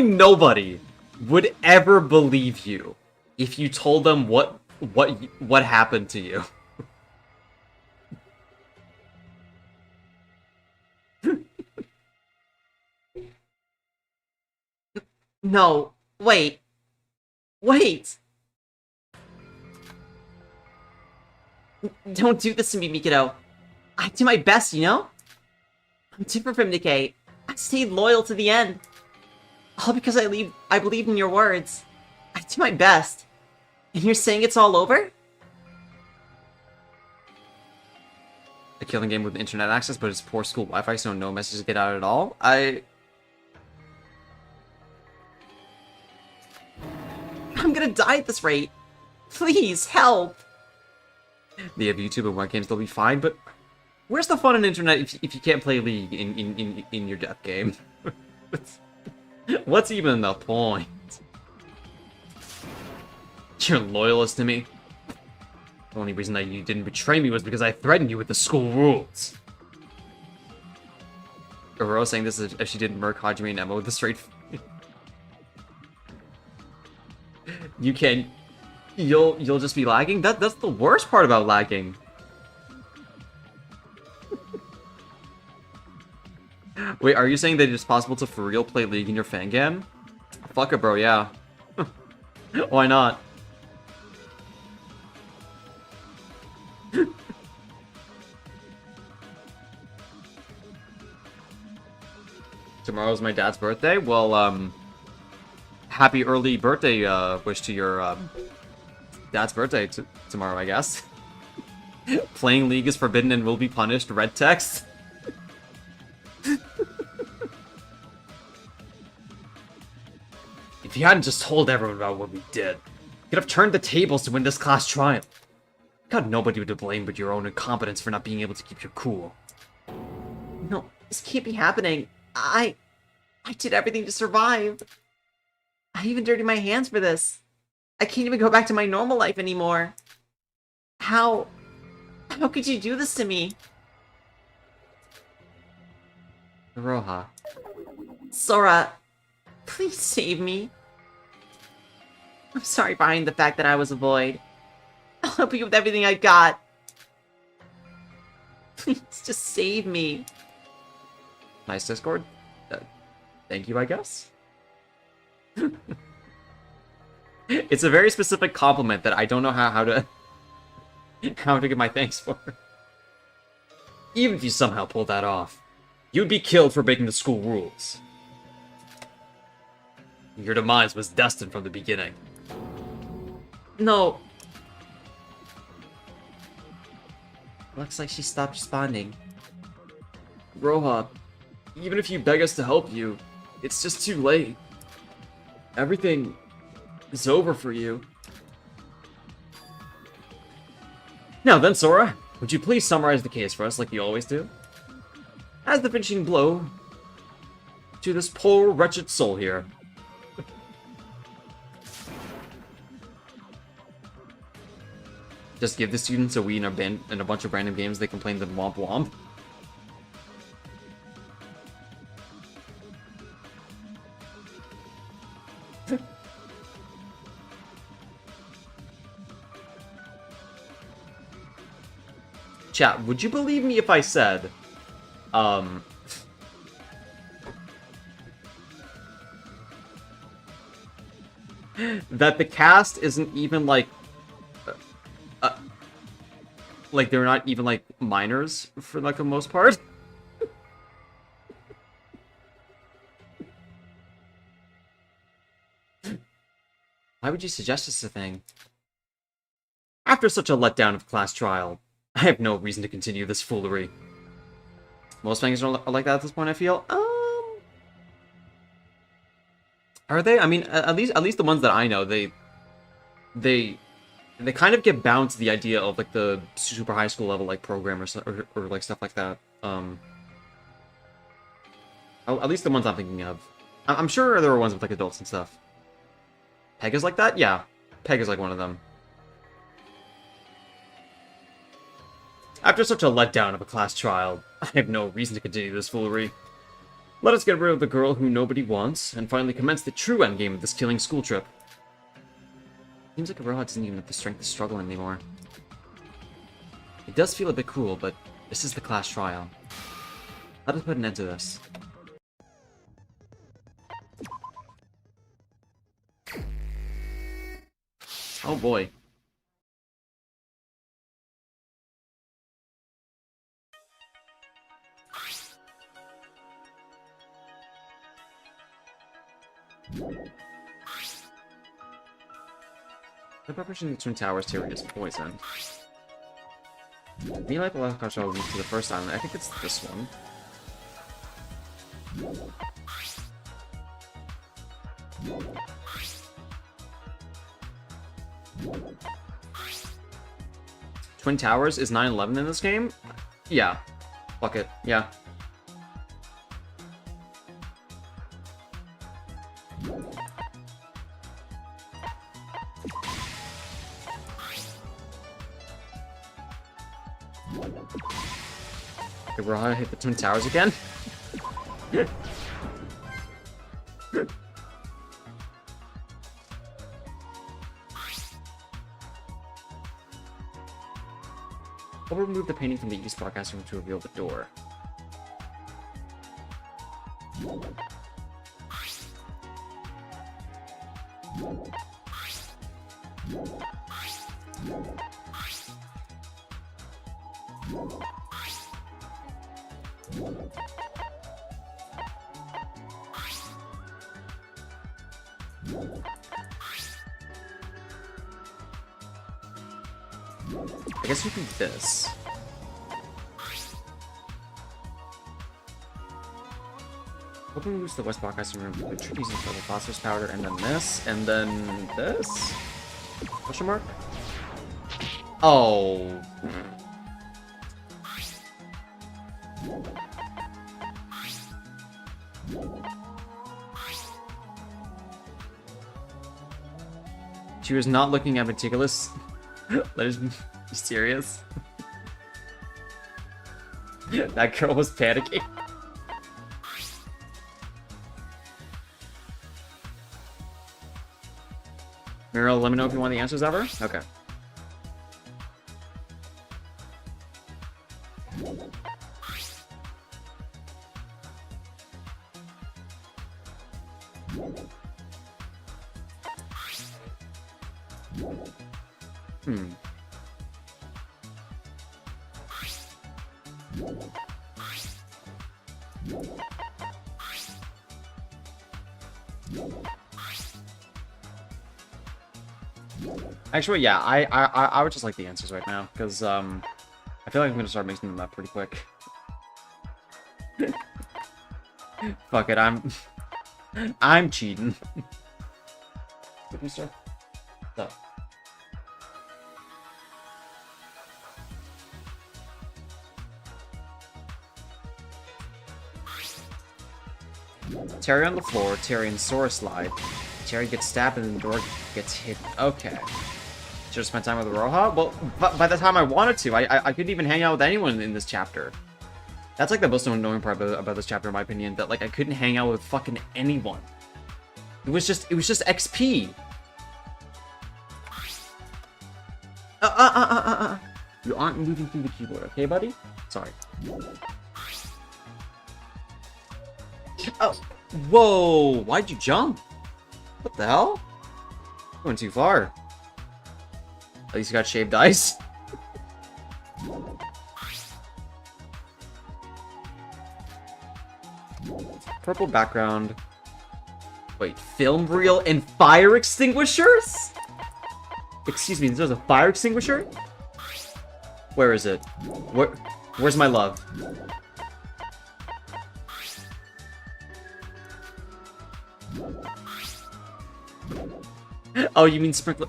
A: nobody would ever believe you if you told them what happened to you.
B: No, wait. Wait! Don't do this to me, Mikado. I do my best, you know? I'm different from Nikkei. I stayed loyal to the end. All because I believe in your words. I do my best. And you're saying it's all over?
A: A killing game with internet access, but it's poor school Wi-Fi, so no messages get out at all?
B: I'm gonna die at this rate. Please, help!
A: They have YouTube and webcams, they'll be fine, but Where's the fun in internet if you can't play League in your death game? What's even the point? You're loyalist to me. The only reason that you didn't betray me was because I threatened you with the school rules. Aurora saying this is if she didn't murk Hajime and Emma with a straight. You can. You'll just be lagging. That's the worst part about lagging. Wait, are you saying that it's possible to for real play League in your fan game? Fuck it, bro. Yeah. Why not? Tomorrow's my dad's birthday. Well, happy early birthday wish to your dad's birthday tomorrow, I guess. Playing League is forbidden and will be punished. Red text. If you hadn't just told everyone about what we did, you could have turned the tables to win this class trial. You got nobody to blame but your own incompetence for not being able to keep your cool.
B: No, this can't be happening. I did everything to survive. I even dirtied my hands for this. I can't even go back to my normal life anymore. How could you do this to me?
A: Roha.
B: Sora, please save me. I'm sorry behind the fact that I was a void. I'll help you with everything I got. Please, just save me.
A: Nice Discord. Thank you, I guess. It's a very specific compliment that I don't know how to give my thanks for. Even if you somehow pulled that off, you'd be killed for breaking the school rules. Your demise was destined from the beginning.
B: No. Looks like she stopped responding.
A: Roha, even if you beg us to help you, it's just too late. Everything is over for you. Now then, Sora, would you please summarize the case for us like you always do? As the finishing blow to this poor, wretched soul here. Just give the students a Wii and a bunch of random games they can play in the Womp Womp. Chat, would you believe me if I said, that the cast isn't even like they're not even like minors for like the most part? Why would you suggest such a thing? After such a letdown of class trial, I have no reason to continue this foolery. Most fans are like that at this point, I feel. Are they? I mean, at least the ones that I know, they kind of get bound to the idea of like the super high school level like program or like stuff like that. At least the ones I'm thinking of. I'm sure there are ones with like adults and stuff. Peg is like that? Yeah, Peg is like one of them. After such a letdown of a class trial, I have no reason to continue this foolery. Let us get rid of the girl who nobody wants, and finally commence the true endgame of this killing school trip. Seems like Aroha doesn't even have the strength to struggle anymore. It does feel a bit cruel, but this is the class trial. Let us put an end to this. Oh boy. The preparation of the Twin Towers Tyranny is poison. Me like the last card shall move to the first island. I think it's this one. Twin Towers is 9/11 in this game? Yeah. Fuck it. Yeah. Okay, we're gonna hit the Twin Towers again. I'll remove the painting from the East broadcast room to reveal the door. I guess we can do this. Hoping we use the West broadcasting room with trees and the phosphorus powder, and then this, and then this? Question mark? Oh. She was not looking at meticulous. Let us be serious. That girl was panicking. Mira, let me know if you want the answers ever. Okay. Hmm. Actually, yeah, I would just like the answers right now, because, I feel like I'm gonna start mixing them up pretty quick. Fuck it, I'm cheating. Good, mister. So. Terry on the floor, Terry and Sora slide. Terry gets stabbed and the door gets hit. Okay. Should have spent time with Roja? Well, by the time I wanted to, I couldn't even hang out with anyone in this chapter. That's like the most annoying part about this chapter, in my opinion, that like I couldn't hang out with fucking anyone. It was just XP. You aren't moving through the keyboard, okay, buddy? Sorry. Oh, whoa! Why'd you jump? What the hell? Going too far. At least you got shaved ice. Purple background. Wait, film reel and fire extinguishers? Excuse me, there's a fire extinguisher? Where is it? Where's my love? Oh, you mean sprinkler?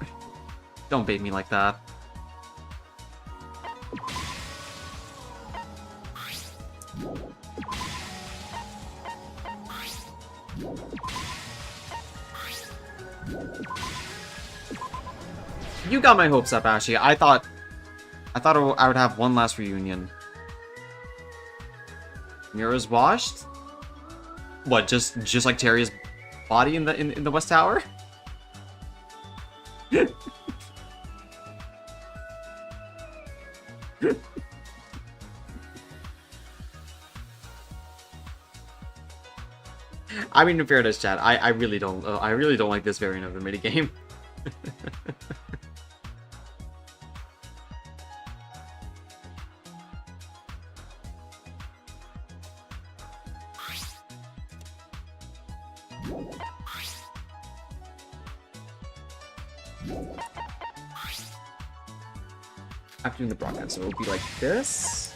A: Don't bait me like that. You got my hopes up, Ashley. I thought I would have one last reunion. Mira's washed? What? Just like Terry's body in the West Tower? I mean, in fairness, chat, I really don't like this variant of the minigame. After doing the broadcast, so it will be like this.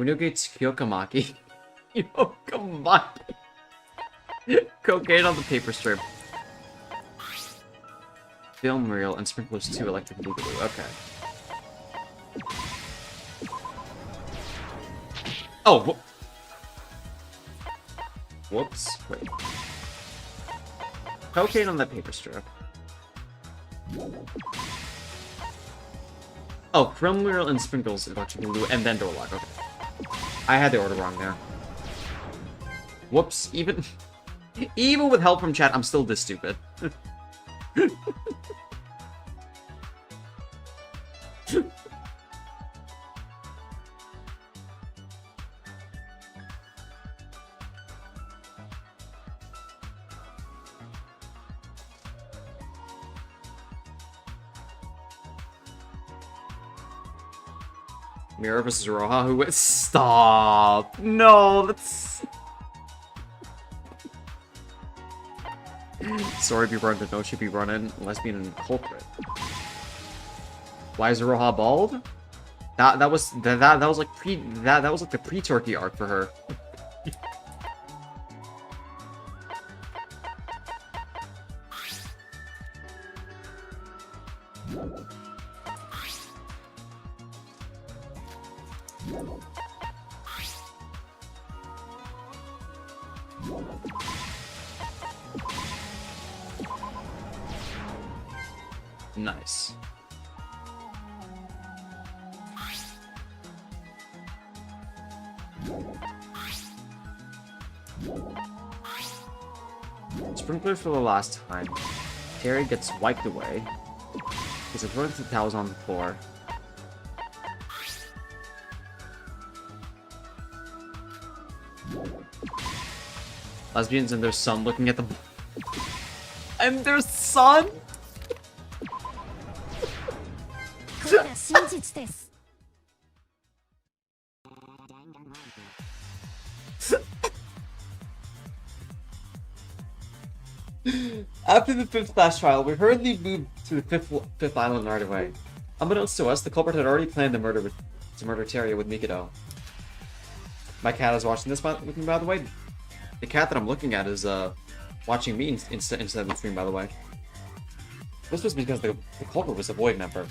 A: Unogate's Kyokamaki. Kyokamaki. Cocaine on the paper strip. Film reel and sprinklers 2 electric boogaloo. Okay. Oh, whoops. Wait. Cocaine on that paper strip. Oh, film reel and sprinkles electric boogaloo and then door lock. Okay. I had the order wrong there. Whoops. Even with help from chat, I'm still this stupid. Mira versus Roha, who wins? Stop! No, that's... Sorry be running, no should be running, lesbian and culprit. Why is Roha bald? That was like that was like the pre-Turkey arc for her. Nice. Sprinkler for the last time. Terry gets wiped away. He's thrown the towels on the floor. Lesbians and their son looking at the... And their son?! After the 5th class trial, we hurriedly moved to the 5th island right away. Unbeknownst to us, the culprit had already planned to murder Terria with Mikado. My cat is watching this with me, by the way. The cat that I'm looking at is watching me instead of the stream, by the way. This was because the culprit was a void member.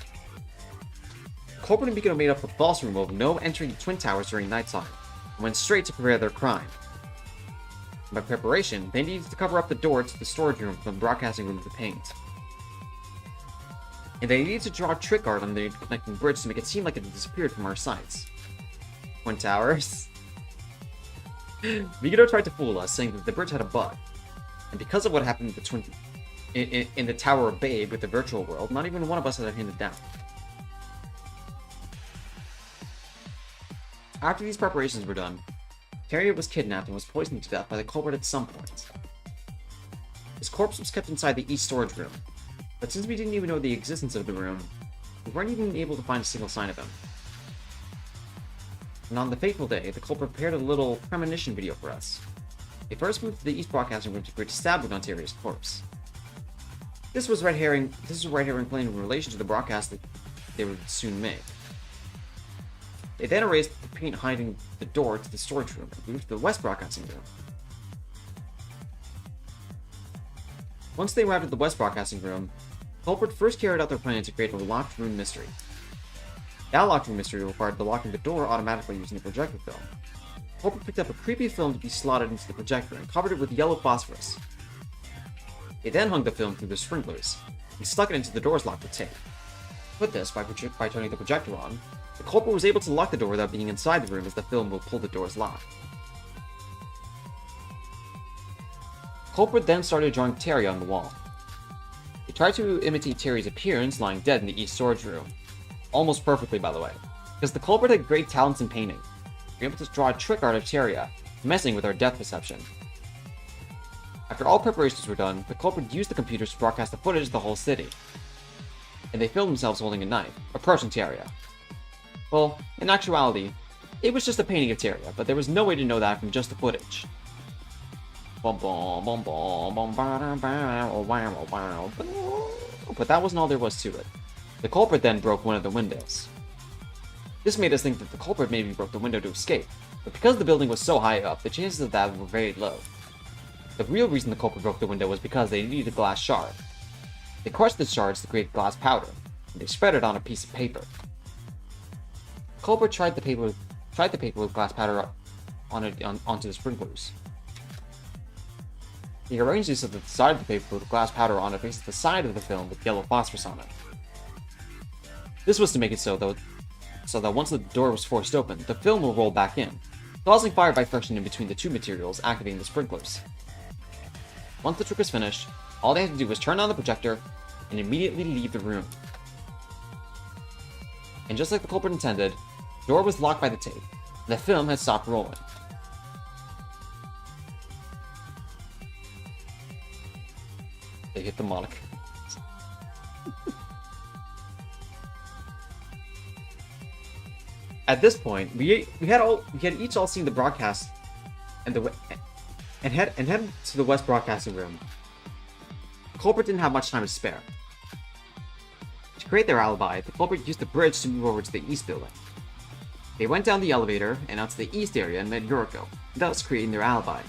A: The culprit and Mikado made up a false rumor of no entering Twin Towers during nighttime, and went straight to prepare their crime. By preparation, they needed to cover up the door to the storage room from the broadcasting room to paint. And they needed to draw a trick art on the connecting bridge to make it seem like it had disappeared from our sights. Twin Towers? Mikado tried to fool us, saying that the bridge had a bug. And because of what happened in the Tower of Babe with the virtual world, not even one of us had handed down. After these preparations were done, Terria was kidnapped and was poisoned to death by the culprit at some point. His corpse was kept inside the east storage room, but since we didn't even know the existence of the room, we weren't even able to find a single sign of him. And on the fateful day, the culprit prepared a little premonition video for us. They first moved to the east broadcasting room to create a stab wound on Terria's corpse. This was red herring playing in relation to the broadcast that they would soon make. They then erased the paint hiding the door to the storage room and moved to the west broadcasting room. Once they arrived at the west broadcasting room, culprit first carried out their plan to create a locked room mystery. That locked room mystery required the locking the door automatically using the projector film. Culprit picked up a creepy film to be slotted into the projector and covered it with yellow phosphorus. They then hung the film through the sprinklers and stuck it into the door's lock with tape. With this, by turning the projector on, the culprit was able to lock the door without being inside the room, as the film will pull the door's lock. Culprit then started drawing Terria on the wall. He tried to imitate Terria's appearance lying dead in the east storage room. Almost perfectly, by the way, because the culprit had great talents in painting. We were able to draw a trick art of Terria, messing with our depth perception. After all preparations were done, the culprit used the computers to broadcast the footage of the whole city. And they filmed themselves holding a knife, approaching Terria. Well, in actuality, it was just a painting of Terria, but there was no way to know that from just the footage. But that wasn't all there was to it. The culprit then broke one of the windows. This made us think that the culprit maybe broke the window to escape, but because the building was so high up, the chances of that were very low. The real reason the culprit broke the window was because they needed a glass shard. They crushed the shards to create glass powder, and they spread it on a piece of paper. The culprit tried the paper with glass powder onto the sprinklers. He arranged this so that the side of the paper with glass powder on it faces the side of the film with yellow phosphorus on it. This was to make it so that once the door was forced open, the film will roll back in, causing fire by friction in between the two materials, activating the sprinklers. Once the trick was finished, all they had to do was turn on the projector and immediately leave the room. And just like the culprit intended, the door was locked by the tape, and the film had stopped rolling. They hit the Monica. At this point, we had each all seen the broadcast and head to the West broadcasting room. The culprit didn't have much time to spare. To create their alibi, the culprit used the bridge to move over to the East building. They went down the elevator and out to the East area and met Yuriko, thus creating their alibi.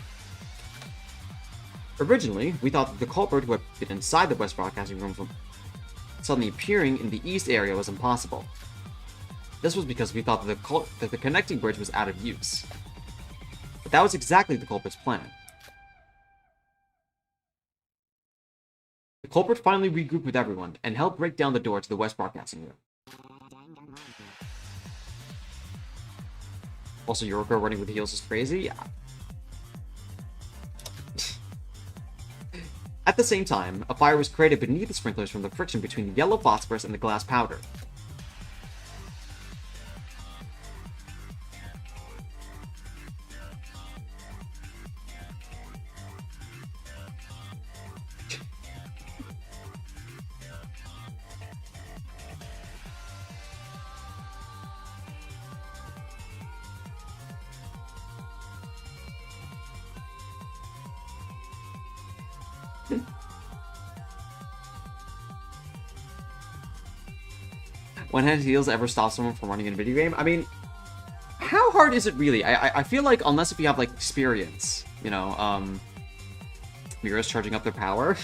A: Originally, we thought that the culprit who had been inside the West broadcasting room from suddenly appearing in the East area was impossible. This was because we thought that the connecting bridge was out of use. But that was exactly the culprit's plan. The culprit finally regrouped with everyone and helped break down the door to the West broadcasting room. Also, Yuriko running with heels is crazy. At the same time, a fire was created beneath the sprinklers from the friction between the yellow phosphorus and the glass powder. When has heels ever stopped someone from running in a video game? I mean, how hard is it really? I feel like unless if you have like experience, you know, Mira's charging up their power.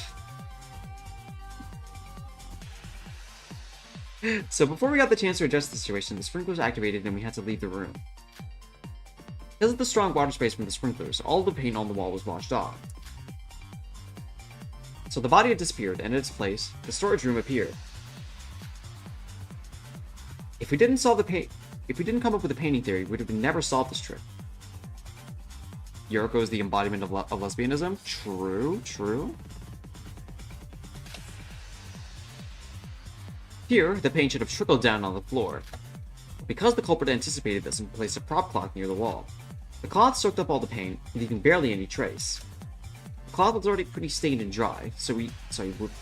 A: So before we got the chance to adjust the situation, the sprinklers activated and we had to leave the room. Because of the strong water space from the sprinklers, all the paint on the wall was washed off. So the body had disappeared, and in its place, the storage room appeared. If we didn't come up with a painting theory, we would have never solved this trick. Yuriko is the embodiment of lesbianism. True, true. Here, the paint should have trickled down on the floor. Because the culprit anticipated this and placed a prop cloth near the wall, the cloth soaked up all the paint, leaving barely any trace. The cloth was already pretty stained and dry, we're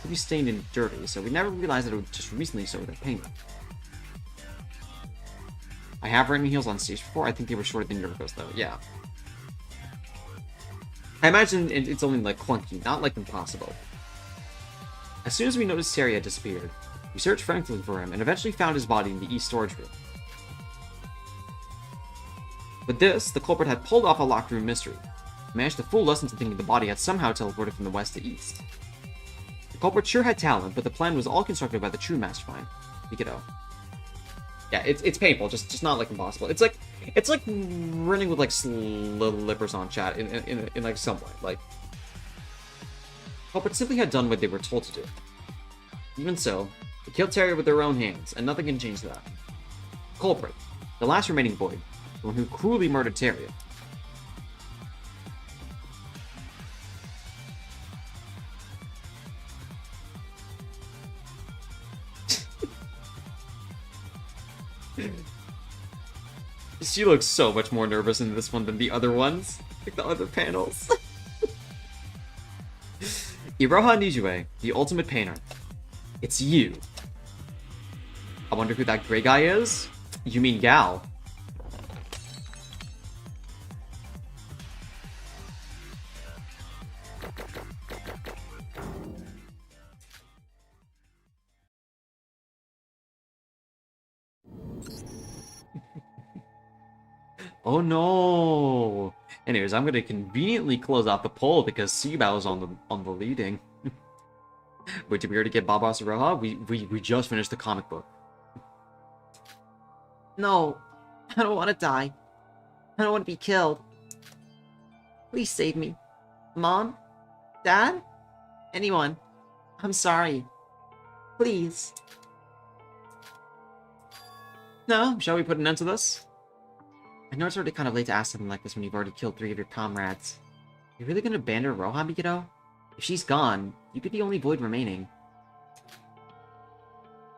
A: pretty stained and dirty, so we never realized that it was just recently soaked with paint. I have ridden heels on stage before. I think they were shorter than Yuriko's, though. Yeah. I imagine it's only, like, clunky, not, like, impossible. As soon as we noticed Terry had disappeared, we searched frantically for him and eventually found his body in the East storage room. With this, the culprit had pulled off a locked room mystery, managed to fool us into thinking the body had somehow teleported from the West to East. The culprit sure had talent, but the plan was all constructed by the true mastermind, Bigotry. Yeah, it's painful, just not like impossible. It's like running with like slippers on, chat in like some way. Like, culprit simply had done what they were told to do. Even so, they killed Terry with their own hands, and nothing can change that. Culprit, the last remaining void, the one who cruelly murdered Terry. She looks so much more nervous in this one than the other ones, like the other panels. Iroha Nijue, the ultimate painter. It's you. I wonder who that gray guy is? You mean Gal? Oh no! Anyways, I'm gonna conveniently close out the poll because Seabow is on the leading. Wait, did we already get Babas Roja? We just finished the comic book.
B: No, I don't want to die. I don't want to be killed. Please save me. Mom? Dad? Anyone. I'm sorry. Please.
A: No, shall we put an end to this?
B: I know it's already kind of late to ask something like this when you've already killed 3 of your comrades. You're really gonna abandon Roja, Mikito? If she's gone, you could be the only void remaining.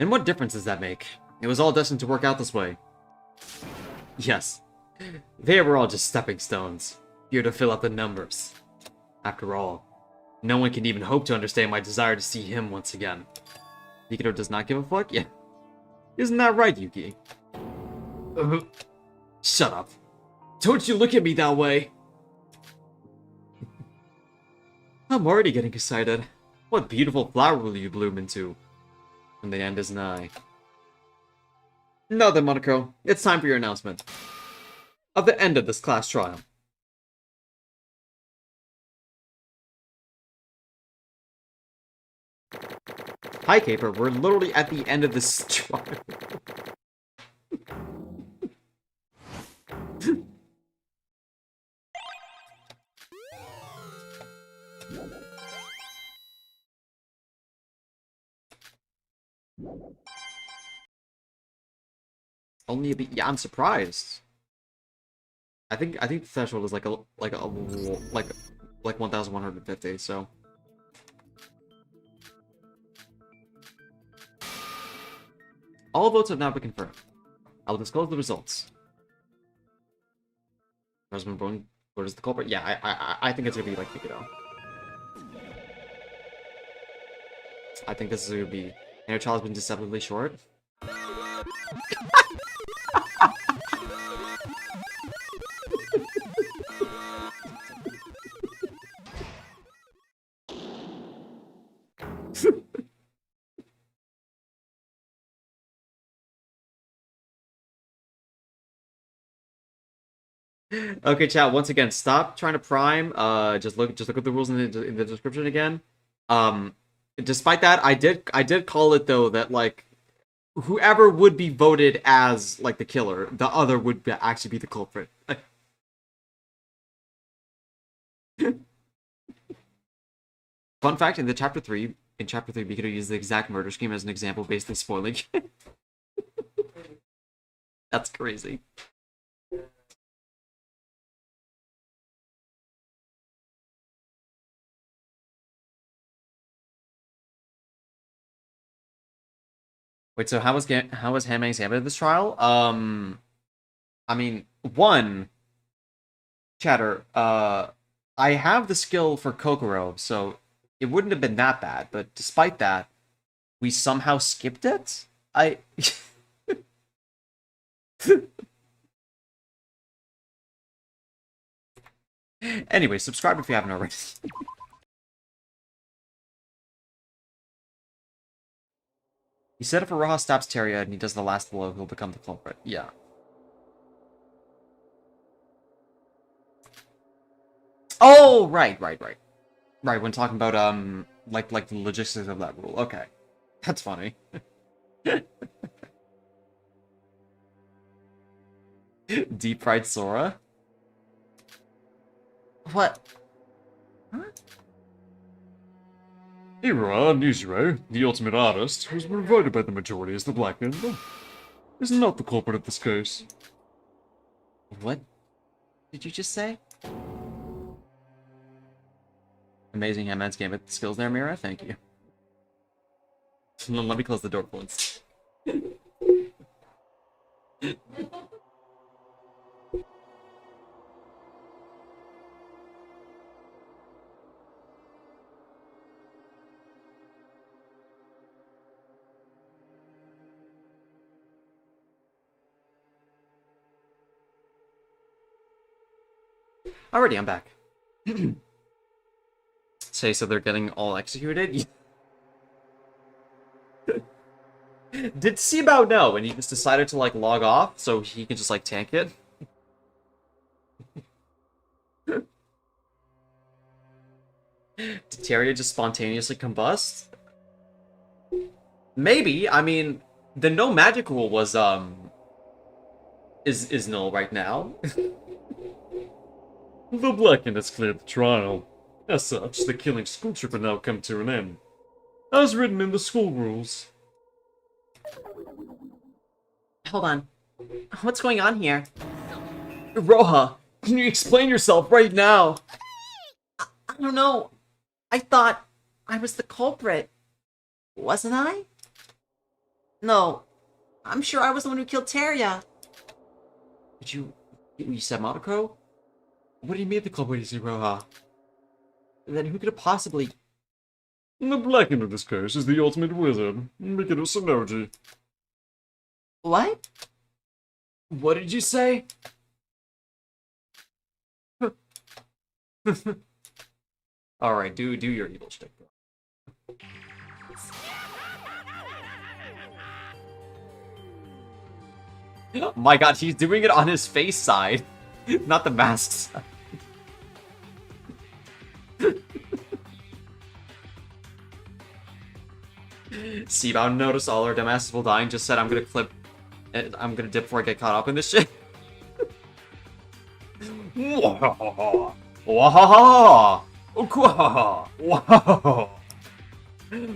A: And what difference does that make? It was all destined to work out this way. Yes. They were all just stepping stones, here to fill out the numbers. After all, no one can even hope to understand my desire to see him once again. Mikito does not give a fuck? Yeah. Isn't that right, Yuki? Shut up. Don't you look at me that way. I'm already getting excited. What beautiful flower will you bloom into? When the end is nigh. Now then, Monaco, it's time for your announcement of the end of this class trial. Hi, Caper, we're literally at the end of this trial. Only a bit. Yeah, I'm surprised. I think the threshold is like 1,150. So all votes have now been confirmed. I will disclose the results. Husband voting. What is the culprit? Yeah, I think it's gonna be like Mikito. I think this is gonna be. Inner child has been deceptively short. Okay, chat. Once again, stop trying to prime. Just look at the rules in the description again. Despite that, I did call it though that like whoever would be voted as like the killer, the other would actually be the culprit. Fun fact: in chapter 3, we could use the exact murder scheme as an example, basically spoiling. That's crazy. Wait, so how was Handmaid's Gambit in this trial? I mean, one, chatter. I have the skill for Kokoro, so it wouldn't have been that bad. But despite that, we somehow skipped it. Anyway, subscribe if you haven't already. He said if Araha stabs Teria and he does the last blow, he'll become the culprit. Yeah. Oh, right. Right, when talking about, like the logistics of that rule. Okay. That's funny. Deep fried Sora?
B: What?
D: Ira Nishiro, the ultimate artist, who's been voted by the majority as the Black Ninja, is not the culprit of this case.
B: What did you just say?
A: Amazing Handmaid's Gambit skills there, Mira. Thank you. Let me close the door once. Alrighty, I'm back. Say, so they're getting all executed? Did Seabow know and he just decided to, like, log off so he can just, like, tank it? Did Terria just spontaneously combust? Maybe. I mean, the no magic rule was is null right now.
D: The Blackened has cleared the trial. As such, the killing school trip will now come to an end. As written in the school rules.
B: Hold on. What's going on here?
A: Roha, can you explain yourself right now?
B: I don't know. I thought I was the culprit. Wasn't I? No. I'm sure I was the one who killed Terria.
A: Did you said Monocro? What do you mean the culprit is Roha? Then who could have possibly...
D: The Blackened in this case is the ultimate wizard, Mikado Sonoji.
B: What?
A: What did you say? Alright, do your evil shtick, bro. My god, he's doing it on his face side, not the mask side. Seabound noticed all our dumbasses will die and just said, I'm gonna dip before I get caught up in this shit.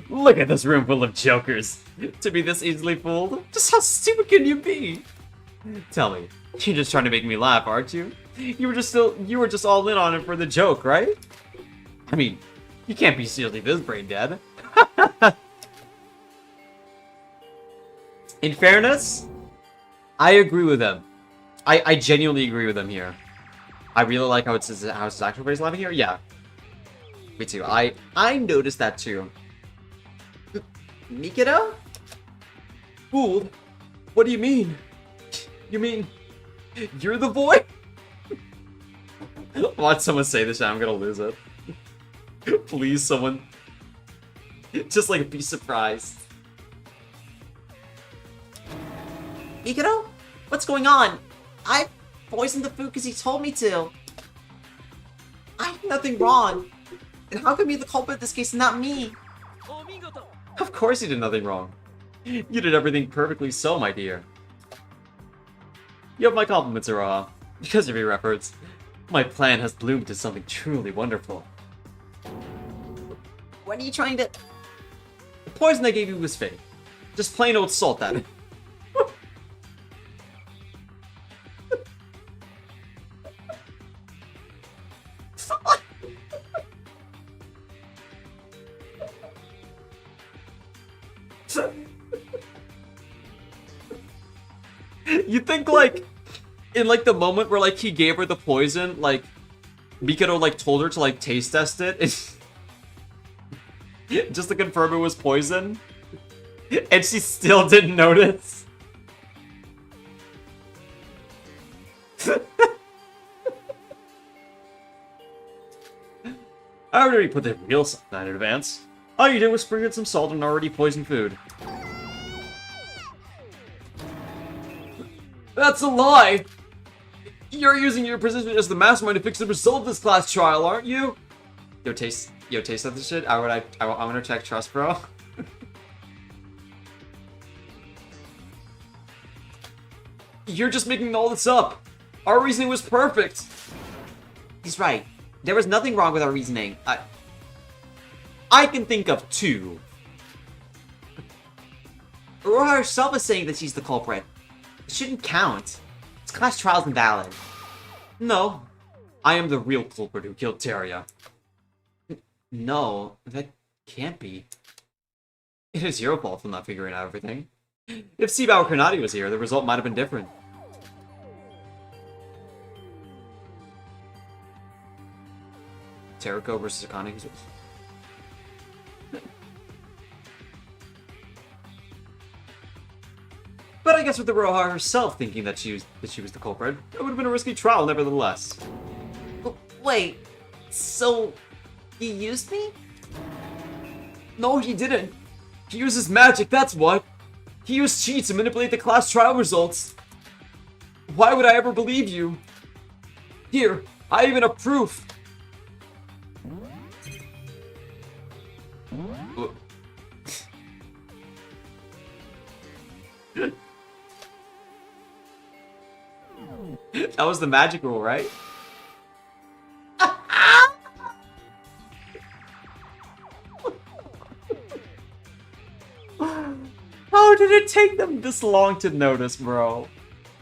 A: Look at this room full of jokers. To be this easily fooled? Just how stupid can you be? Tell me, you're just trying to make me laugh, aren't you? You were just all in on it for the joke, right? I mean, you can't be seriously this brain dead. In fairness, I agree with him. I genuinely agree with him here. I really like how it's his actual face laughing here. Yeah, me too. I noticed that too.
B: Mikado?
A: Fooled? What do you mean? You mean you're the boy? Watch someone say this and I'm gonna lose it. Please, someone. Just like be surprised.
B: Mikado? What's going on? I poisoned the food because he told me to. I did nothing wrong. And how come you're the culprit in this case and not me?
A: Of course you did nothing wrong. You did everything perfectly so, my dear. You have my compliments, Uraha. Because of your efforts, my plan has bloomed to something truly wonderful.
B: What are you trying to...
A: The poison I gave you was fake. Just plain old salt at it. You think, like, in, like, the moment where, like, he gave her the poison, like, Mikado, like, told her to, like, taste test it, just to confirm it was poison, and she still didn't notice? I already put the real stuff in advance. All you did was sprinkle in some salt on already poisoned food. That's a lie! You're using your position as the mastermind to fix the result of this class trial, aren't you? Yo, taste of this shit? I'm gonna check trust, bro. You're just making all this up! Our reasoning was perfect!
B: He's right. There was nothing wrong with our reasoning.
A: I can think of two.
B: Aurora herself is saying that she's the culprit. It shouldn't count. This class trial's invalid.
A: No. I am the real culprit who killed Terria.
B: No, that can't be.
A: It is your fault for not figuring out everything. If Seabow Karnati was here, the result might have been different. Terrako versus Akane. But I guess with the Roha herself thinking that she was the culprit, it would have been a risky trial nevertheless.
B: Wait, so he used me?
A: No, he didn't. He uses magic, that's what. He used cheats to manipulate the class trial results. Why would I ever believe you? Here, I even have proof. That was the magic rule, right? How did it take them this long to notice, bro?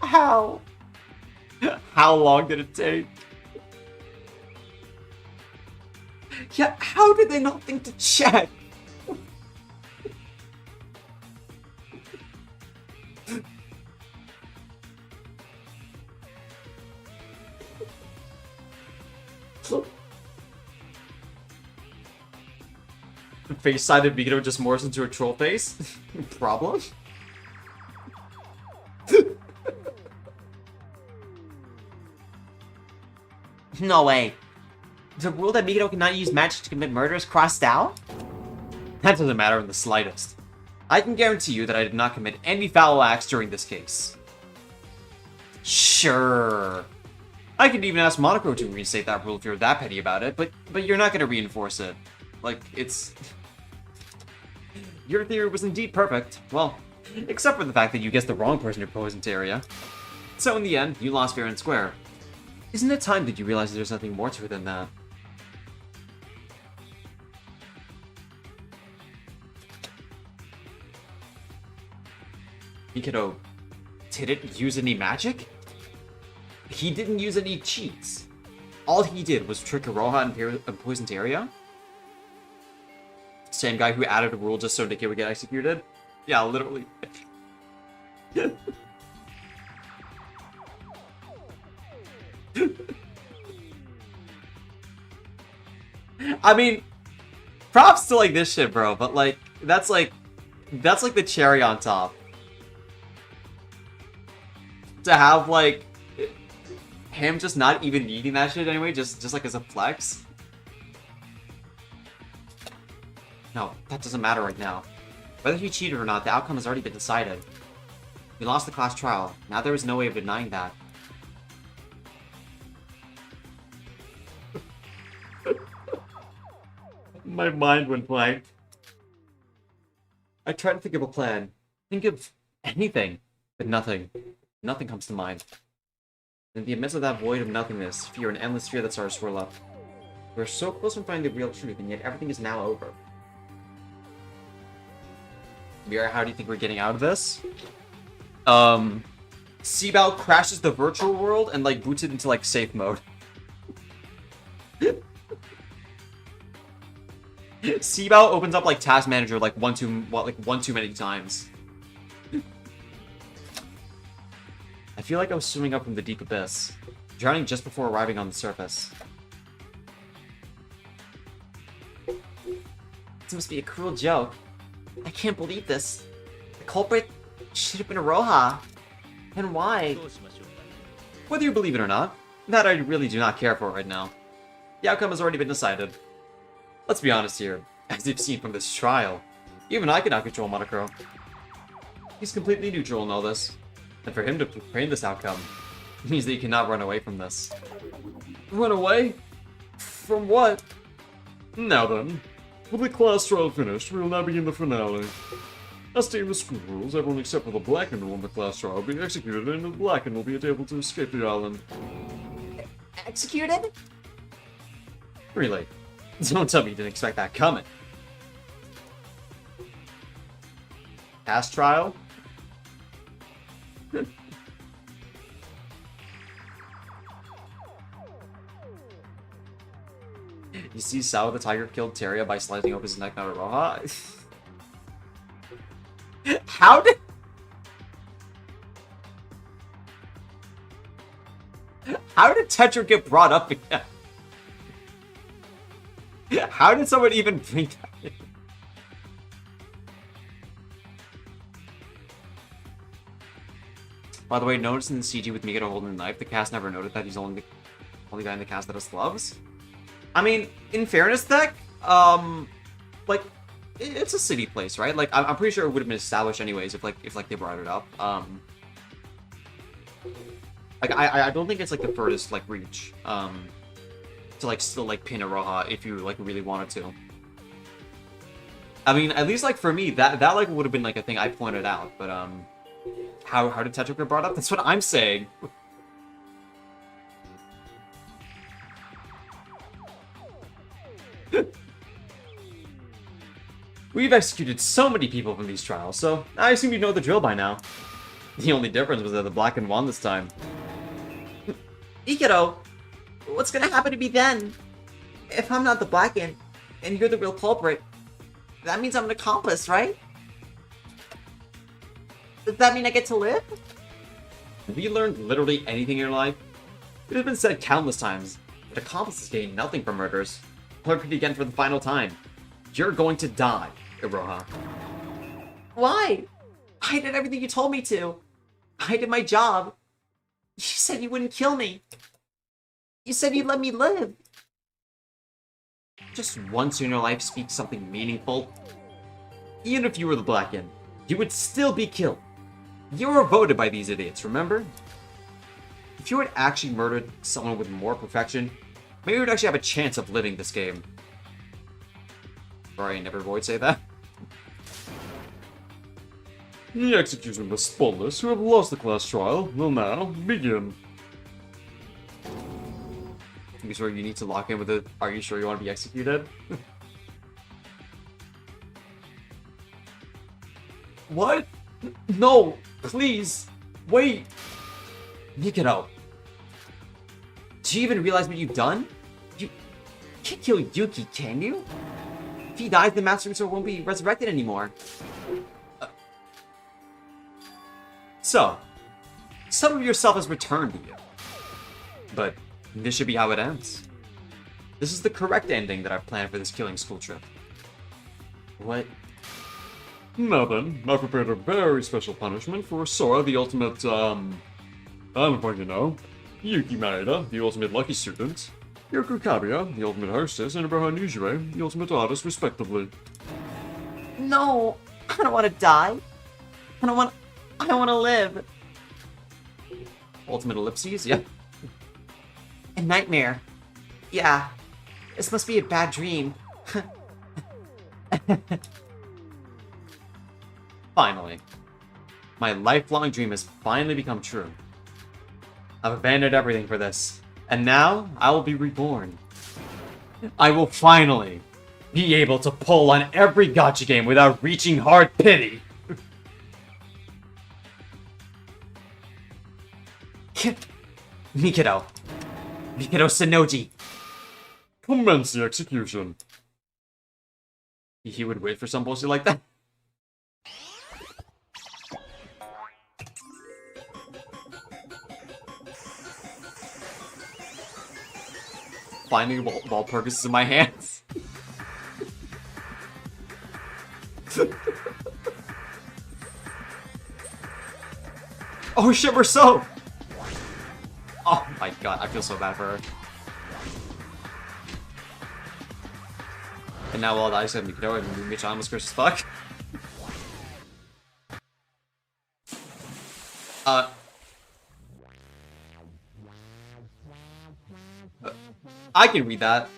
A: How? How long did it take? Yeah, how did they not think to check? Face-sided Vito just morphs into a troll face? Problem?
B: No way. The rule that Mikado cannot use magic to commit murder is crossed out?
A: That doesn't matter in the slightest. I can guarantee you that I did not commit any foul acts during this case. Sure. I could even ask Monaco to reinstate that rule if you're that petty about it, but you're not going to reinforce it. Like, it's... Your theory was indeed perfect. Well, except for the fact that you guessed the wrong person to propose into area. So in the end, you lost fair and square. Isn't it time that you realize there's nothing more to it than that? Mikado didn't use any magic? He didn't use any cheats. All he did was trick Aroha and poison Teria? Same guy who added a rule just so Nikki would get executed? Yeah, literally. I mean, props to like this shit, bro, but like, that's like the cherry on top. To have like him just not even needing that shit anyway, just like as a flex. No, that doesn't matter right now. Whether he cheated or not, the outcome has already been decided. We lost the class trial. Now there is no way of denying that. My mind went blank. I tried to think of a plan. Think of anything. But nothing. Nothing comes to mind. In the midst of that void of nothingness, fear, an endless fear that started to swirl up. We're so close from finding the real truth, and yet everything is now over. Mira, how do you think we're getting out of this? Bael crashes the virtual world and like boots it into like safe mode. Bael opens up like Task Manager like one too many times. I feel like I was swimming up from the deep abyss, drowning just before arriving on the surface.
B: This must be a cruel joke. I can't believe this. The culprit should have been Aroha. And why?
A: Whether you believe it or not, that I really do not care for right now. The outcome has already been decided. Let's be honest here, as you've seen from this trial, even I cannot control Monocro. He's completely neutral in all this, and for him to proclaim this outcome means that he cannot run away from this. Run away? From what? Now then, with the class trial finished, we will now begin the finale. As stated in the school rules, everyone except for the Blackened will in the class trial will be executed, and the Blackened will be able to escape the island.
B: Executed?
A: Really? Don't tell me you didn't expect that coming. Past trial? You see Sao the Tiger killed Teria by slicing open his neck, not Aroha? How did... How did Tetra get brought up again? How did someone even bring that in? By the way, notice in the CG with Mikado holding the knife, the cast never noted that he's the only guy in the cast that has gloves. I mean, in fairness, Tech, like, it's a city place, right? Like, I'm pretty sure it would have been established anyways if they brought it up. Like, I don't think it's, like, the furthest, like, reach, to, like, still, like, pin Aroha if you, like, really wanted to. I mean, at least, like, for me, that like, would have been, like, a thing I pointed out, but, how did Tetra get brought up? That's what I'm saying. We've executed so many people from these trials, so I assume you know the drill by now. The only difference was that the blackened won this time.
C: Ikito, what's gonna happen to me then? If I'm not the blackened, and you're the real culprit, that means I'm an accomplice, right? Does that mean I get to live?
A: Have you learned literally anything in your life? It has been said countless times that accomplices gain nothing from murders. I'll repeat again for the final time. You're going to die, Iroha.
C: Why? I did everything you told me to. I did my job. You said you wouldn't kill me. You said you'd let me live.
A: Just once in your life speak something meaningful. Even if you were the Blackened, you would still be killed. You were voted by these idiots, remember? If you had actually murdered someone with more perfection, maybe you would actually have a chance of living this game. Sorry, I never would say that.
D: The execution of the spotless who have lost the class trial will now begin.
A: You sure you need to lock in with it? Are you sure you want to be executed? What? No! Please! Wait! Mikado! Do you even realize what you've done? You can't kill Yuki, can you? If he dies, the Master Sword won't be resurrected anymore. So, some of yourself has returned to you. But this should be how it ends. This is the correct ending that I've planned for this killing school trip. What?
D: Now then, I prepared a very special punishment for Sora, the ultimate, I don't fucking know, Yuki Maeda, the ultimate lucky student, Yoko Kabuya, the ultimate hostess, and Iroha Nijue, the ultimate artist, respectively.
C: No, I don't want to die. I don't want to live.
A: Ultimate ellipses? Yeah.
C: A nightmare. Yeah, this must be a bad dream.
A: Finally. My lifelong dream has finally become true. I've abandoned everything for this, and now I will be reborn. I will finally be able to pull on every gacha game without reaching hard pity. Mikado. Mikado Sonoji.
D: Commence the execution.
A: He would wait for some bullshit like that? Finding Walpurgis is in my hands. Oh shit, we're so. Oh my god, I feel so bad for her. And now all the ice have Mikado and Michan was cursed as fuck. I can read that.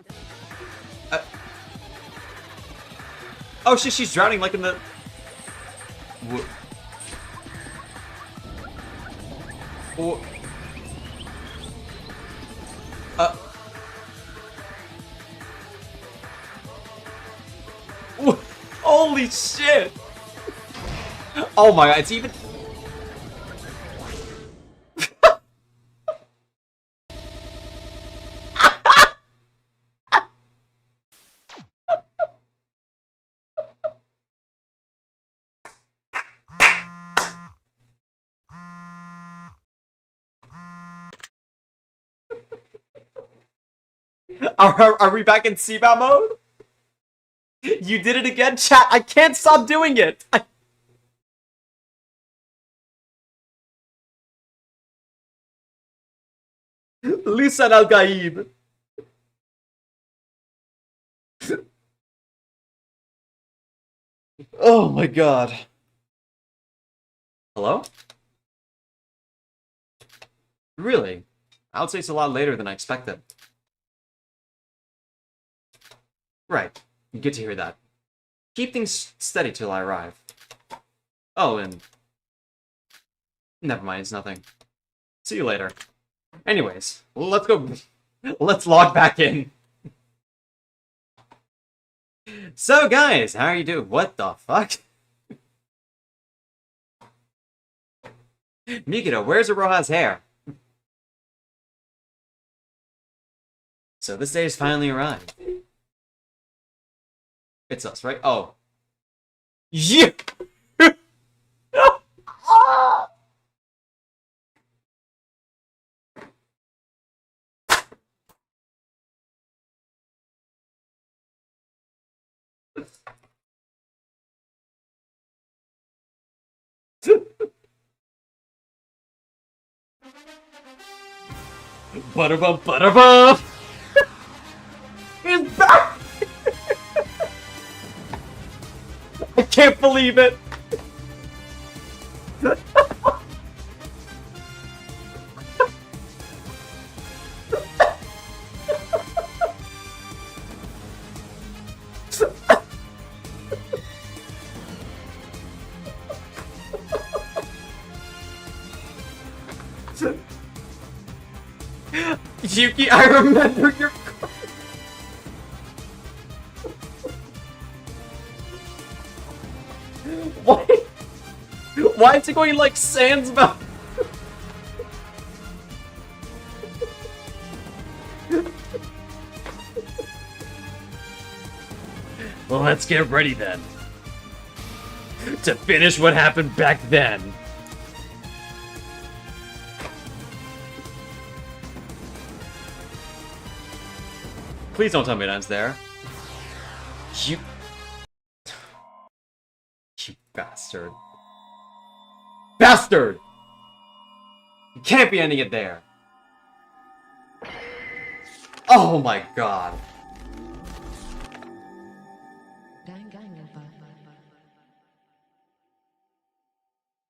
A: Oh shit, she's drowning like in the... Oh. Holy shit! Oh my god, it's even... Are we back in CBAT mode? You did it again, chat. I can't stop doing it. Lisan al-Gaib. Oh my god. Hello? Really? I would say it's a lot later than I expected. Right. You get to hear that. Keep things steady till I arrive. Oh, and... Never mind, it's nothing. See you later. Anyways, let's go... Let's log back in. So, guys, how are you doing? What the fuck? Mikito, where's Aroha's hair? So this day has finally arrived. It's us, right? Oh. Yeah! Butterbump, butterbump! He's back! I can't believe it! Yuki, I remember your card. Why? Why is it going like Sans Mouth? Well, let's get ready then. To finish what happened back then. Please don't tell me that's there. You bastard. Bastard! You can't be ending it there. Oh my god.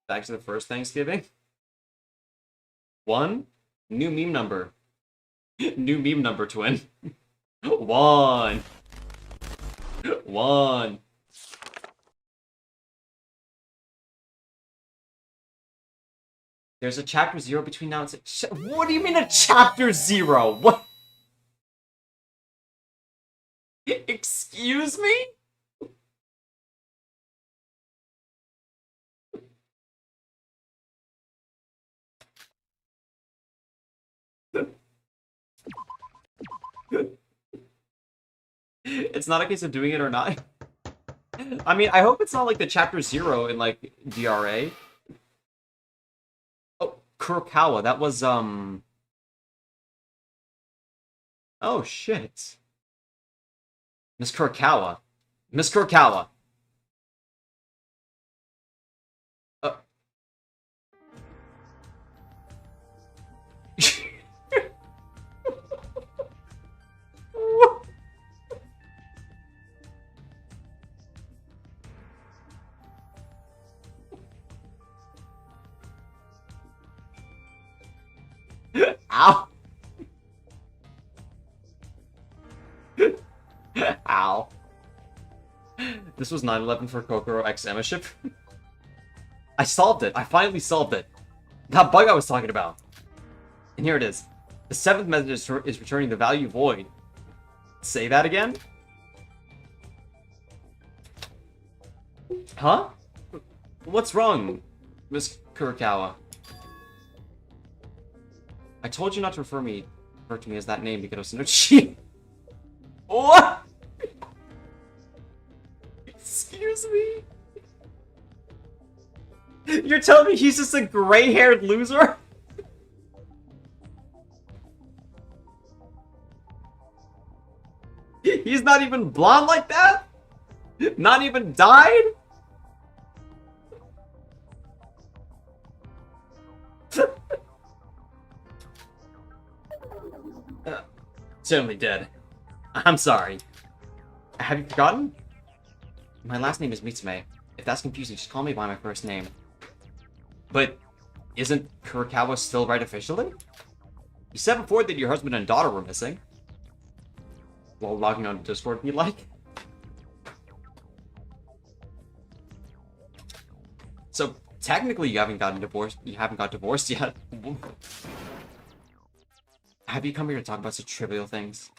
A: Back to the first Thanksgiving. 1. New meme number. New meme number, twin. 1. There's a chapter 0 between now and... What do you mean a chapter 0? What? Excuse me? It's not a case of doing it or not. I mean, I hope it's not like the chapter 0 in like DRA. Oh, Kurokawa, that was oh shit. Miss Kurokawa. Miss Kurokawa. Ow. Ow. This was 9/11 for Kokoro X Emma ship. I solved it. I finally solved it. That bug I was talking about. And here it is. The 7th method is returning the value void. Say that again? Huh? What's wrong, Miss Kurokawa? I told you not to refer to me as that name because no cheat. What? Excuse me? You're telling me he's just a gray-haired loser? He's not even blonde like that? Not even dyed? Certainly dead. I'm sorry. Have you forgotten? My last name is Mitsume. If that's confusing, just call me by my first name. But isn't Kurokawa still right officially? You said before that your husband and daughter were missing. While logging on to Discord, you like? So technically, you haven't gotten divorced. You haven't got divorced yet. Have you come here to talk about such trivial things?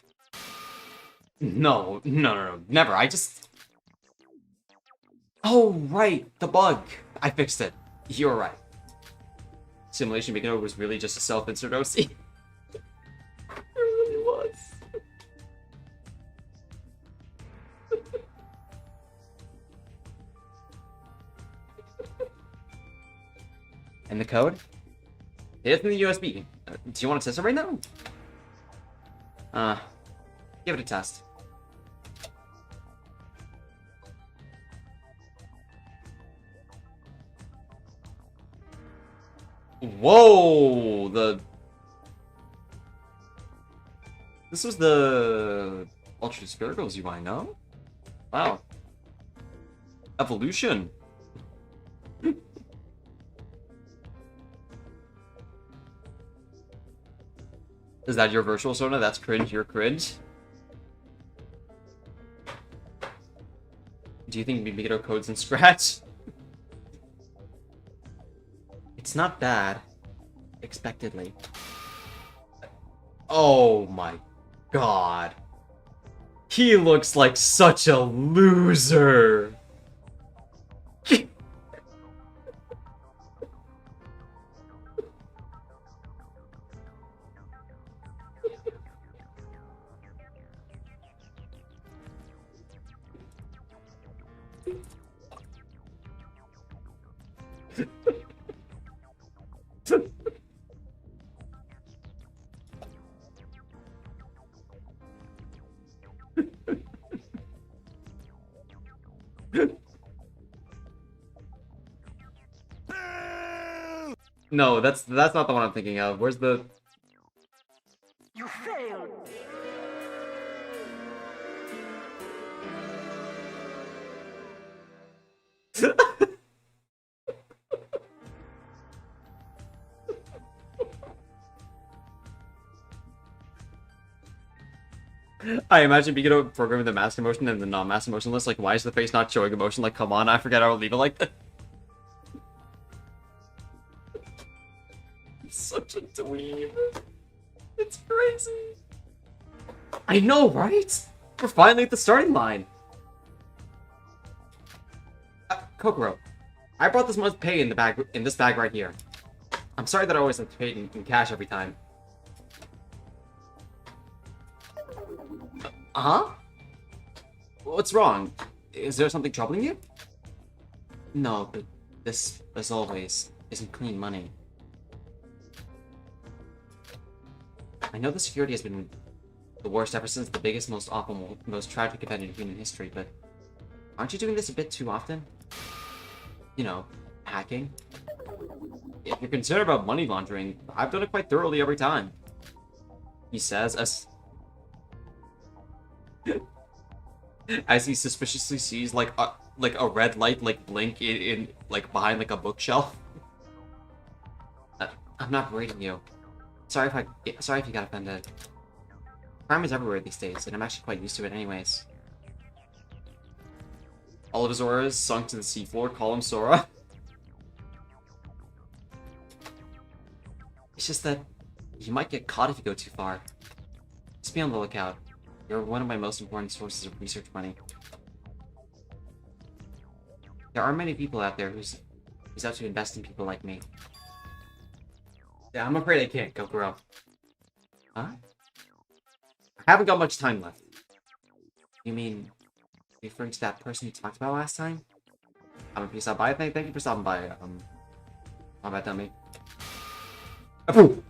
A: No, never. I just. Oh right, the bug. I fixed it. You're right. Simulation Bigoto was really just a self-insert OC. It really was. And the code? It's in the USB. Do you want to test it right now? Give it a test. Whoa! This was the Ultra Spiracles you might know? Wow. Evolution. Is that your virtual Sona? That's cringe, you're cringe? Do you think Mimikito codes in Scratch? It's not bad. Expectedly. Oh my god. He looks like such a loser. No, that's not the one I'm thinking of. Where's the...
E: You failed!
A: I imagine Bigotto programming the mask emotion and the non-mask emotion list. Like, why is the face not showing emotion? Like, come on, I forget I'll leave it like that. Such a dweeb. It's crazy. I know, right? We're finally at the starting line. Kokoro, I brought this month's pay in this bag right here. I'm sorry that I always like to pay in cash every time. Huh? What's wrong? Is there something troubling you? No, but this, as always, isn't clean money. I know the security has been the worst ever since the biggest, most awful, most tragic event in human history, but aren't you doing this a bit too often? You know, hacking? If you're concerned about money laundering, I've done it quite thoroughly every time. He says, as he suspiciously sees like a red light like blink in like behind like a bookshelf. I'm not berating you. Sorry if you got offended. Crime is everywhere these days, and I'm actually quite used to it anyways. All of his auras sunk to the seafloor. Call him Sora. It's just that you might get caught if you go too far. Just be on the lookout. You're one of my most important sources of research money. There are many people out there who's out to invest in people like me. Yeah, I'm afraid I can't, Kokoro. Huh? I haven't got much time left. You mean referring to that person you talked about last time? I'm gonna stop by. Thank you for stopping by. My bad, dummy. Approve.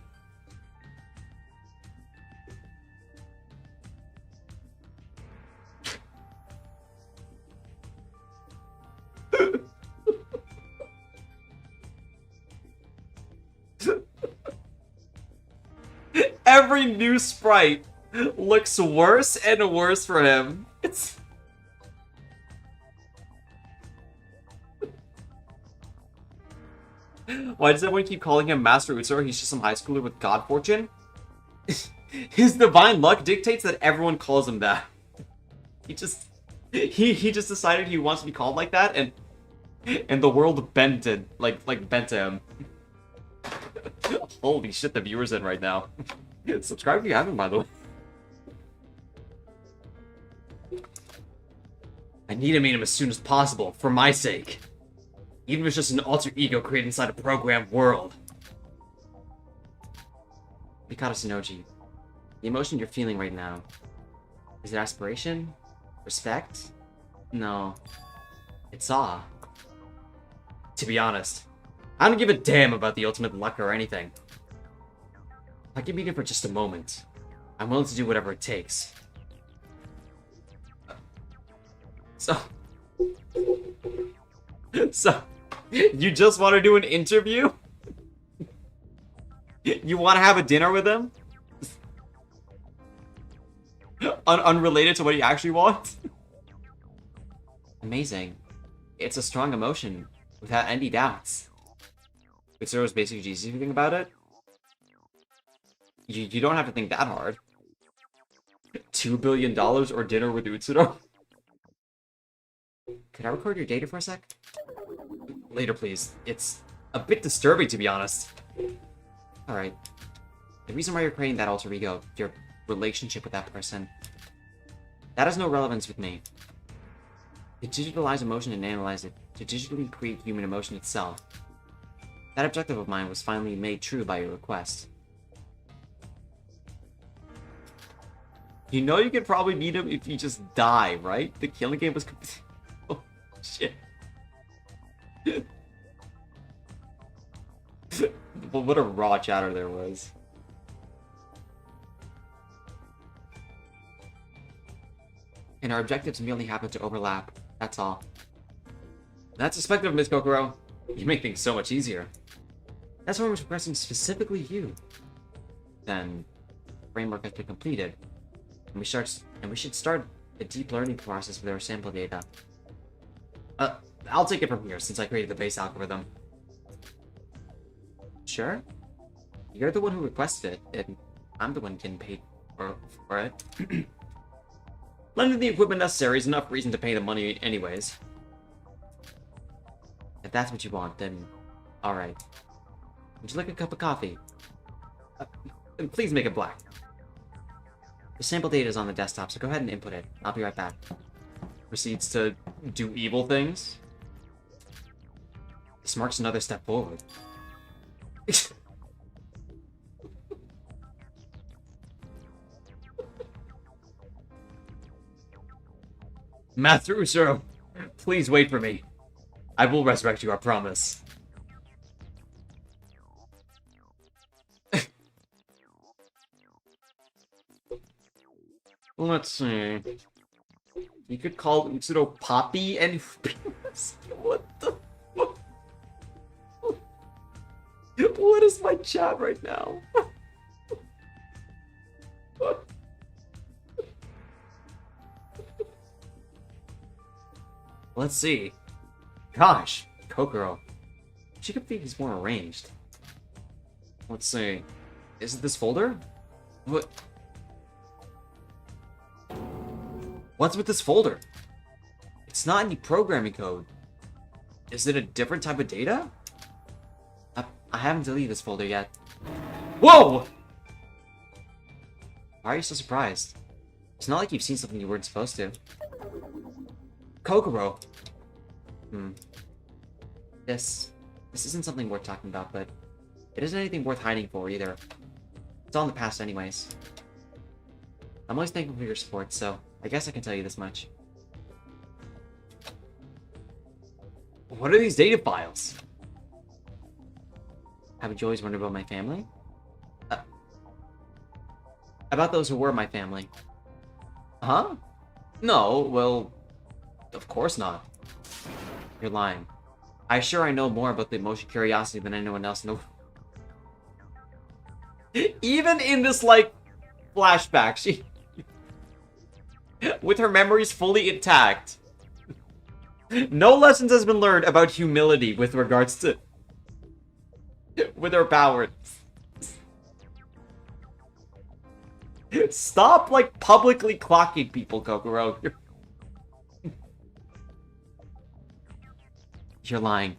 A: Every new sprite looks worse and worse for him. It's... Why does everyone keep calling him Master Utsuro? He's just some high schooler with god fortune? His divine luck dictates that everyone calls him that. He just decided he wants to be called like that, and And the world bented, like bent to him. Holy shit, the viewer's in right now. Subscribe if you haven't, by the way. I need to meet him as soon as possible, for my sake. Even if it's just an alter ego created inside a programmed world. Mikado Sonoji, the emotion you're feeling right now, is it aspiration? Respect? No. It's awe. To be honest, I don't give a damn about the ultimate luck or anything. If I can meet him for just a moment, I'm willing to do whatever it takes. So, you just want to do an interview? You want to have a dinner with him? Unrelated to what you actually want? Amazing. It's a strong emotion, without any doubts. Utsuro's basically easy to think about it. You don't have to think that hard. $2 billion or dinner with Utsuro? Could I record your data for a sec? Later, please. It's a bit disturbing, to be honest. Alright. The reason why you're creating that alter ego, your relationship with that person, that has no relevance with me. To digitalize emotion and analyze it, to digitally create human emotion itself. That objective of mine was finally made true by your request. You know you could probably beat him if you just die, right? The killing game was... Oh, shit. Well, what a raw chatter there was. And our objectives merely happen to overlap. That's all. That's perspective, Miss Kokoro. You make things so much easier. That's why I was requesting specifically you. Then, the framework has been completed. And we should start a deep learning process with our sample data. I'll take it from here since I created the base algorithm. Sure? You're the one who requested it, and I'm the one getting paid for it. Lending the equipment necessary is enough reason to pay the money anyways. If that's what you want, then alright. Would you like a cup of coffee? Then please make it black. The sample data is on the desktop, so go ahead and input it. I'll be right back. Proceeds to do evil things. This marks another step forward. Master Usuro, please wait for me. I will resurrect you, I promise. Let's see. You could call Utsuro Poppy and... What the fuck? What is my chat right now? Let's see. Gosh, Kokoro. She could be he's more arranged. Let's see. Is it this folder? What? What's with this folder? It's not any programming code. Is it a different type of data? I haven't deleted this folder yet. Whoa! Why are you so surprised? It's not like you've seen something you weren't supposed to. Kokoro. This isn't something worth talking about, but it isn't anything worth hiding for either. It's all in the past anyways. I'm always thankful for your support, so I guess I can tell you this much. What are these data files? Haven't you always wondered about my family? About those who were my family. Huh? No, well, of course not. You're lying. I know more about the emotion curiosity than anyone else in the... Even in this, like, flashback, she... with her memories fully intact. No lessons has been learned about humility with regards to... with her powers. Stop, like, publicly clocking people, Kokoro.
B: You're lying.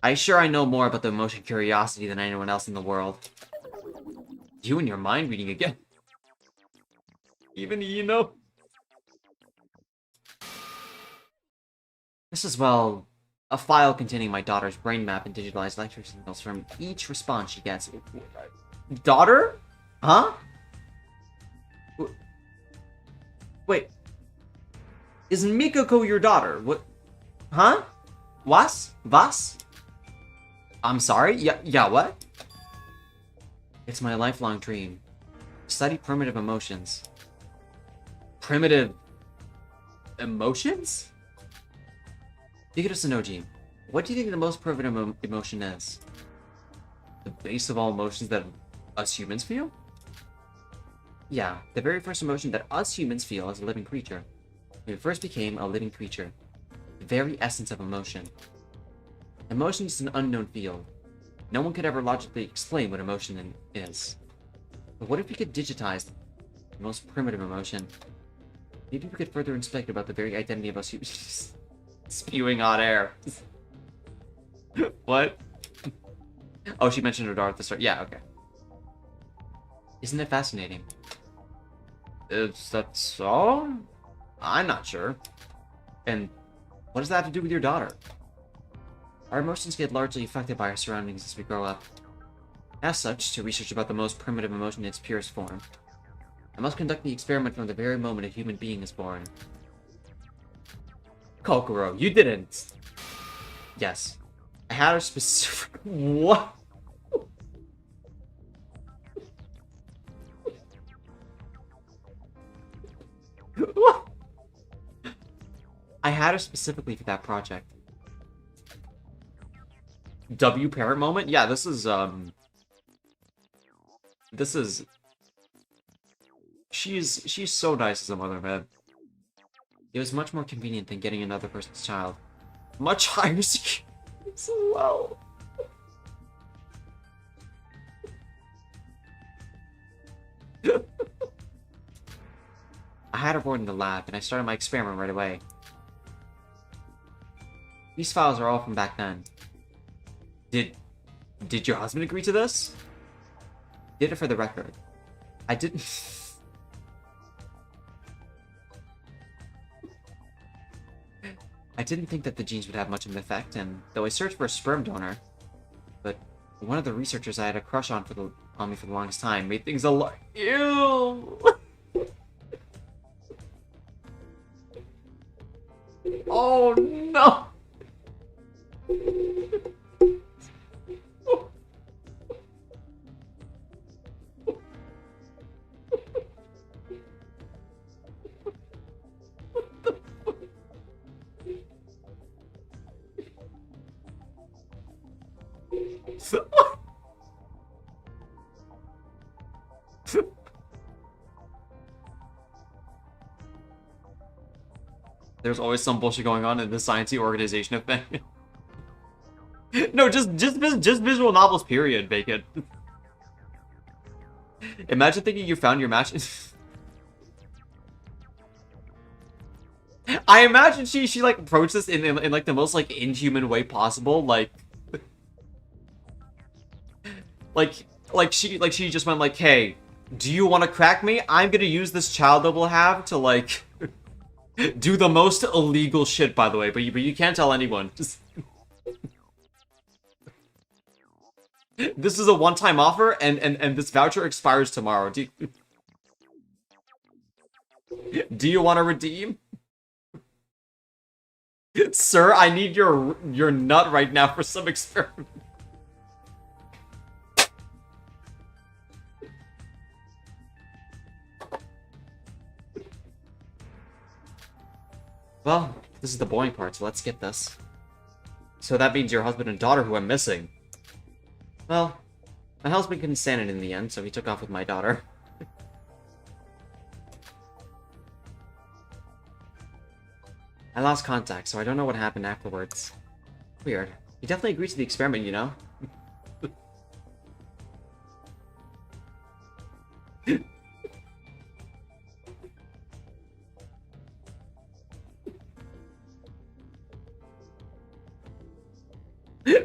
B: I know more about the emotion curiosity than anyone else in the world. You and your mind reading again.
D: Even you know.
B: This is, well, a file containing my daughter's brain map and digitalized electric signals from each response she gets.
C: Daughter? Huh? Wait. Is Mikoko your daughter? What? Huh? Was?
B: I'm sorry? Yeah, what? It's my lifelong dream. Study primitive emotions. Primitive emotions? Bigotry, what do you think the most primitive emotion is? The base of all emotions that us humans feel? Yeah, the very first emotion that us humans feel as a living creature. When we first became a living creature. The very essence of emotion. Emotion is an unknown field. No one could ever logically explain what emotion is. But what if we could digitize the most primitive emotion? Maybe we could further inspect about the very identity of us humans. Spewing hot air. What? Oh, she mentioned her daughter at the start. Yeah, okay. Isn't it fascinating?
D: Is that so?
B: I'm not sure. And what does that have to do with your daughter? Our emotions get largely affected by our surroundings as we grow up. As such, to research about the most primitive emotion in its purest form, I must conduct the experiment from the very moment a human being is born.
C: Kokoro, you didn't.
B: Yes. I had a specific... What? I had her specifically for that project.
C: W parent moment? Yeah, this is, She's so nice as a mother, man.
B: It was much more convenient than getting another person's child.
C: Much higher security as well.
B: I had her born in the lab, and I started my experiment right away. These files are all from back then.
C: Did your husband agree to this?
B: Did it for the record. I didn't... I didn't think that the genes would have much of an effect, and though I searched for a sperm donor, but one of the researchers I had a crush on me for the longest time made things a lot...
C: Ew! Oh no! There's always some bullshit going on in the sciencey organization of thing. No, just visual novels, period, Bacon. Imagine thinking you found your match. I imagine she like approached this in like the most like inhuman way possible, like she just went like, hey, do you want to crack me? I'm gonna use this child that we'll have to like do the most illegal shit, by the way, but you can't tell anyone. Just this is a one-time offer, and this voucher expires tomorrow. Do you want to redeem? Sir, I need your nut right now for some experiment.
B: Well, this is the boring part, so let's skip this. So that means your husband and daughter who I'm missing. Well, my husband couldn't stand it in the end, so he took off with my daughter. I lost contact, so I don't know what happened afterwards. Weird. He definitely agreed to the experiment, you know?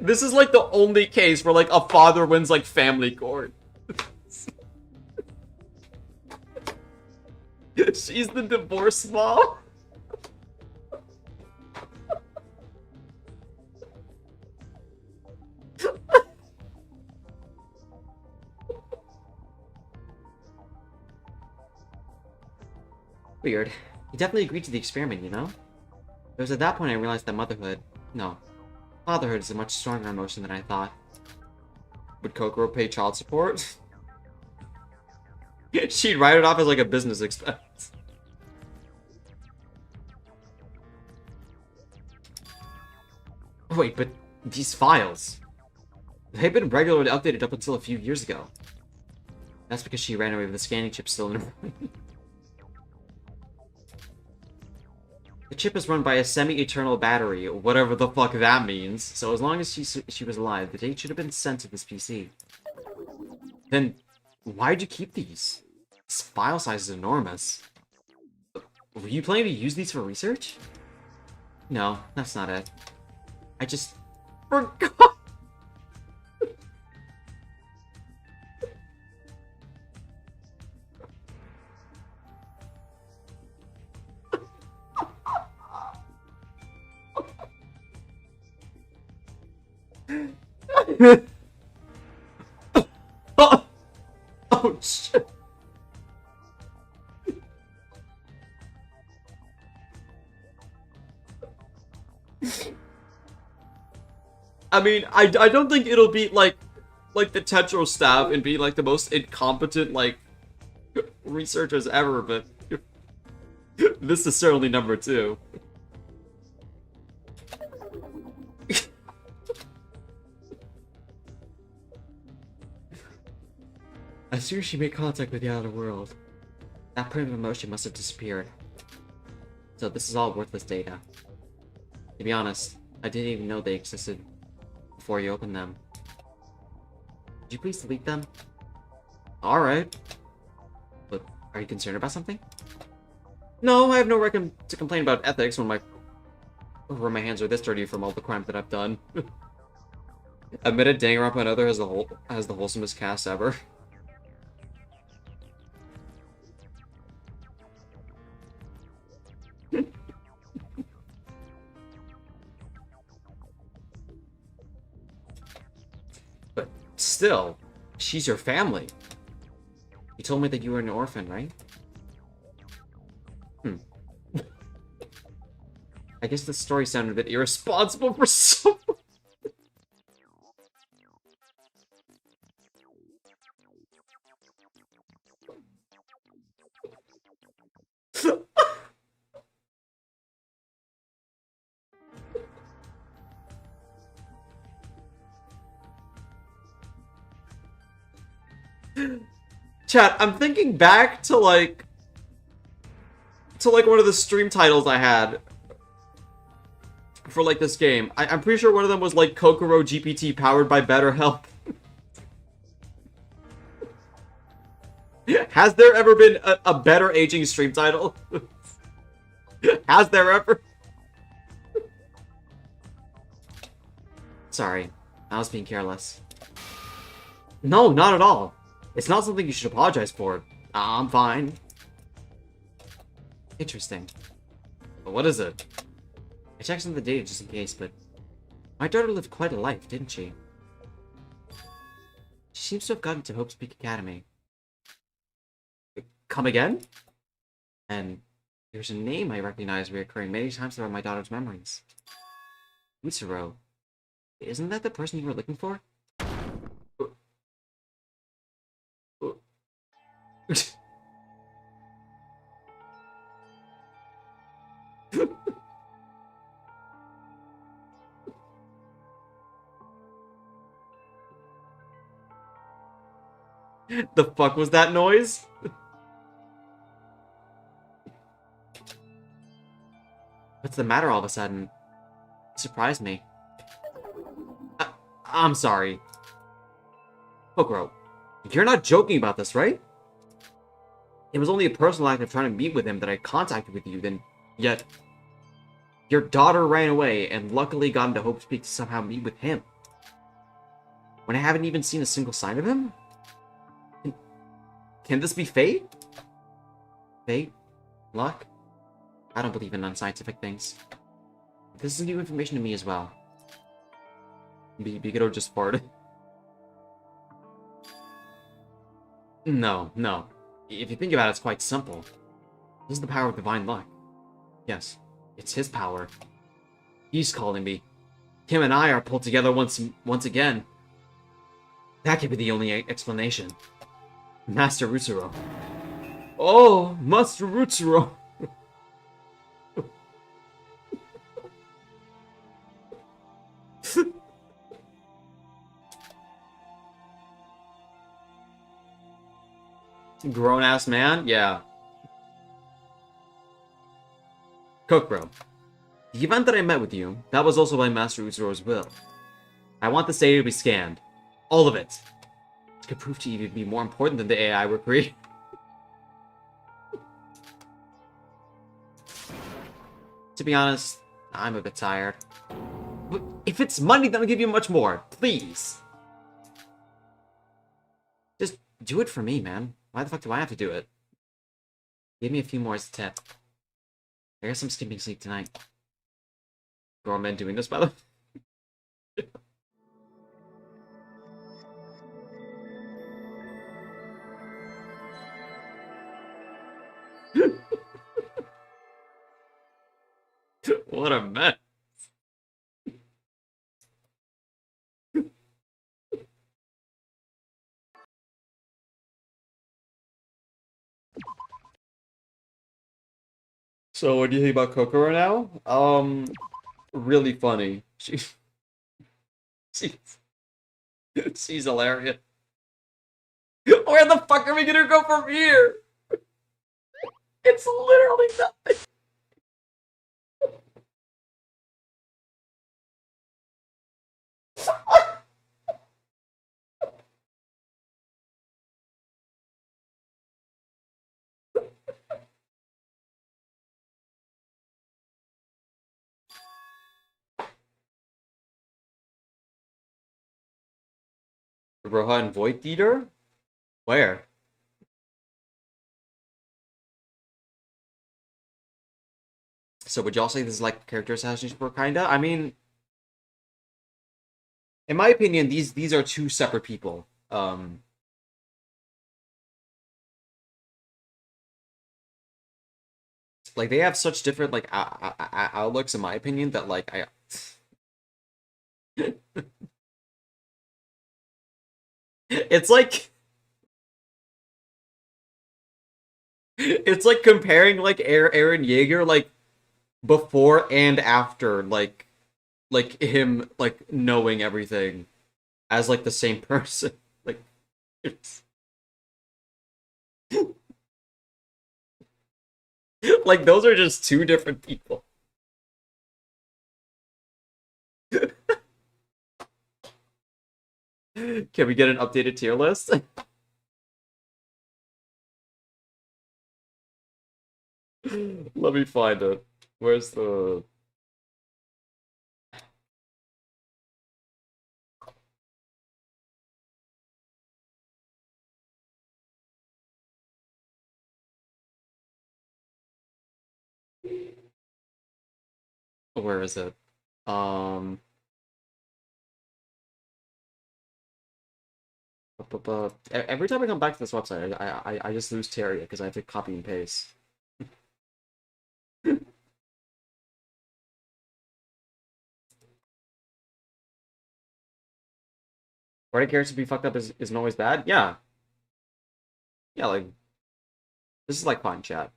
A: This is like the only case where like a father wins like family court. She's the divorce mom.
C: Weird. He definitely agreed to the experiment, you know? It was at that point I realized that fatherhood is a much stronger emotion than I thought.
A: Would Kokoro pay child support? She'd write it off as like a business expense.
C: Wait, but these files... They've been regularly updated up until a few years ago. That's because she ran away with the scanning chip still in her... The chip is run by a semi-eternal battery, whatever the fuck that means. So as long as she was alive, the date should have been sent to this PC. Then, why'd you keep these? This file size is enormous. Were you planning to use these for research? No, that's not it. I just forgot.
A: Oh shit. I mean, I don't think it'll beat like the Tetro staff and be like the most incompetent like researchers ever, but this is certainly number 2.
C: As soon as she made contact with the outer world, that primitive emotion must have disappeared. So this is all worthless data. To be honest, I didn't even know they existed before you opened them. Could you please delete them?
A: Alright.
C: But are you concerned about something?
A: No, I have no reason to complain about ethics when my hands are this dirty from all the crimes that I've done. Admit it, Danganronpa another has the wholesomest cast ever. But still, she's your family.
C: You told me that you were an orphan, right?
A: I guess the story sounded a bit irresponsible for someone. Chat, I'm thinking back to like one of the stream titles I had for like this game. I'm pretty sure one of them was like Kokoro GPT powered by BetterHelp. Has there ever been a better aging stream title? Has there ever?
C: Sorry, I was being careless.
A: No, not at all. It's not something you should apologize for. I'm fine.
C: Interesting.
A: But what is it?
C: I checked some of the data just in case, but my daughter lived quite a life, didn't she? She seems to have gotten to Hope's Peak Academy.
A: Come again?
C: And there's a name I recognize reoccurring many times throughout my daughter's memories. Utsuro. Isn't that the person you were looking for?
A: The fuck was that noise?
C: What's the matter all of a sudden? It surprised me.
A: I'm sorry. Kokoro, you're not joking about this, right? It was only a personal act of trying to meet with him that I contacted with you, yet your daughter ran away and luckily got into Hope's Peak to somehow meet with him.
C: when I haven't even seen a single sign of him? Can this be fate? Fate? Luck? I don't believe in unscientific things. This is new information to me as well. Bigotry just farted. No, no. If you think about it, it's quite simple. This is the power of divine luck. Yes, it's his power. He's calling me. Him and I are pulled together once again. That could be the only explanation. Master Rutsuro. Oh, Master Rutsuro. Grown-ass man? Yeah. Kokoro. The event that I met with you, that was also by Master Utsuro's will. I want this data to be scanned. All of it. It could prove to even be more important than the AI we're creating. To be honest, I'm a bit tired. But if it's money, then I'll give you much more. Please. Just do it for me, man. Why the fuck do I have to do it? Give me a few more as a tip. I guess I'm skipping sleep tonight. Grown men doing this, by the way. What a mess. So what do you think about Kokoro now? Really funny. She's she's hilarious. Where the fuck are we gonna go from here? It's literally nothing. Rohan Void Eater? Where? So would y'all say this is like character assassination for kinda? I mean, in my opinion, these are two separate people. Like they have such different like outlooks, in my opinion, that like I. It's like. It's like comparing like Aaron Yeager like before and after like him like knowing everything as like the same person. Like it's like those are just two different people. Can we get an updated tier list? Let me find it. Where's the... Where is it? Every time I come back to this website, I just lose Terry because I have to copy and paste. Writing characters to be fucked up isn't always bad? Yeah. Yeah, like... This is like fun chat.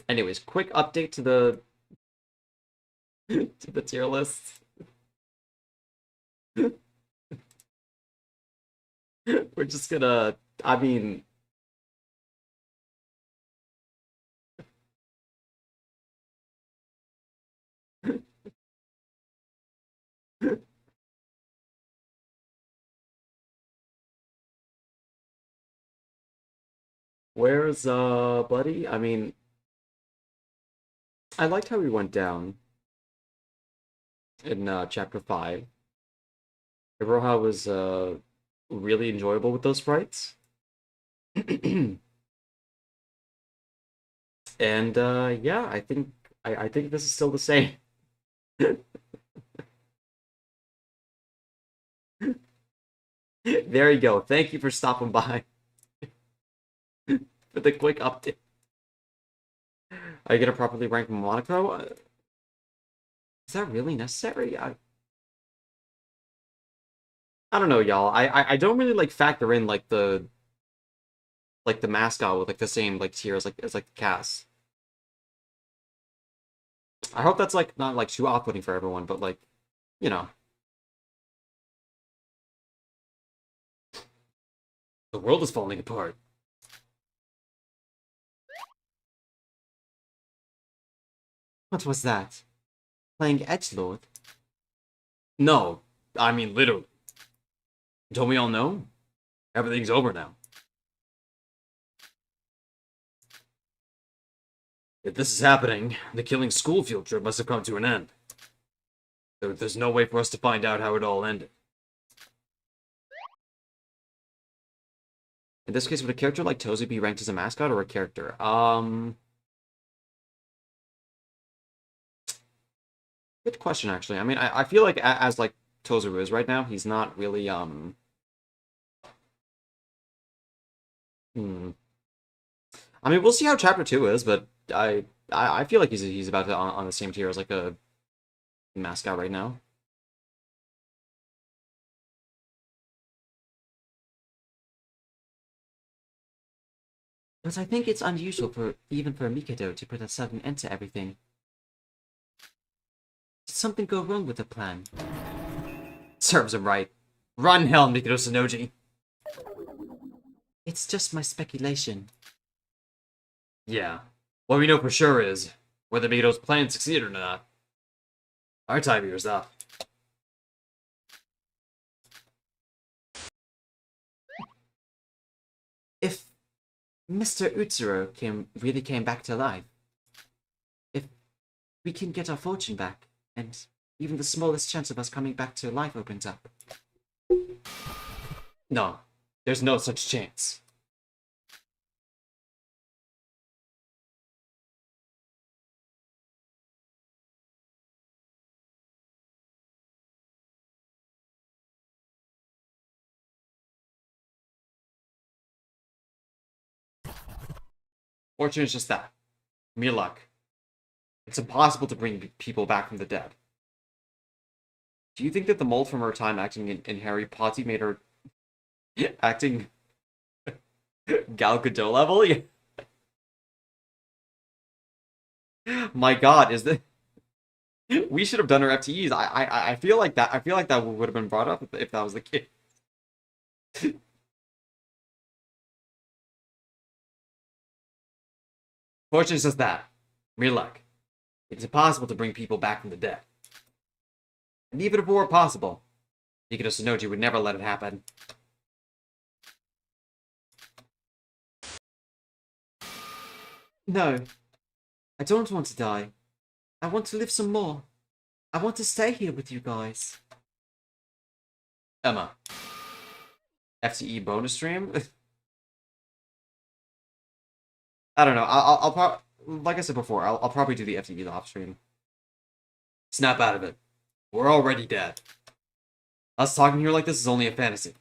C: Anyways, quick update to the... to the tier list. We're just gonna... I mean... Where's, Buddy? I mean... I liked how he went down. in chapter 5. Iroha was really enjoyable with those sprites. And yeah, I think this is still the same. There you go. Thank you for stopping by for the quick update. Are you gonna properly rank Monaco? Is that really necessary? I don't know, y'all. I don't really like factor in like the mascot with like the same like tier as like the cast. I hope that's like not like too off-putting for everyone, but like, you know. The world is falling apart. What was that? Playing edgelord? No, I mean literally. Don't we all know? Everything's over now. If this is happening, the killing school field trip must have come to an end. There's no way for us to find out how it all ended. In this case, would a character like Tozu be ranked as a mascot or a character? Good question, actually. I mean, I feel like as like Tozu is right now, he's not really, I mean, we'll see how Chapter 2 is, but I feel like he's about to on the same tier as like a mascot right now. But I think it's unusual for even for Mikado to put a sudden end to everything. Did something go wrong with the plan? Serves him right. Run hell, Mikado Sonoji. It's just my speculation. Yeah. What we know for sure is whether Mikado's plan succeeded or not. Our time here is up. If Mr. Utsuro really came back to life, if we can get our fortune back, and even the smallest chance of us coming back to life opens up. No, there's no such chance. Fortune is just that. Mere luck. It's impossible to bring people back from the dead. Do you think that the mold from her time acting in Harry Potter made her acting Gal Gadot level? Yeah. My God, is this? We should have done her FTEs. I feel like that. I feel like that would have been brought up if that was the case. Fortune is just that. Mere luck. It's impossible to bring people back from the dead. And even if it were possible, Mikado Sonoji would never let it happen. No. I don't want to die. I want to live some more. I want to stay here with you guys. Emma. FTE bonus stream? I don't know. I'll probably, like I said before, I'll probably do the FTE off stream. Snap out of it. We're already dead. Us talking here like this is only a fantasy.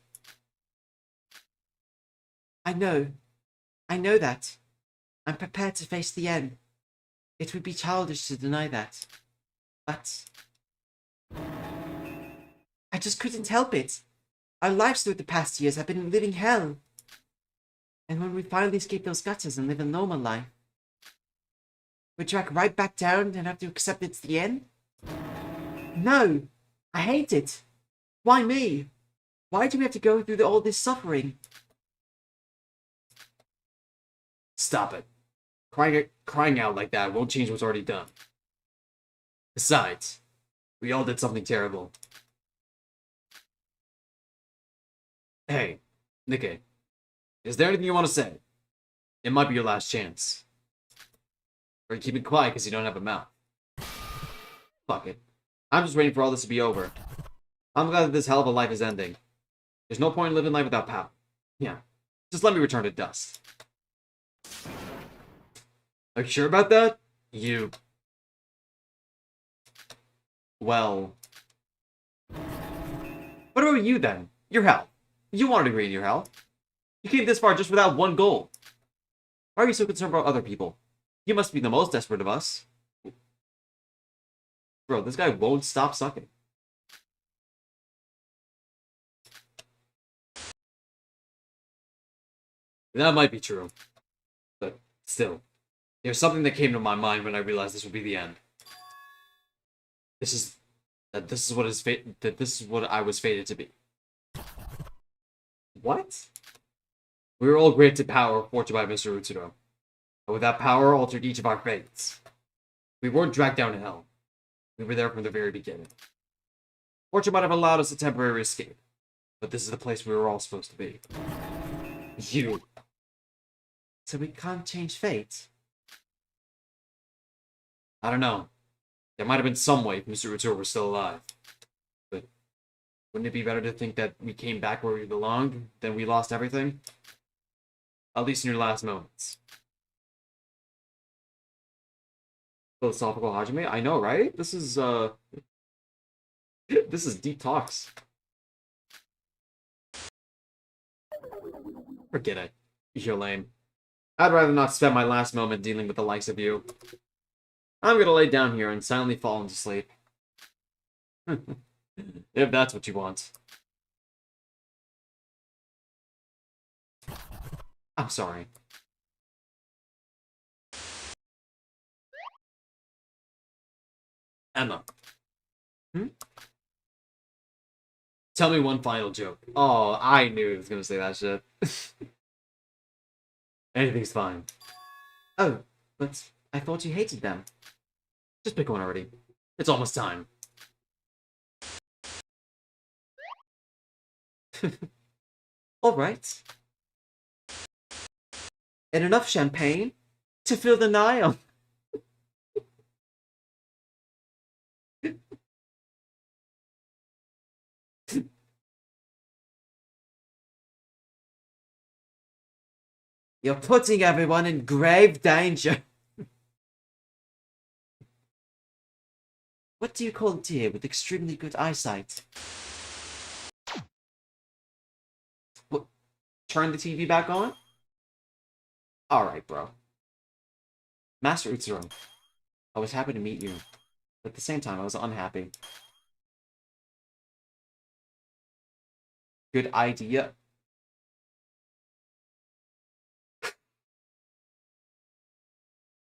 C: I know. I know that. I'm prepared to face the end. It would be childish to deny that. But I just couldn't help it. Our lives through the past years have been living hell. And when we finally escape those gutters and live a normal life, we drag right back down and have to accept it's the end? No! I hate it! Why me? Why do we have to go through all this suffering? Stop it. Crying out like that won't change what's already done. Besides, we all did something terrible. Hey, Nikkei. Is there anything you want to say? It might be your last chance. Or you keep it quiet because you don't have a mouth. Fuck it. I'm just waiting for all this to be over. I'm glad that this hell of a life is ending. There's no point in living life without power. Yeah. Just let me return to dust. Are you sure about that? You. Well. What about you then? Your hell. You wanted to create your hell. You came this far just without one goal. Why are you so concerned about other people? You must be the most desperate of us. Bro, this guy won't stop sucking. That might be true. But still, there's something that came to my mind when I realized this would be the end. This is what is fate. That this is what I was fated to be. What? We were all granted power, forged by Mr. Utsuro. And with that power, altered each of our fates. We weren't dragged down to hell. We were there from the very beginning. Fortune might have allowed us a temporary escape, but this is the place we were all supposed to be. You. So we can't change fate? I don't know. There might have been some way if Mr. Utsuro was still alive. But wouldn't it be better to think that we came back where we belonged, than we lost everything? At least in your last moments. Philosophical Hajime? I know, right? This is, this is deep talks. Forget it. You're lame. I'd rather not spend my last moment dealing with the likes of you. I'm gonna lay down here and silently fall into sleep. If that's what you want. I'm sorry. Emma. Tell me one final joke. Oh, I knew he was gonna say that shit. Anything's fine. Oh, but I thought you hated them. Just pick one already. It's almost time. Alright. And enough champagne to fill the Nile. You're putting everyone in grave danger. What do you call deer with extremely good eyesight? What? Turn the TV back on? Alright, bro. Master Utsuro, I was happy to meet you, but at the same time, I was unhappy. Good idea.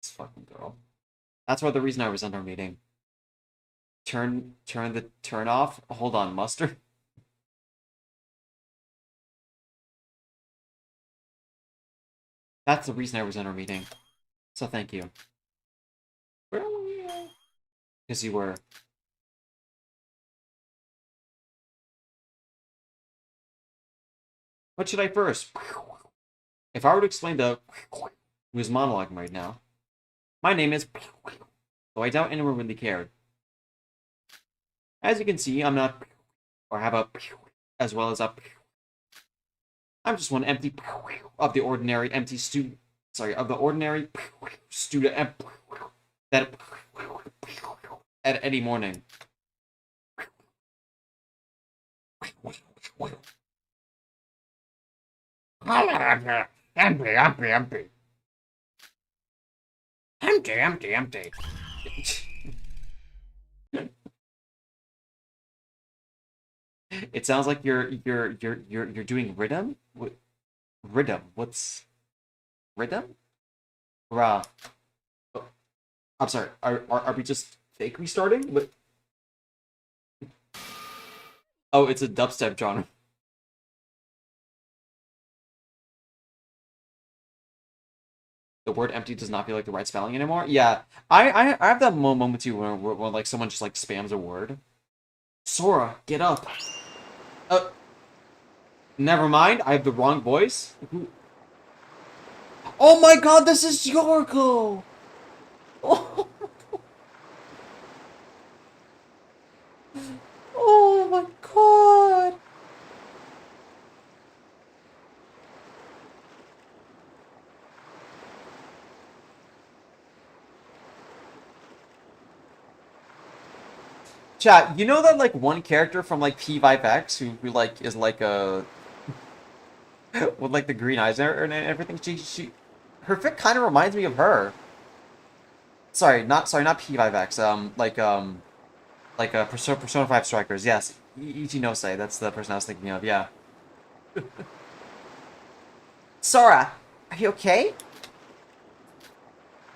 C: This fucking girl. That's why the reason I was under meeting. Turn off. Hold on, mustard. That's the reason I was under meeting. So thank you. Where were we at? Because you were. What should I first? If I were to explain who's monologuing right now, my name is. Though I doubt anyone really cared. As you can see, I'm not, or have a, as well as a. I'm just one empty of the ordinary empty student. Sorry, of the ordinary student that at any morning. Empty. It sounds like you're doing rhythm. What rhythm? What's rhythm? Bruh. Oh, I'm sorry. Are we just fake restarting? What? Oh, it's a dubstep genre. The word empty does not feel like the right spelling anymore. Yeah, I have that moment too where like someone just like spams a word. Sora, get up. Never mind. I have the wrong voice. Oh my god, this is Yorko! Oh.
A: Chat, you know that like one character from like P5X who like is like a with like the green eyes and everything. Her fit kind of reminds me of her. Sorry, not P5X. Like Persona 5 Strikers. Yes, Ichinose. That's the person I was thinking of. Yeah.
B: Sora, are you okay?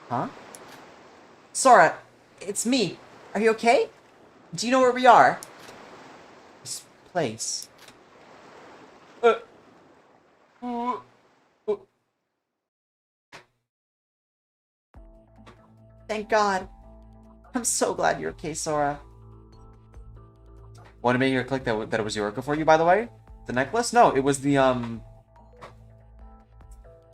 B: Huh? Sora, it's me. Are you okay? Do you know where we are? This place. Thank God. I'm so glad you're okay, Sora.
A: Want to make her click that it was Yoriko for you, by the way? The necklace? No, it was the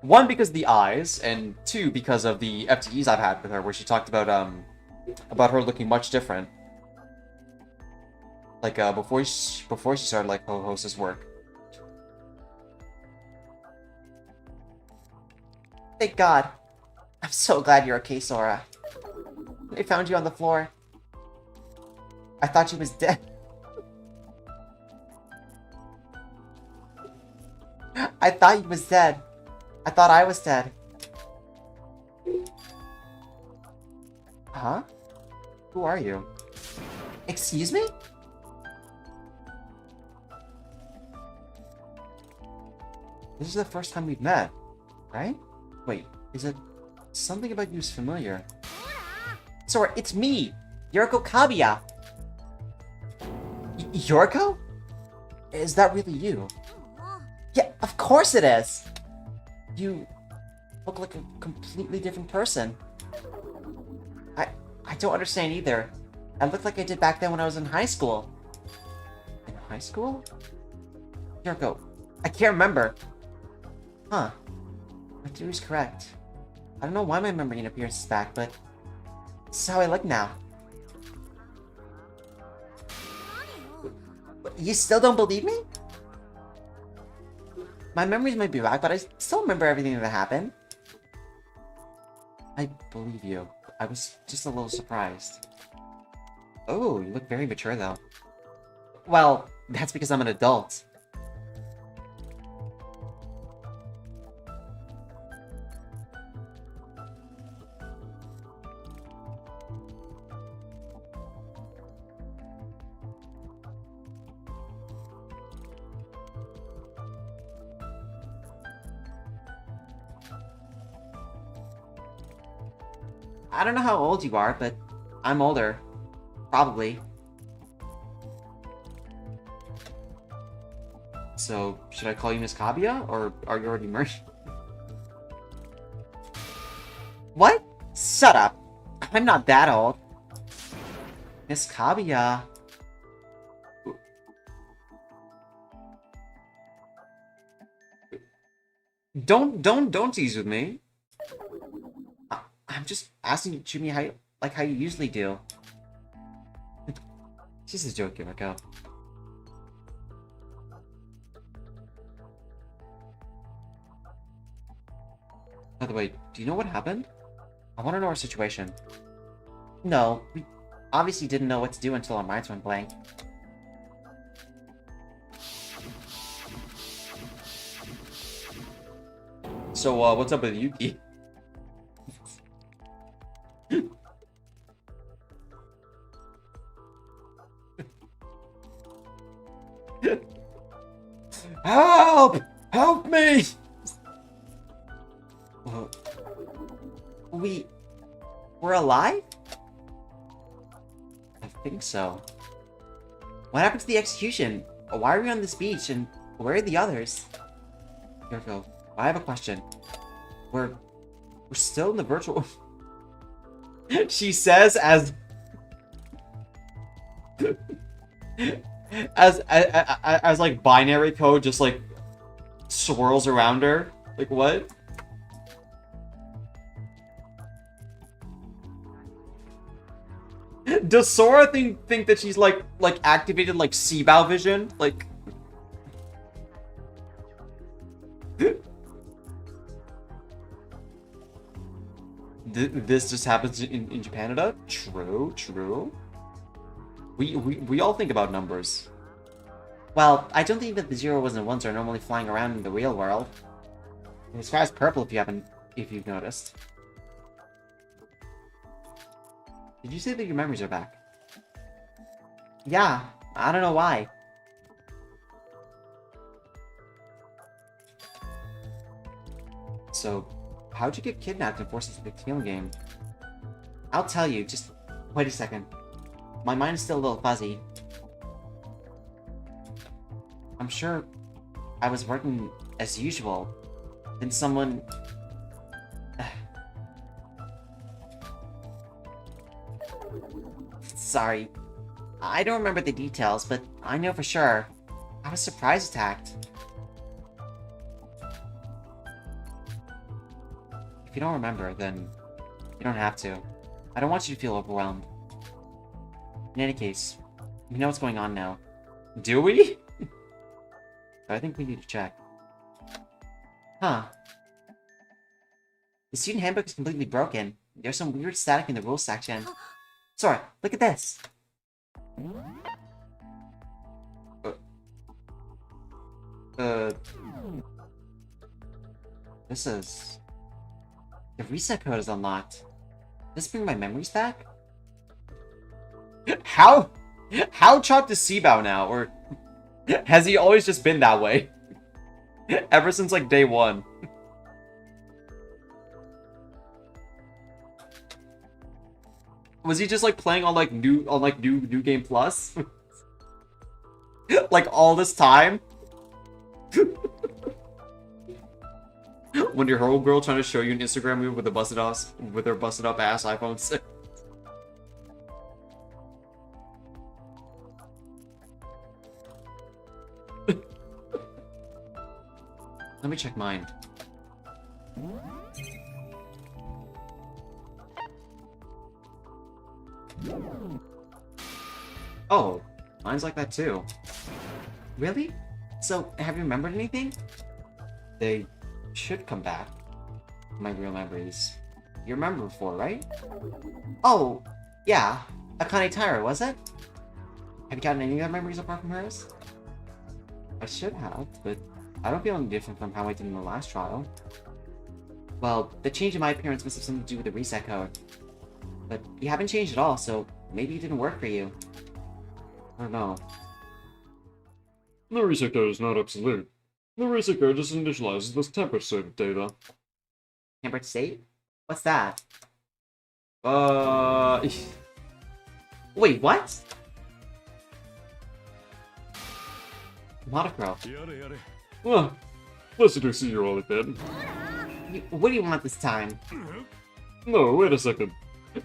A: one, because of the eyes, and two, because of the FTEs I've had with her, where she talked about her looking much different. Like before she started like hostess work.
B: Thank God. I'm so glad you're okay, Sora. I found you on the floor. I thought you was dead. I thought you was dead. I thought I was dead. Huh?
A: Who are you?
B: Excuse me?
A: This is the first time we've met, right? Wait, is it something about you is familiar?
B: Sora, it's me, Yoriko Kabiya. Yoriko? Is that really you? Yeah, of course it is. You look like a completely different person. I don't understand either. I look like I did back then when I was in high school.
A: In high school?
B: Yoriko, I can't remember. Huh. My theory's correct. I don't know why my memory and appearance is back, but this is how I look now. You still don't believe me? My memories might be back, but I still remember everything that happened.
A: I believe you. I was just a little surprised. Oh, you look very mature though.
B: Well, that's because I'm an adult. I don't know how old you are, but I'm older. Probably.
A: So, should I call you Miss Kabiya, or are you already merged?
B: What? Shut up. I'm not that old.
A: Miss Kabiya. Don't tease with me. I'm just asking you to treat me how you usually do. She's just joking, Raquel. By the way, do you know what happened? I want to know our situation.
B: No, we obviously didn't know what to do until our minds went blank.
A: So, what's up with Yuki? Help! Help me!
B: We're alive?
A: I think so.
B: What happened to the execution? Why are we on this beach, and where are the others?
A: Yoriko, I have a question. We're still in the virtual... She says as... as like binary code just like swirls around her. Like what? Does Sora think that she's like activated like Seabow vision? Like this just happens in Japanada? True.
C: We all think about numbers.
B: Well, I don't think that the zeros and ones are normally flying around in the real world. The sky's purple if you've noticed.
C: Did you say that your memories are back?
B: Yeah, I don't know why.
C: So, how'd you get kidnapped and forced into the team game?
B: I'll tell you, just wait a second. My mind is still a little fuzzy. I'm sure I was working as usual. Then someone... Sorry. I don't remember the details, but I know for sure. I was surprise attacked.
C: If you don't remember, then you don't have to. I don't want you to feel overwhelmed.
B: In any case, we know what's going on now.
C: Do we? But I think we need to check.
B: Huh. The student handbook is completely broken. There's some weird static in the rules section. Sora, look at this.
C: This is...
B: The reset code is unlocked. Does this bring my memories back?
C: How chopped is Seabow now? Or has he always just been that way? Ever since, like, day one. Was he just, like, playing on, like, new Game Plus? Like, all this time? When your homegirl trying to show you an Instagram move with her busted up ass iPhone 6. Let me check mine. Oh, mine's like that too.
B: Really? So, have you remembered anything?
C: They should come back. My real memories. You remember before, right?
B: Oh, yeah. Akane Taira, was it? Have you gotten any other memories apart from hers?
C: I should have, but I don't feel any different from how I did in the last trial.
B: Well, the change in my appearance must have something to do with the reset code. But you haven't changed at all, so maybe it didn't work for you.
C: I don't know.
D: The reset code is not absolute. The reset code just initializes this temper state data.
B: Tempered state? What's that? Wait, what?
C: Monochrome.
D: Well, pleasure to see you all again.
B: What do you want this time?
D: No, wait a second.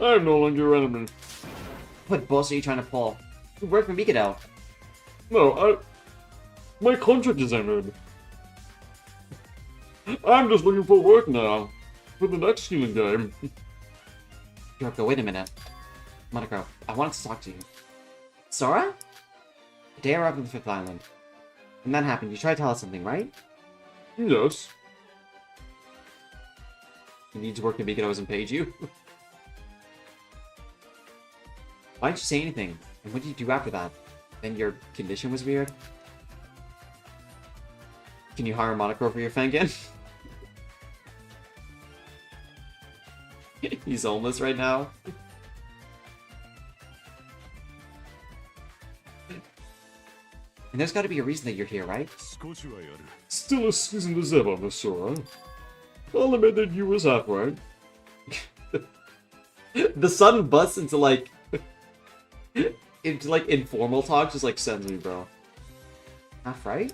D: I am no longer your enemy.
B: What bullshit are you trying to pull? You work for Mikado.
D: No, my contract is ended. I'm just looking for work now. For the next healing game.
C: Yoko, wait a minute. Monochrome, I wanted to talk to you.
B: Sora?
C: The day I arrived on the 5th island. When that happened, you tried to tell us something, right?
D: Yes.
C: You need to work at Mikado hasn't paid you? Why didn't you say anything? And what did you do after that? Then your condition was weird? Can you hire Monochrome for your Fengen? He's homeless right now. And there's gotta be a reason that you're here, right?
D: Still as seasoned as ever, Miss Sora. I'll admit that you was halfway.
C: The sun busts into like informal talk, just like sends me, bro. Half right?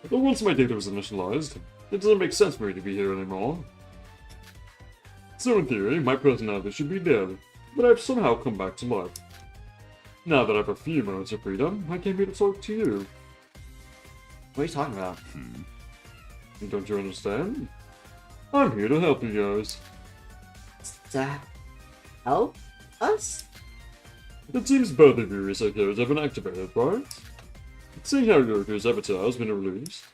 D: But once my data was initialized, it doesn't make sense for me to be here anymore. So in theory, my personality should be dead, but I've somehow come back to life. Now that I have a few moments of freedom, I came here to talk to you.
C: What are you talking about?
D: Don't you understand? I'm here to help you guys.
B: To help us?
D: It seems both of your reset codes have been activated, right? Seeing how Yoko's avatar has been released.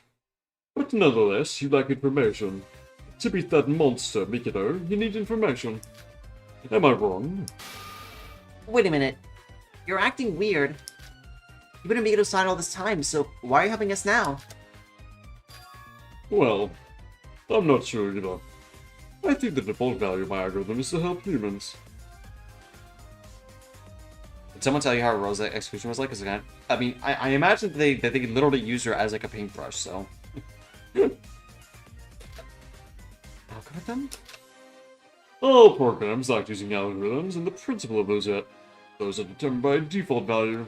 D: But nonetheless, you lack information. To beat that monster, Mikado, you need information. Am I wrong?
B: Wait a minute. You're acting weird. You've been on Migato's side all this time, so why are you helping us now?
D: Well, I'm not sure, you know. I think the default value of my algorithm is to help humans.
A: Did someone tell you how Rose's execution was like? Cause I mean, I imagine that they literally use her as like a paintbrush. So. Algorithm?
D: All programs like using algorithms, and the principle of those are determined by a default value.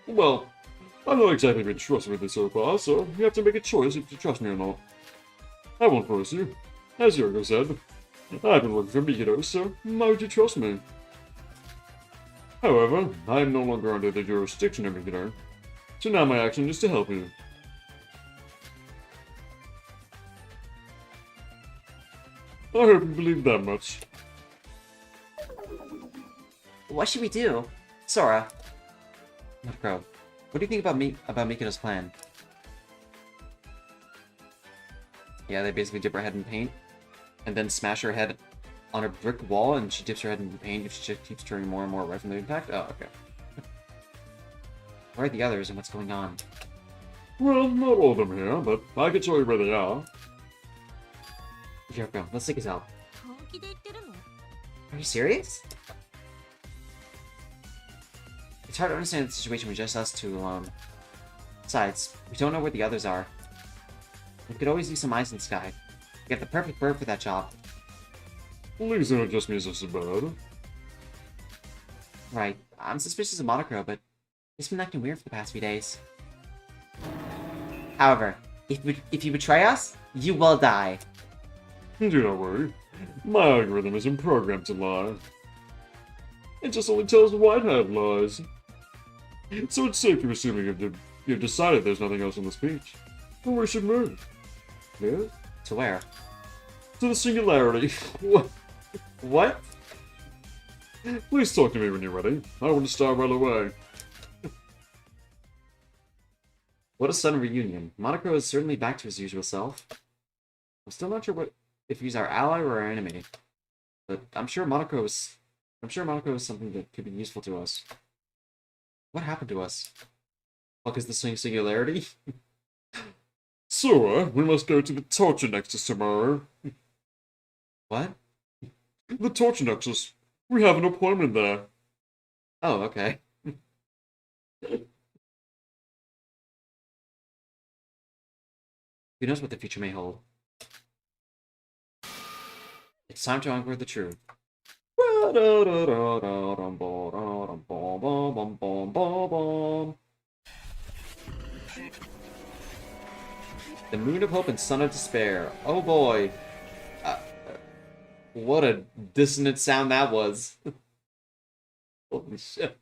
D: Well, I've not exactly been trustworthy so far, so you have to make a choice if you trust me or not. I won't force you. As Yorgo said, I've been working for Mikado, so why would you trust me? However, I am no longer under the jurisdiction of Mikado, so now my action is to help you. I hope you believe that much.
B: What should we do? Sora.
A: Marco, what do you think about Mikado's plan? Yeah, they basically dip her head in paint, and then smash her head on a brick wall, and she dips her head in the paint if she just keeps turning more and more away from the impact? Oh, okay. Where are the others, and what's going on?
D: Well, not all of them here, but I can show you where they are.
A: Here, go. Let's take his help.
B: Are you serious?
A: It's hard to understand the situation with just us two alone. Besides, we don't know where the others are. We could always use some eyes in the sky. We get the perfect bird for that job.
D: Please don't just me as a bird.
A: Right. I'm suspicious of Monocro, but he's been acting weird for the past few days.
B: However, if you betray us, you will die.
D: Do not worry. My algorithm isn't programmed to lie. It just only tells white hat lies. So it's safe to assume you've decided there's nothing else on the speech. Well, we should move. Yeah?
A: To where?
D: To the singularity.
A: What?
D: Please talk to me when you're ready. I want to start right away.
A: What a sudden reunion. Monocro is certainly back to his usual self. I'm still not sure if he's our ally or our enemy. But I'm sure Monocro is something that could be useful to us. What happened to us? Fuck is the singularity?
D: Sora, we must go to the Torture Nexus tomorrow.
A: What?
D: The Torture Nexus. We have an appointment there.
A: Oh, okay. Who knows what the future may hold? It's time to uncover the truth. The Moon of Hope and Sun of Despair. Oh boy. What a dissonant sound that was. Holy shit.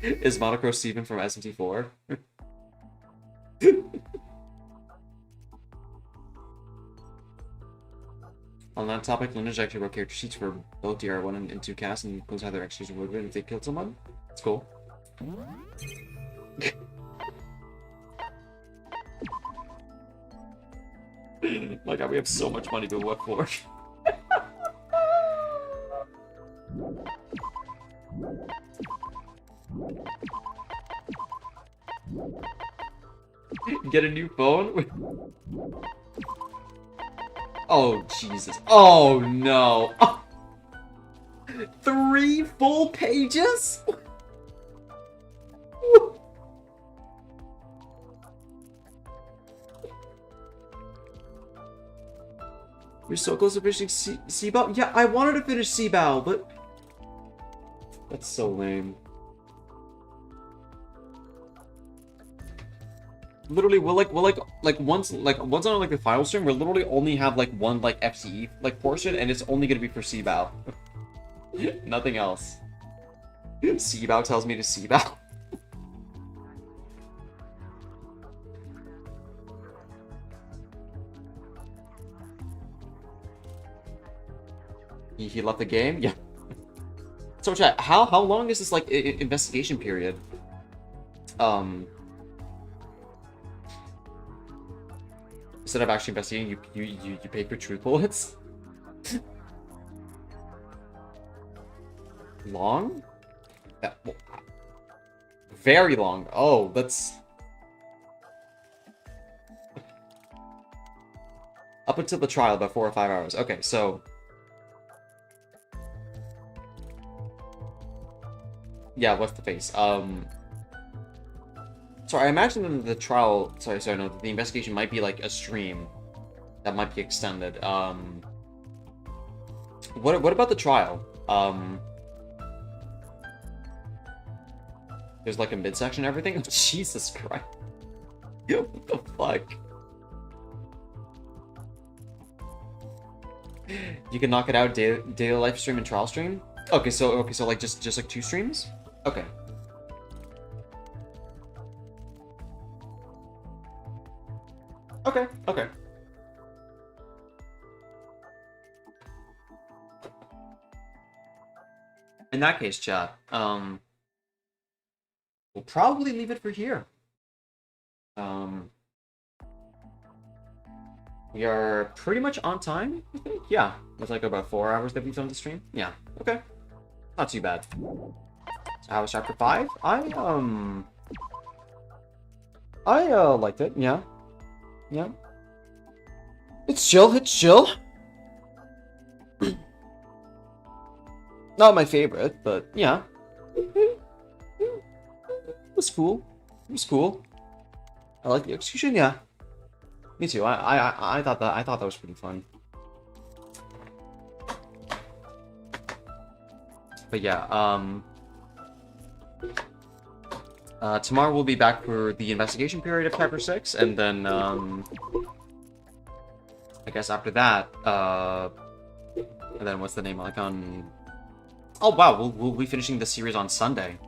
A: Is Monocro Steven from SMT4? On that topic, Linda's actually wrote character sheets for both DR1 and 2 casts and includes how their execution would have been if they killed someone. It's cool. My god, we have so much money, but what for? Get a new phone? Oh, Jesus. Oh, no. Oh. 3 full pages? We're so close to finishing C-Bow? Yeah, I wanted to finish C-Bow, but... That's so lame. Literally, we'll once on like the final stream, we'll literally only have like one like FCE like portion, and it's only gonna be for C-Bow. Nothing else. C-Bow tells me to C-Bow. He left the game? Yeah. So chat, how long is this like investigation period? Instead of actually investigating, you pay for truth bullets? Long? Very long. Oh, that's... Up until the trial, about 4 or 5 hours. Okay, so... Yeah, what's the face? Sorry, I imagine that the trial... Sorry, no, the investigation might be like a stream. That might be extended. What about the trial? There's like a midsection and everything? Jesus Christ. What the fuck? You can knock it out daily life stream and trial stream? Okay, so like just like 2 streams? Okay. Okay. In that case, chat, we'll probably leave it for here. We are pretty much on time, I think. Yeah, it's like about 4 hours that we've done the stream. Yeah, okay. Not too bad. So how was chapter 5? I liked it, yeah. Yeah. It's chill. Not my favorite, but yeah. It was cool. I like the execution, yeah. Me too. I thought that was pretty fun. But yeah, tomorrow we'll be back for the investigation period of chapter 6, and then I guess after that, and then what's the name like on? Oh wow, we'll be finishing the series on Sunday.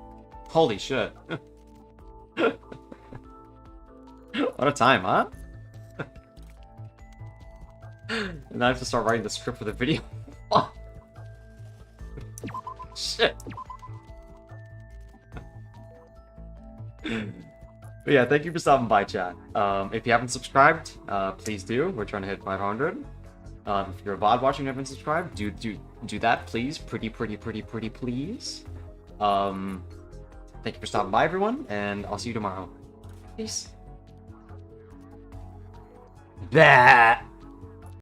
A: Holy shit! What a time, huh? And I have to start writing the script for the video. Shit. But yeah, thank you for stopping by, chat. If you haven't subscribed, please do. We're trying to hit 500. If you're a VOD watching and haven't subscribed, do that, please. Pretty please. Thank you for stopping by, everyone, and I'll see you tomorrow. Peace. Bah!